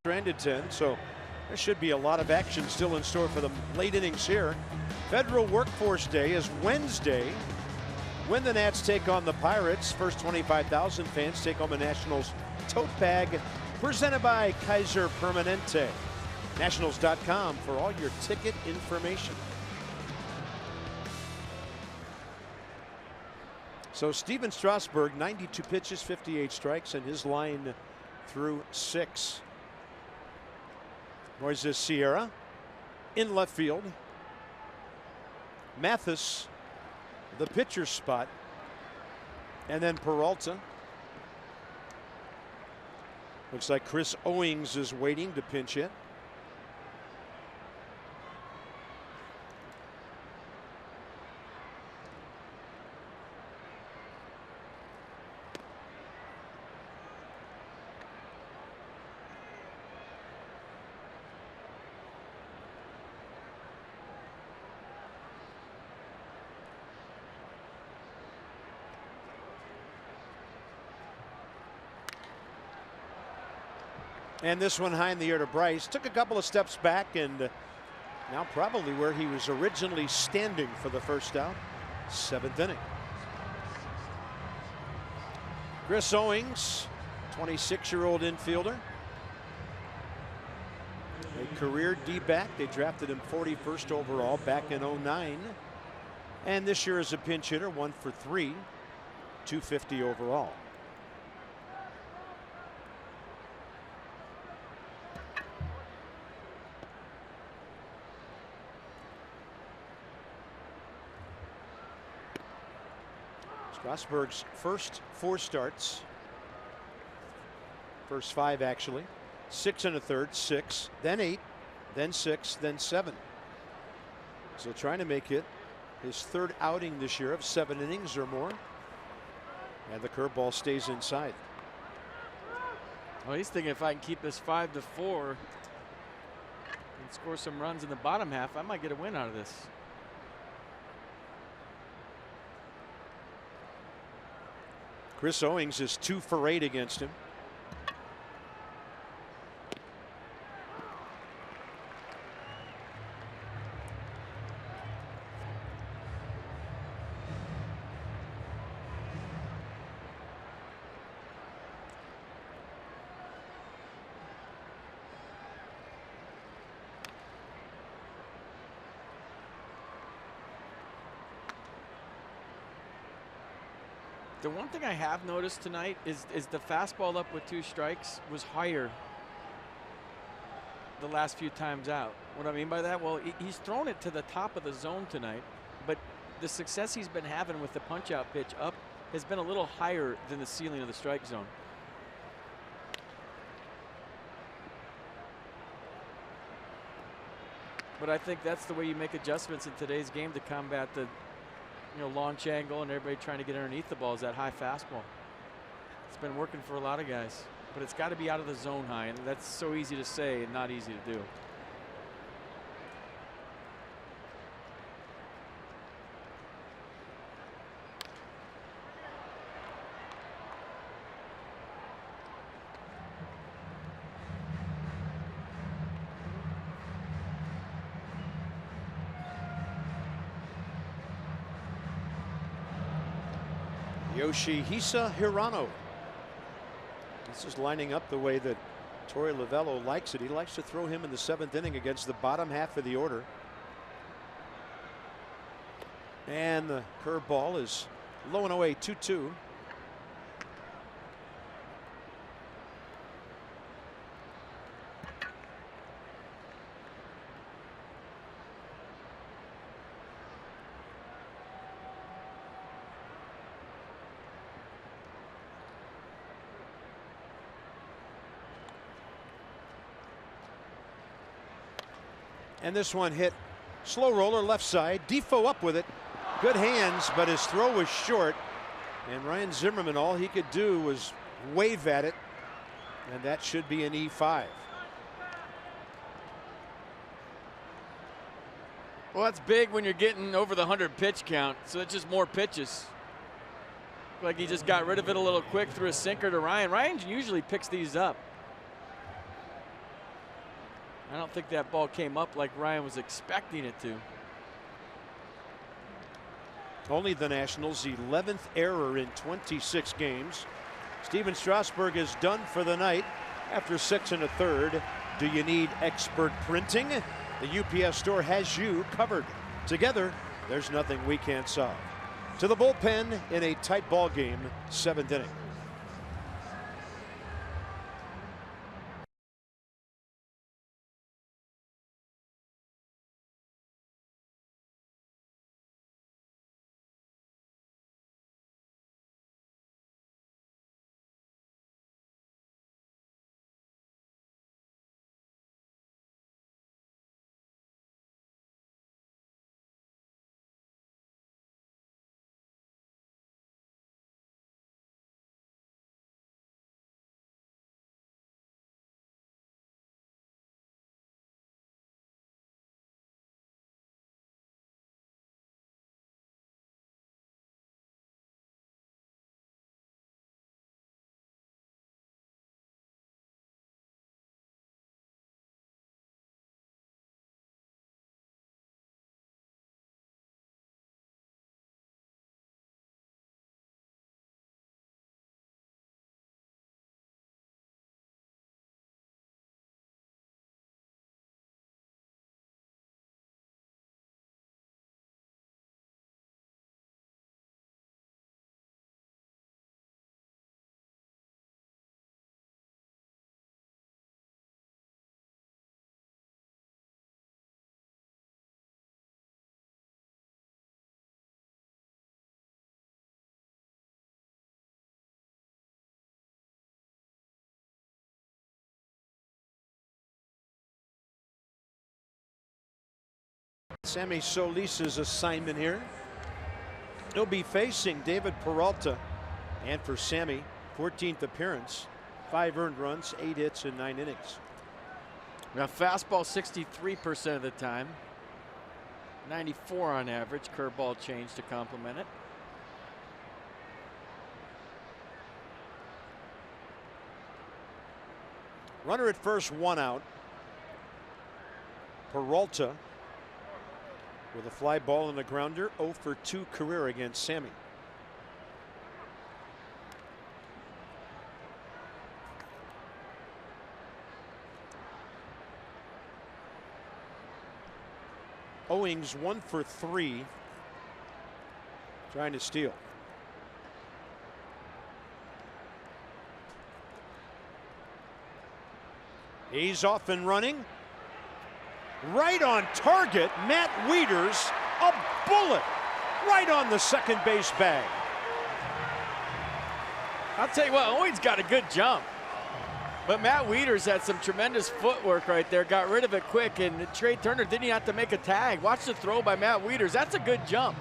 stranded 10, so there should be a lot of action still in store for the late innings here. Federal Workforce Day is Wednesday, when the Nats take on the Pirates. First 25,000 fans take home a Nationals tote bag presented by Kaiser Permanente. Nationals.com for all your ticket information. So Steven Strasburg, 92 pitches, 58 strikes, and his line through 6. Moises Sierra in left field. Mathis, the pitcher's spot, and then Peralta. Looks like Chris Owings is waiting to pinch hit. And this one high in the air to Bryce. Took a couple of steps back, and now probably where he was originally standing for the first out. 7th inning. Chris Owings, 26-year-old infielder. A career D-back. They drafted him 41st overall back in 09. And this year is a pinch hitter, 1 for 3, 250 overall. Strasburg's first 4 starts, first 5 actually, 6 1/3, 6, then 8, then 6, then 7. So trying to make it his 3rd outing this year of 7 innings or more. And the curveball stays inside. Well, he's thinking if I can keep this 5-4 and score some runs in the bottom half, I might get a win out of this. Chris Owings is 2 for 8 against him. The one thing I have noticed tonight is the fastball up with 2 strikes was higher the last few times out. What I mean by that? Well, he's thrown it to the top of the zone tonight, but the success he's been having with the punch-out pitch up has been a little higher than the ceiling of the strike zone. But I think that's the way you make adjustments in today's game to combat the launch angle and everybody trying to get underneath the ball is that high fastball. It's been working for a lot of guys, but it's got to be out of the zone high, and that's so easy to say and not easy to do. Yoshihisa Hirano. This is lining up the way that Torey Lovullo likes it. He likes to throw him in the 7th inning against the bottom half of the order. And the curveball is low and away, 2-2. And this one hit slow roller left side. Defoe up with it. Good hands, but his throw was short. And Ryan Zimmerman, all he could do was wave at it. And that should be an E5. Well, that's big when you're getting over the 100 pitch count. So it's just more pitches. Like he just got rid of it a little quick through a sinker to Ryan. Ryan usually picks these up. I don't think that ball came up like Ryan was expecting it to. Only the Nationals' 11th error in 26 games. Steven Strasburg is done for the night after 6 1/3. Do you need expert printing? The UPS store has you covered. Together, there's nothing we can't solve. To the bullpen in a tight ball game, 7th inning. Sammy Solis's assignment here. He'll be facing David Peralta. And for Sammy, 14th appearance, 5 earned runs, 8 hits in 9 innings. Now fastball 63% of the time. 94 on average. Curveball change to complement it. Runner at first, 1 out. Peralta with a fly ball and a grounder, 0 for 2 career against Sammy. Owings 1 for 3, trying to steal. He's off and running. Right on target, Matt Wieters, a bullet right on the second base bag. I'll tell you what, Owings got a good jump. But Matt Wieters had some tremendous footwork right there, got rid of it quick, and Trey Turner didn't even have to make a tag. Watch the throw by Matt Wieters. That's a good jump.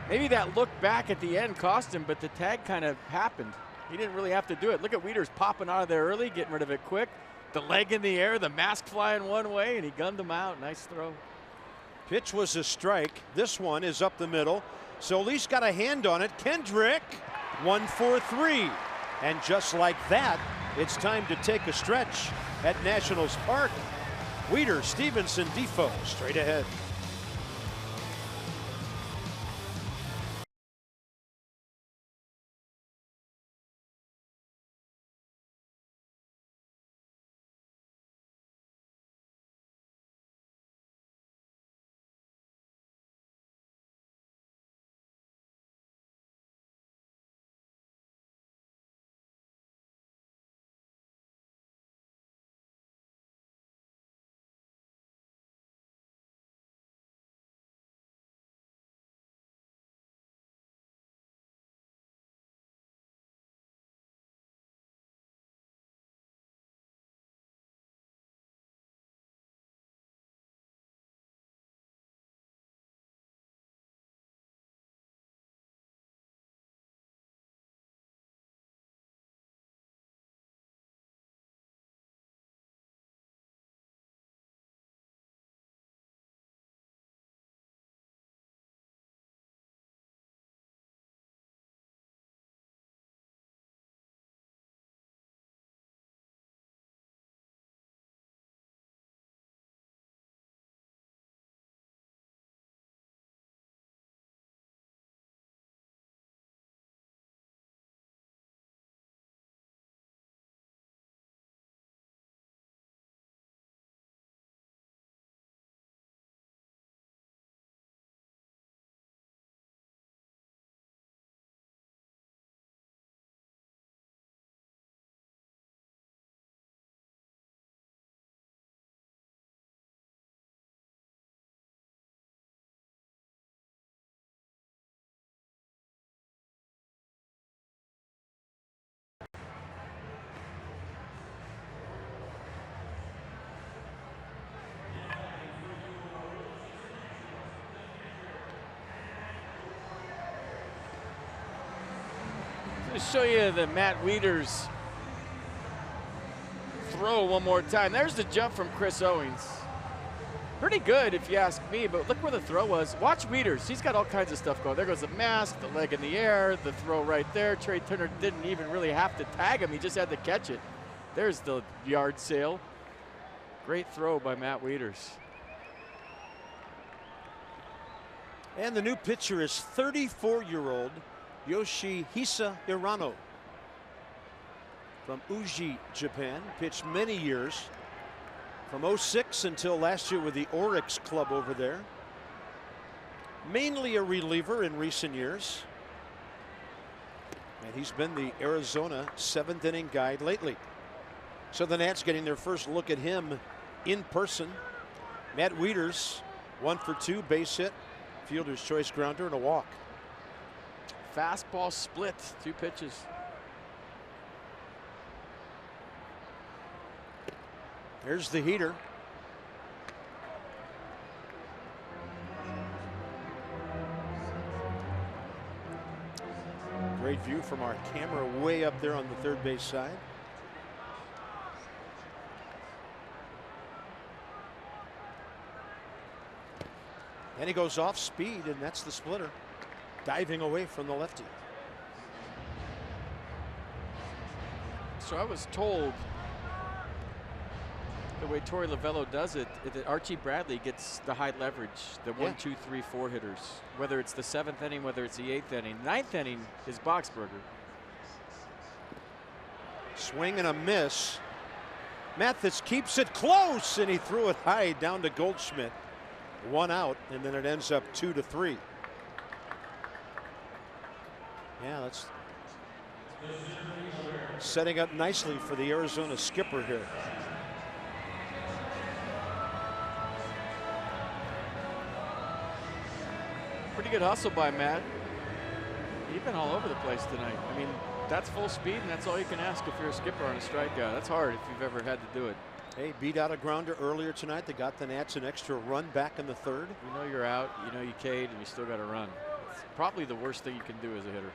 Maybe that look back at the end cost him, but the tag kind of happened. He didn't really have to do it. Look at Wieters popping out of there early, getting rid of it quick. The leg in the air, the mask flying one way, and he gunned him out. Nice throw. Pitch was a strike. This one is up the middle. Solis got a hand on it. Kendrick, 1 for 3. And just like that, it's time to take a stretch at Nationals Park. Wieters, Stevenson, Defoe straight ahead. to show you the Matt Wieters throw one more time. There's the jump from Chris Owings. Pretty good if you ask me, but look where the throw was. Watch Wieters. He's got all kinds of stuff going. There goes the mask, the leg in the air, the throw right there. Trey Turner didn't even really have to tag him. He just had to catch it. There's the yard sale. Great throw by Matt Wieters. And the new pitcher is 34-year-old Yoshihisa Hirano from Uji, Japan. Pitched many years from 06 until last year with the Oryx club over there. Mainly a reliever in recent years. And he's been the Arizona 7th inning guy lately. So the Nats getting their first look at him in person. Matt Wieters, 1 for 2, base hit, fielder's choice grounder, and a walk. Fastball split, 2 pitches. There's the heater. Great view from our camera way up there on the third base side. And he goes off speed, and that's the splitter. Diving away from the lefty. So I was told the way Torey Lovello does it, that Archie Bradley gets the high leverage, the 1, 2, 3, 4 hitters. Whether it's the 7th inning, whether it's the 8th inning. 9th inning is Boxberger. Swing and a miss. Mathis keeps it close, and he threw it high down to Goldschmidt. 1 out, and then it ends up 2-3. Yeah, that's setting up nicely for the Arizona skipper here. Pretty good hustle by Matt. He's been all over the place tonight. I mean, that's full speed, and that's all you can ask if you're a skipper on a strikeout. That's hard if you've ever had to do it. Hey, beat out a grounder earlier tonight. They got the Nats an extra run back in the 3rd. You know you're out, you know you K'd, and you still got to run. It's probably the worst thing you can do as a hitter.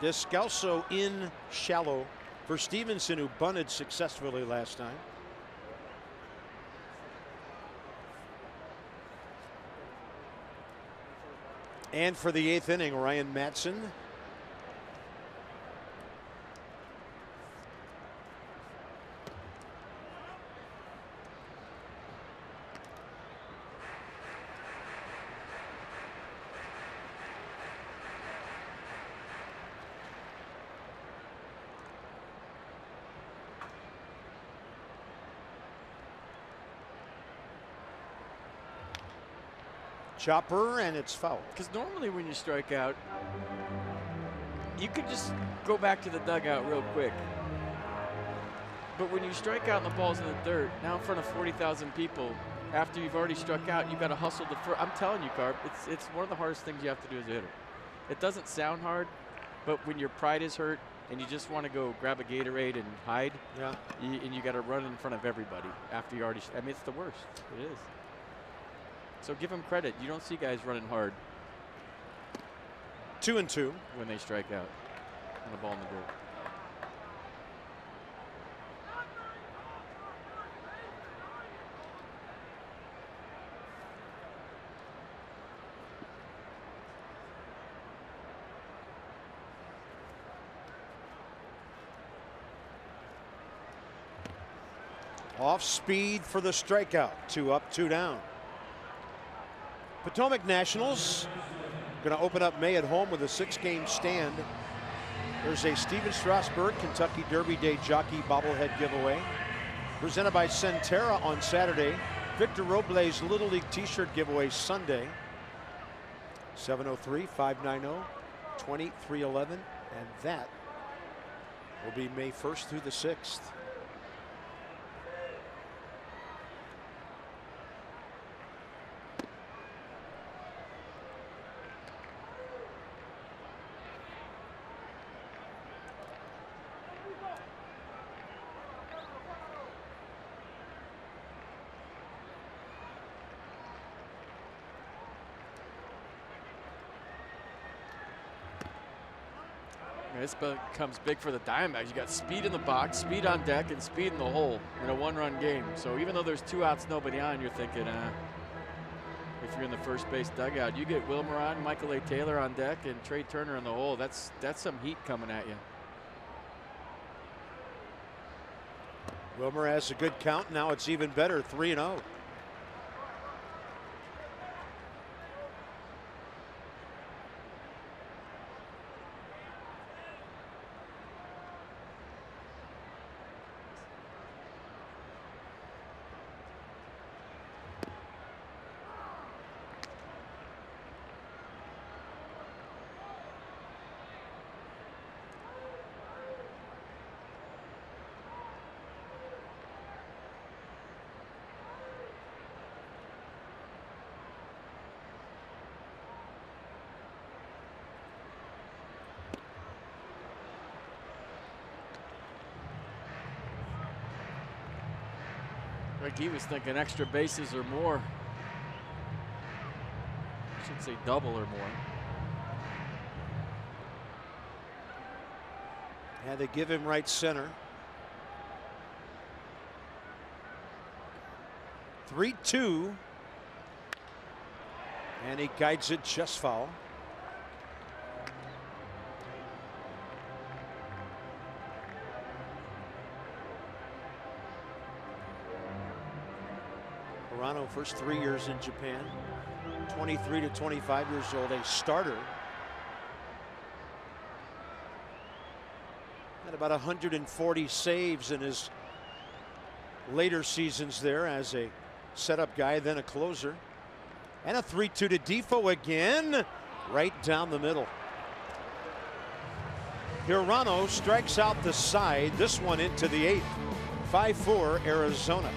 Descalso in shallow for Stevenson, who bunted successfully last time. And for the 8th inning, Ryan Madsen. Chopper, and it's foul. Because normally when you strike out, you could just go back to the dugout real quick. But when you strike out and the ball's in the dirt, now in front of 40,000 people, after you've already struck out, you've got to hustle the first. I'm telling you, Carp, it's one of the hardest things you have to do as a hitter. It doesn't sound hard, but when your pride is hurt and you just want to go grab a Gatorade and hide, and you got to run in front of everybody after you already. I mean, it's the worst. It is. So give him credit. You don't see guys running hard. 2-2 when they strike out on the ball in the dirt. Off speed for the strikeout. 2 up, 2 down. Potomac Nationals going to open up May at home with a 6-game stand. There's a Steven Strasburg Kentucky Derby Day jockey bobblehead giveaway presented by Centera on Saturday. Victor Robles Little League t-shirt giveaway Sunday. 703-590-2311, and that will be May 1st through the 6th. This becomes big for the Diamondbacks. You got speed in the box, speed on deck, and speed in the hole in a one-run game. So even though there's 2 outs, nobody on, you're thinking, if you're in the first base dugout, you get Wilmer on, Michael A. Taylor on deck, and Trey Turner in the hole. That's some heat coming at you. Wilmer has a good count. Now it's even better, 3-0. Like he was thinking extra bases or more. I should say double or more. Yeah, they give him right center. 3-2. And he guides it just foul. Toronto, first 3 years in Japan, 23 to 25 years old, a starter. Had about 140 saves in his later seasons there as a setup guy, then a closer. And a 3-2 to Defoe again, right down the middle. Hirano strikes out the side, this one into the 8th. 5-4 Arizona.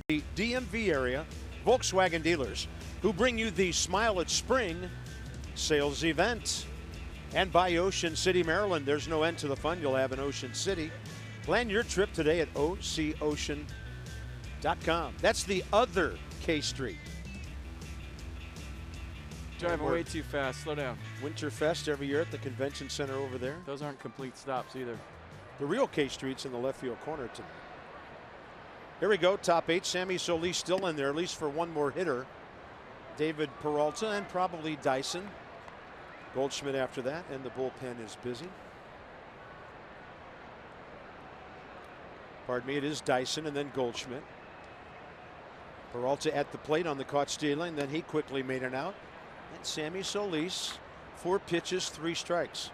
The DMV area Volkswagen dealers who bring you the Smile at Spring sales event. And by Ocean City, Maryland, there's no end to the fun you'll have in Ocean City. Plan your trip today at OCOcean.com. That's the other K Street. Driving way too fast. Slow down. Winterfest every year at the convention center over there. Those aren't complete stops either. The real K Street's in the left field corner tonight. Here we go, top 8. Sammy Solis still in there, at least for one more hitter. David Peralta and probably Dyson. Goldschmidt after that, and the bullpen is busy. Pardon me, it is Dyson and then Goldschmidt. Peralta at the plate on the caught stealing, then he quickly made it out. And Sammy Solis, 4 pitches, 3 strikes.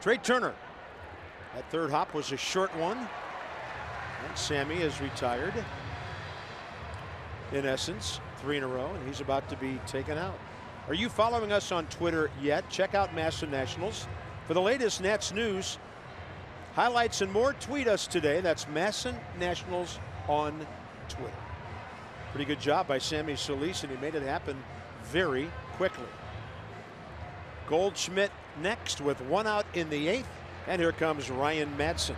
Trey Turner. That third hop was a short one. And Sammy is retired. In essence, 3 in a row, and he's about to be taken out. Are you following us on Twitter yet? Check out Massa Nationals. For the latest Nats news, highlights and more, tweet us today. That's Masson Nationals on Twitter. Pretty good job by Sammy Solis, and he made it happen very quickly. Goldschmidt next with 1 out in the 8th, and here comes Ryan Madsen.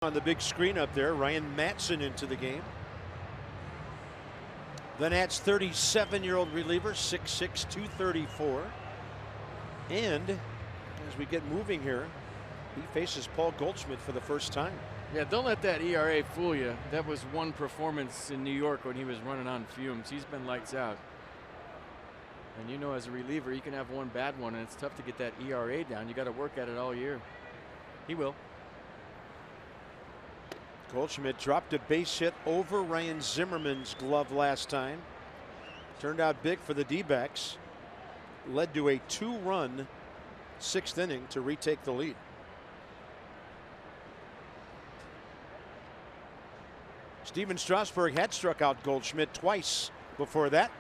On the big screen up there, Ryan Madsen into the game. The Nats' 37-year-old reliever, 6'6", 234. And as we get moving here, he faces Paul Goldschmidt for the first time. Yeah, don't let that ERA fool you. That was one performance in New York when he was running on fumes. He's been lights out. And you know, as a reliever, you can have one bad one, and it's tough to get that ERA down. You got to work at it all year. He will. Goldschmidt dropped a base hit over Ryan Zimmerman's glove last time. Turned out big for the D-backs. Led to a 2-run 6th inning to retake the lead. Steven Strasburg had struck out Goldschmidt twice before that.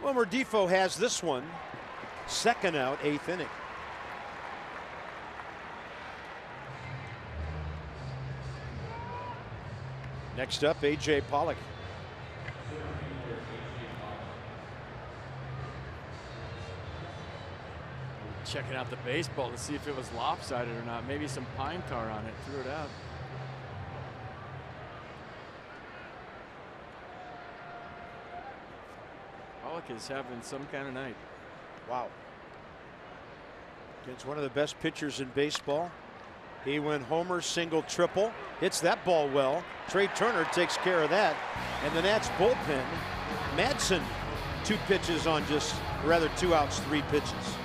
Wilmer Defoe has this one. 2nd out, 8th inning. Next up, A.J. Pollock. Checking out the baseball to see if it was lopsided or not. Maybe some pine tar on it. Threw it out. Pollock is having some kind of night. Wow. Against one of the best pitchers in baseball. He went homer, single, triple. Hits that ball well. Trey Turner takes care of that. And the Nats bullpen, Madsen, 2 pitches on just, rather 2 outs, 3 pitches.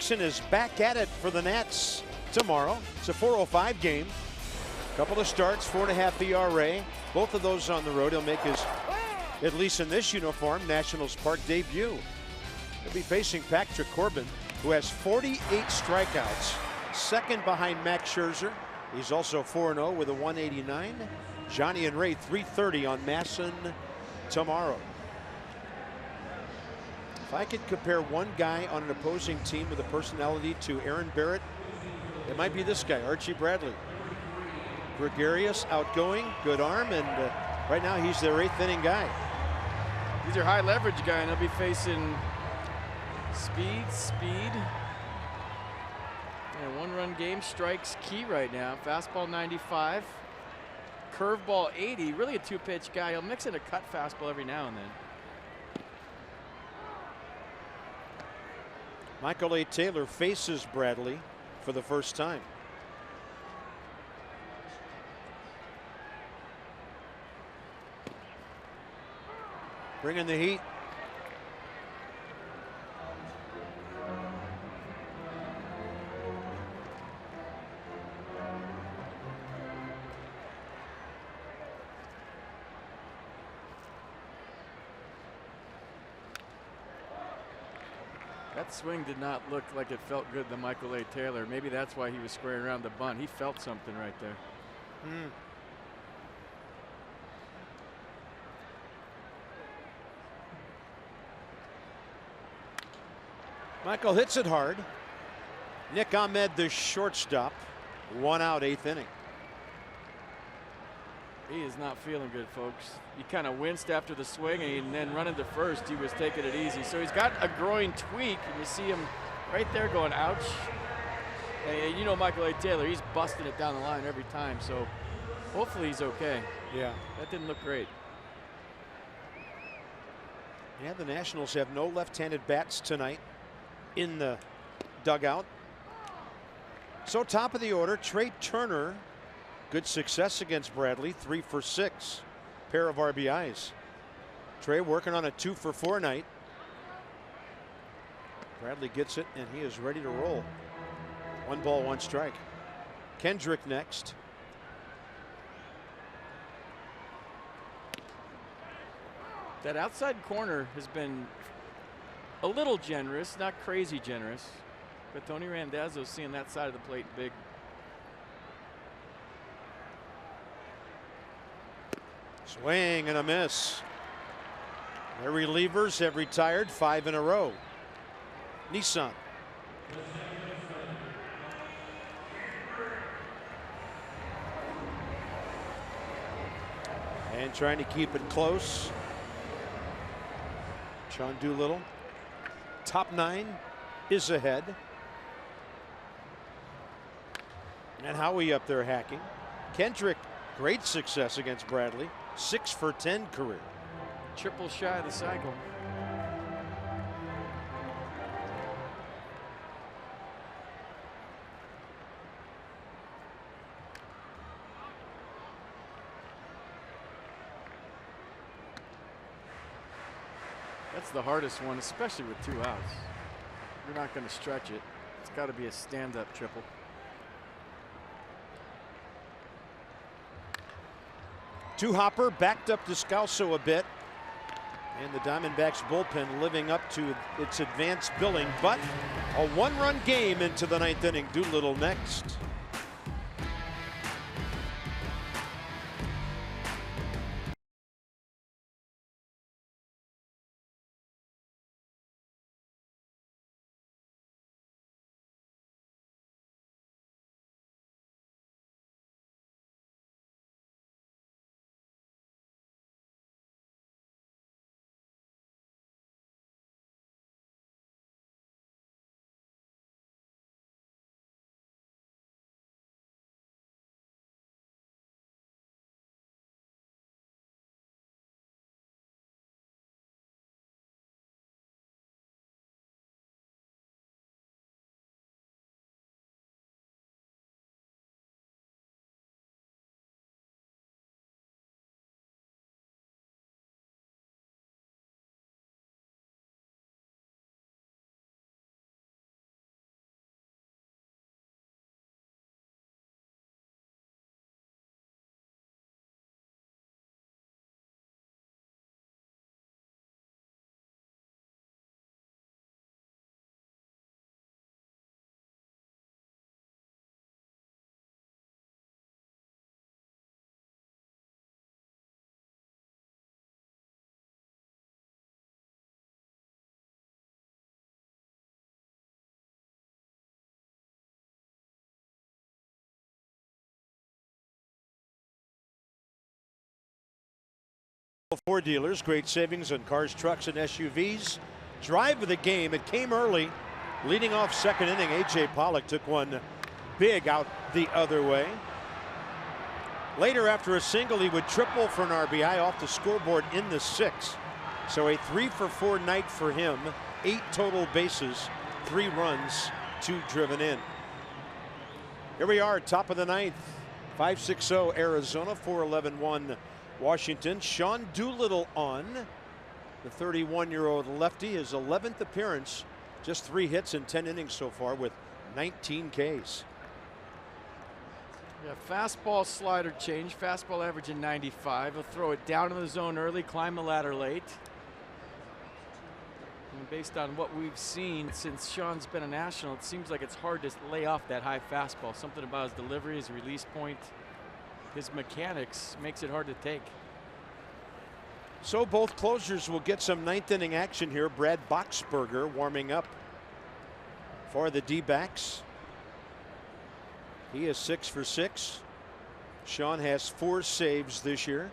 action is back at it for the Nats tomorrow. It's a 4:05 game. Couple of starts, 4.5 ERA. Both of those on the road. He'll make his, at least in this uniform, Nationals Park debut. He'll be facing Patrick Corbin, who has 48 strikeouts, second behind Max Scherzer. He's also 4-0 with a 189. Johnny and Ray 3:30 on Masson tomorrow. If I could compare one guy on an opposing team with a personality to Aaron Barrett, it might be this guy, Archie Bradley. Gregarious, outgoing, good arm, and right now he's their 8th inning guy. He's your high leverage guy, and he'll be facing speed. And a 1-run game, strikes key right now. Fastball 95, curveball 80. Really a 2-pitch guy. He'll mix in a cut fastball every now and then. Michael A. Taylor faces Bradley for the first time. Bringing the heat. That swing did not look like it felt good to Michael A. Taylor. Maybe that's why he was squaring around the bunt. He felt something right there. Michael hits it hard. Nick Ahmed, the shortstop, 1 out, 8th inning. He is not feeling good, folks. He kind of winced after the swing, and then running to first, he was taking it easy. So he's got a groin tweak, and you see him right there going, ouch. And you know Michael A. Taylor, he's busting it down the line every time, so hopefully he's okay. Yeah. That didn't look great. Yeah, the Nationals have no left-handed bats tonight in the dugout. So top of the order, Trey Turner. Good success against Bradley, 3 for 6, pair of RBIs. Trey working on a 2 for 4 night. Bradley gets it, and he is ready to roll. 1 ball, 1 strike. Kendrick next. That outside corner has been a little generous, not crazy generous, but Tony Randazzo's seeing that side of the plate big. Swing and a miss. Their relievers have retired 5 in a row. Nissan. And trying to keep it close. Sean Doolittle. Top 9 is ahead. And Howie up there hacking. Kendrick, great success against Bradley. 6 for 10 career. Triple shy of the cycle. That's the hardest one, especially with 2 outs. You're not going to stretch it. It's got to be a stand-up triple. Two-hopper backed up Descalso a bit. And the Diamondbacks bullpen living up to its advanced billing, but a 1-run game into the 9th inning. Doolittle next. Ford dealers, great savings on cars, trucks, and SUVs. Drive of the game. It came early. Leading off second inning, A.J. Pollock took one big out the other way. Later, after a single, he would triple for an RBI off the scoreboard in the sixth. So a 3-for-4 night for him. 8 total bases, 3 runs, 2 driven in. Here we are, top of the ninth. 5-6-0 Arizona, 4-11-1 Washington. Sean Doolittle on. The 31-year-old lefty, his 11th appearance. Just 3 hits in 10 innings so far with 19 Ks. Yeah, fastball slider change. Fastball averaging 95. He'll throw it down in the zone early, climb the ladder late. And based on what we've seen since Sean's been a National, it seems like it's hard to lay off that high fastball. Something about his delivery, his release point, his mechanics makes it hard to take. So both closers will get some ninth inning action here. Brad Boxberger warming up for the D-backs. He is 6 for 6. Sean has 4 saves this year.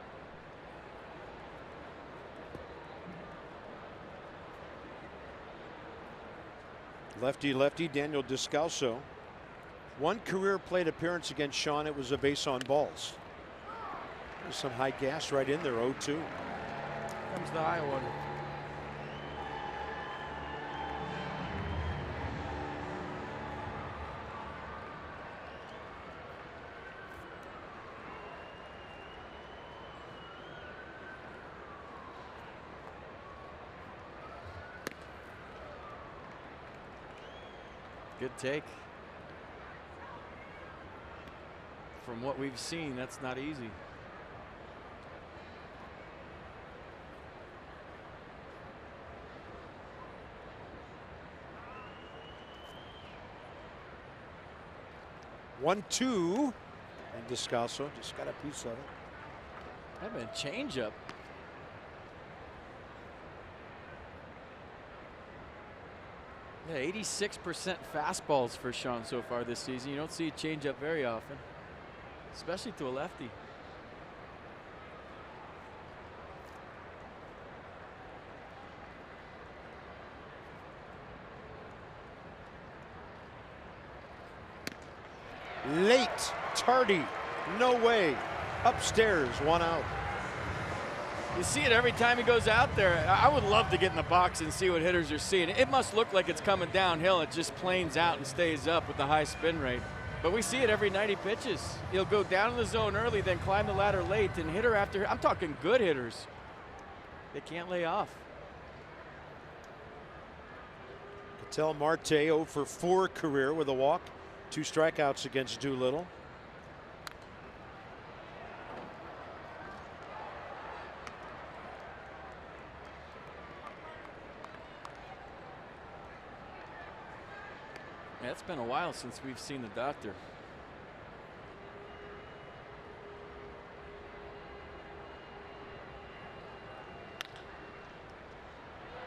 Lefty Daniel Descalso. 1 career plate appearance against Sean. It was a base on balls. There's some high gas right in there. 0-2. Comes the high one. Good take. From what we've seen, that's not easy. One, 2, and Descalso just got a piece of it. That been a changeup. Yeah, 86% fastballs for Sean so far this season. You don't see a changeup very often, especially to a lefty. Late, tardy, no way. Upstairs, 1 out. You see it every time he goes out there. I would love to get in the box and see what hitters are seeing. It must look like it's coming downhill. It just planes out and stays up with the high spin rate. But we see it every night he pitches. He'll go down in the zone early, then climb the ladder late, and hitter after, I'm talking good hitters, they can't lay off. Ketel Marte 0 for 4 career with a walk, 2 strikeouts against Doolittle. Yeah, it's been a while since we've seen the doctor.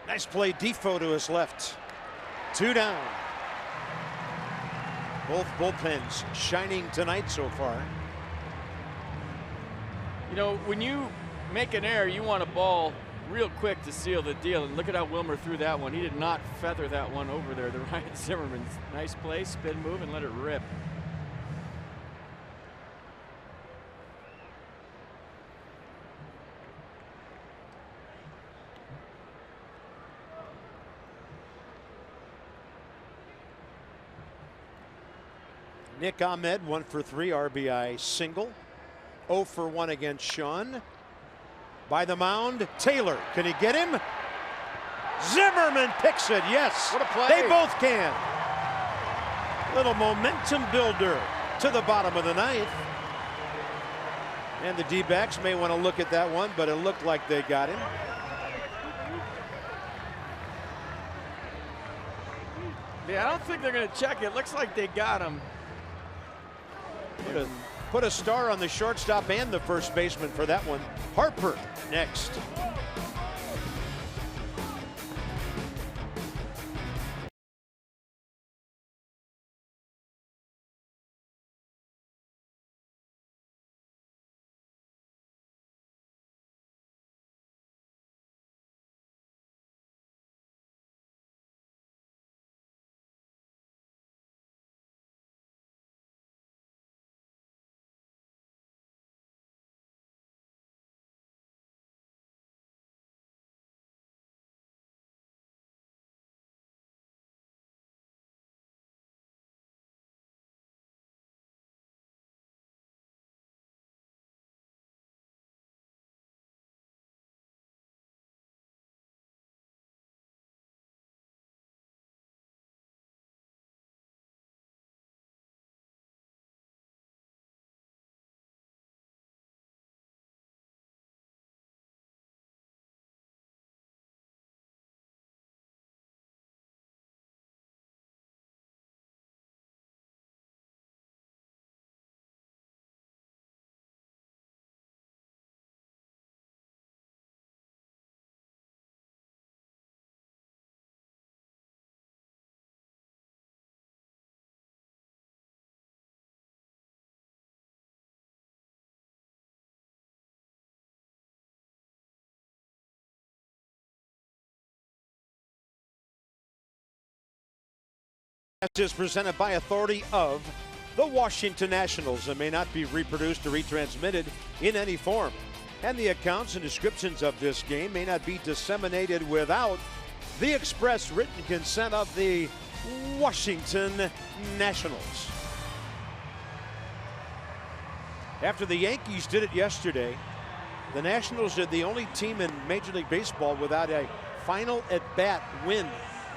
Nice play, Defoe to his left. 2 down. Both bullpens shining tonight so far. You know, when you make an error, you want a ball real quick to seal the deal. And look at how Wilmer threw that one. He did not feather that one over there to Ryan Zimmerman. Nice play, spin move, and let it rip. Nick Ahmed 1 for 3 RBI single. 0 for 1 against Sean. By the mound, Taylor. Can he get him? Zimmerman picks it. Yes. What a play. They both can. Little momentum builder to the bottom of the ninth. And the D-backs may want to look at that one, but it looked like they got him. Yeah, I don't think they're going to check it. Looks like they got him. Put a star on the shortstop and the first baseman for that one. Harper next. Is presented by authority of the Washington Nationals and may not be reproduced or retransmitted in any form. And the accounts and descriptions of this game may not be disseminated without the express written consent of the Washington Nationals. After the Yankees did it yesterday, the Nationals are the only team in Major League Baseball without a final at-bat win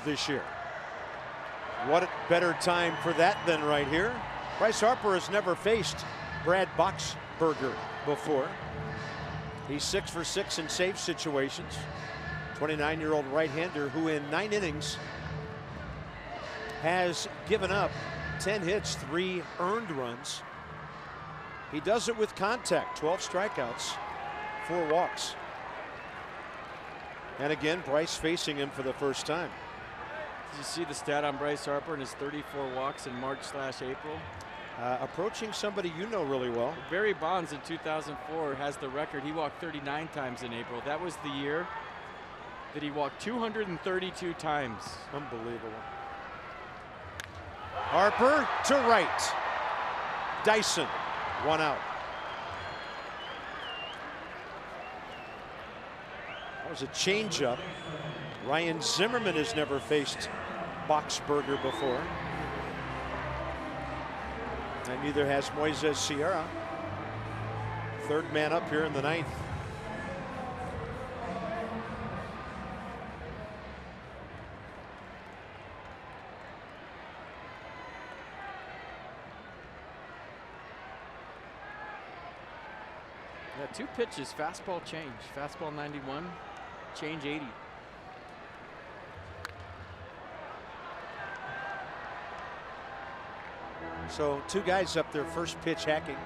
this year. What a better time for that than right here. Bryce Harper has never faced Brad Boxberger before. He's 6 for 6 in save situations. 29-year-old right-hander who in 9 innings has given up 10 hits, 3 earned runs. He does it with contact, 12 strikeouts, 4 walks. And again, Bryce facing him for the first time. Did you see the stat on Bryce Harper and his 34 walks in March/April? Approaching somebody you know really well. Barry Bonds in 2004 has the record. He walked 39 times in April. That was the year that he walked 232 times. Unbelievable. Harper to right. Dyson, 1 out. That was a changeup. Ryan Zimmerman has never faced Boxberger before. And neither has Moises Sierra. Third man up here in the 9th. Yeah, 2 pitches, fastball change. Fastball 91, change 80. So 2 guys up there, first pitch hacking.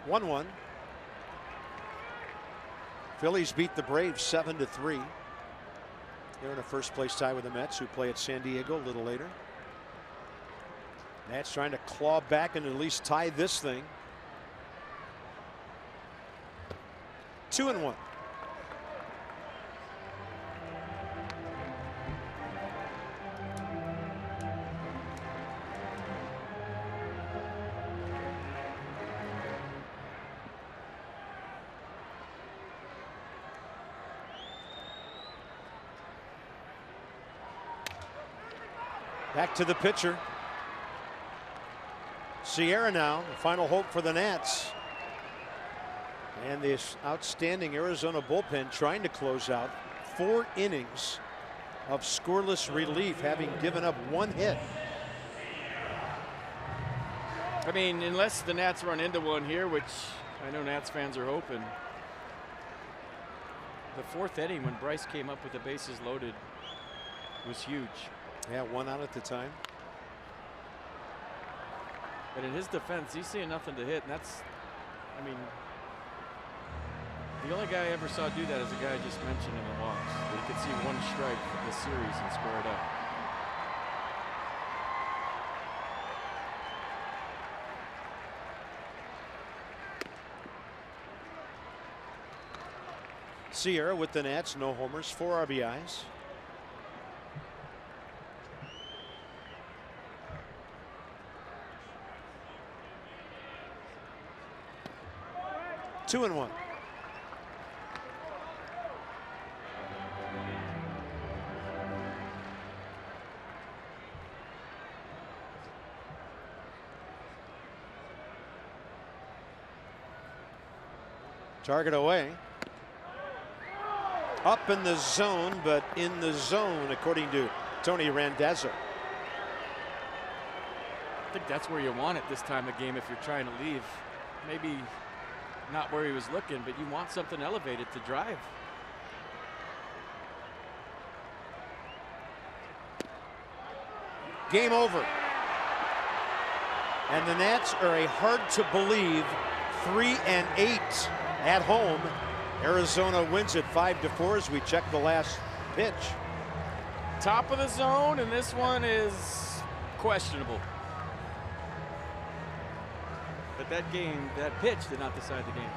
One. Phillies beat the Braves 7-3. They're in a first place tie with the Mets, who play at San Diego a little later. Nats trying to claw back and at least tie this thing. 2-1. Back to the pitcher. Sierra now, the final hope for the Nats. And this outstanding Arizona bullpen trying to close out 4 innings of scoreless relief, having given up 1 hit. I mean, unless the Nats run into one here, which I know Nats fans are hoping. The 4th inning when Bryce came up with the bases loaded was huge. Yeah, 1 out at the time. But in his defense, he's seeing nothing to hit, and that's, I mean, the only guy I ever saw do that is the guy I just mentioned in the walks. That he could see 1 strike for the series and square it up. Sierra with the Nats, no homers, 4 RBIs. Two and 1. Target away. Up in the zone, but in the zone, according to Tony Randazzo. I think that's where you want it this time of game if you're trying to leave. Maybe not where he was looking, but you want something elevated to drive. Game over. And the Nats are a hard-to-believe 3-8 at home. Arizona wins it 5-4 as we check the last pitch. Top of the zone, and this one is questionable. But that pitch did not decide the game.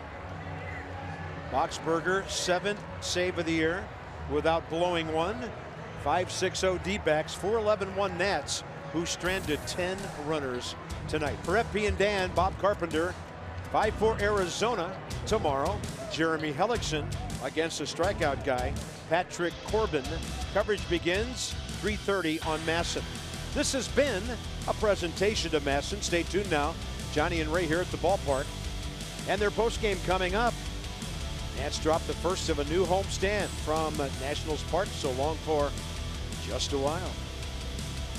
Boxberger, 7th save of the year without blowing one. 5-6-0 D-backs, 4-11-1 Nats, who stranded 10 runners tonight. For FP and Dan, Bob Carpenter, 5-4 Arizona tomorrow. Jeremy Hellickson against a strikeout guy, Patrick Corbin. Coverage begins 3:30 on Masson. This has been a presentation to Masson. Stay tuned now. Johnny and Ray here at the ballpark. And their postgame coming up. Nats dropped the first of a new homestand from Nationals Park, so long for just a while.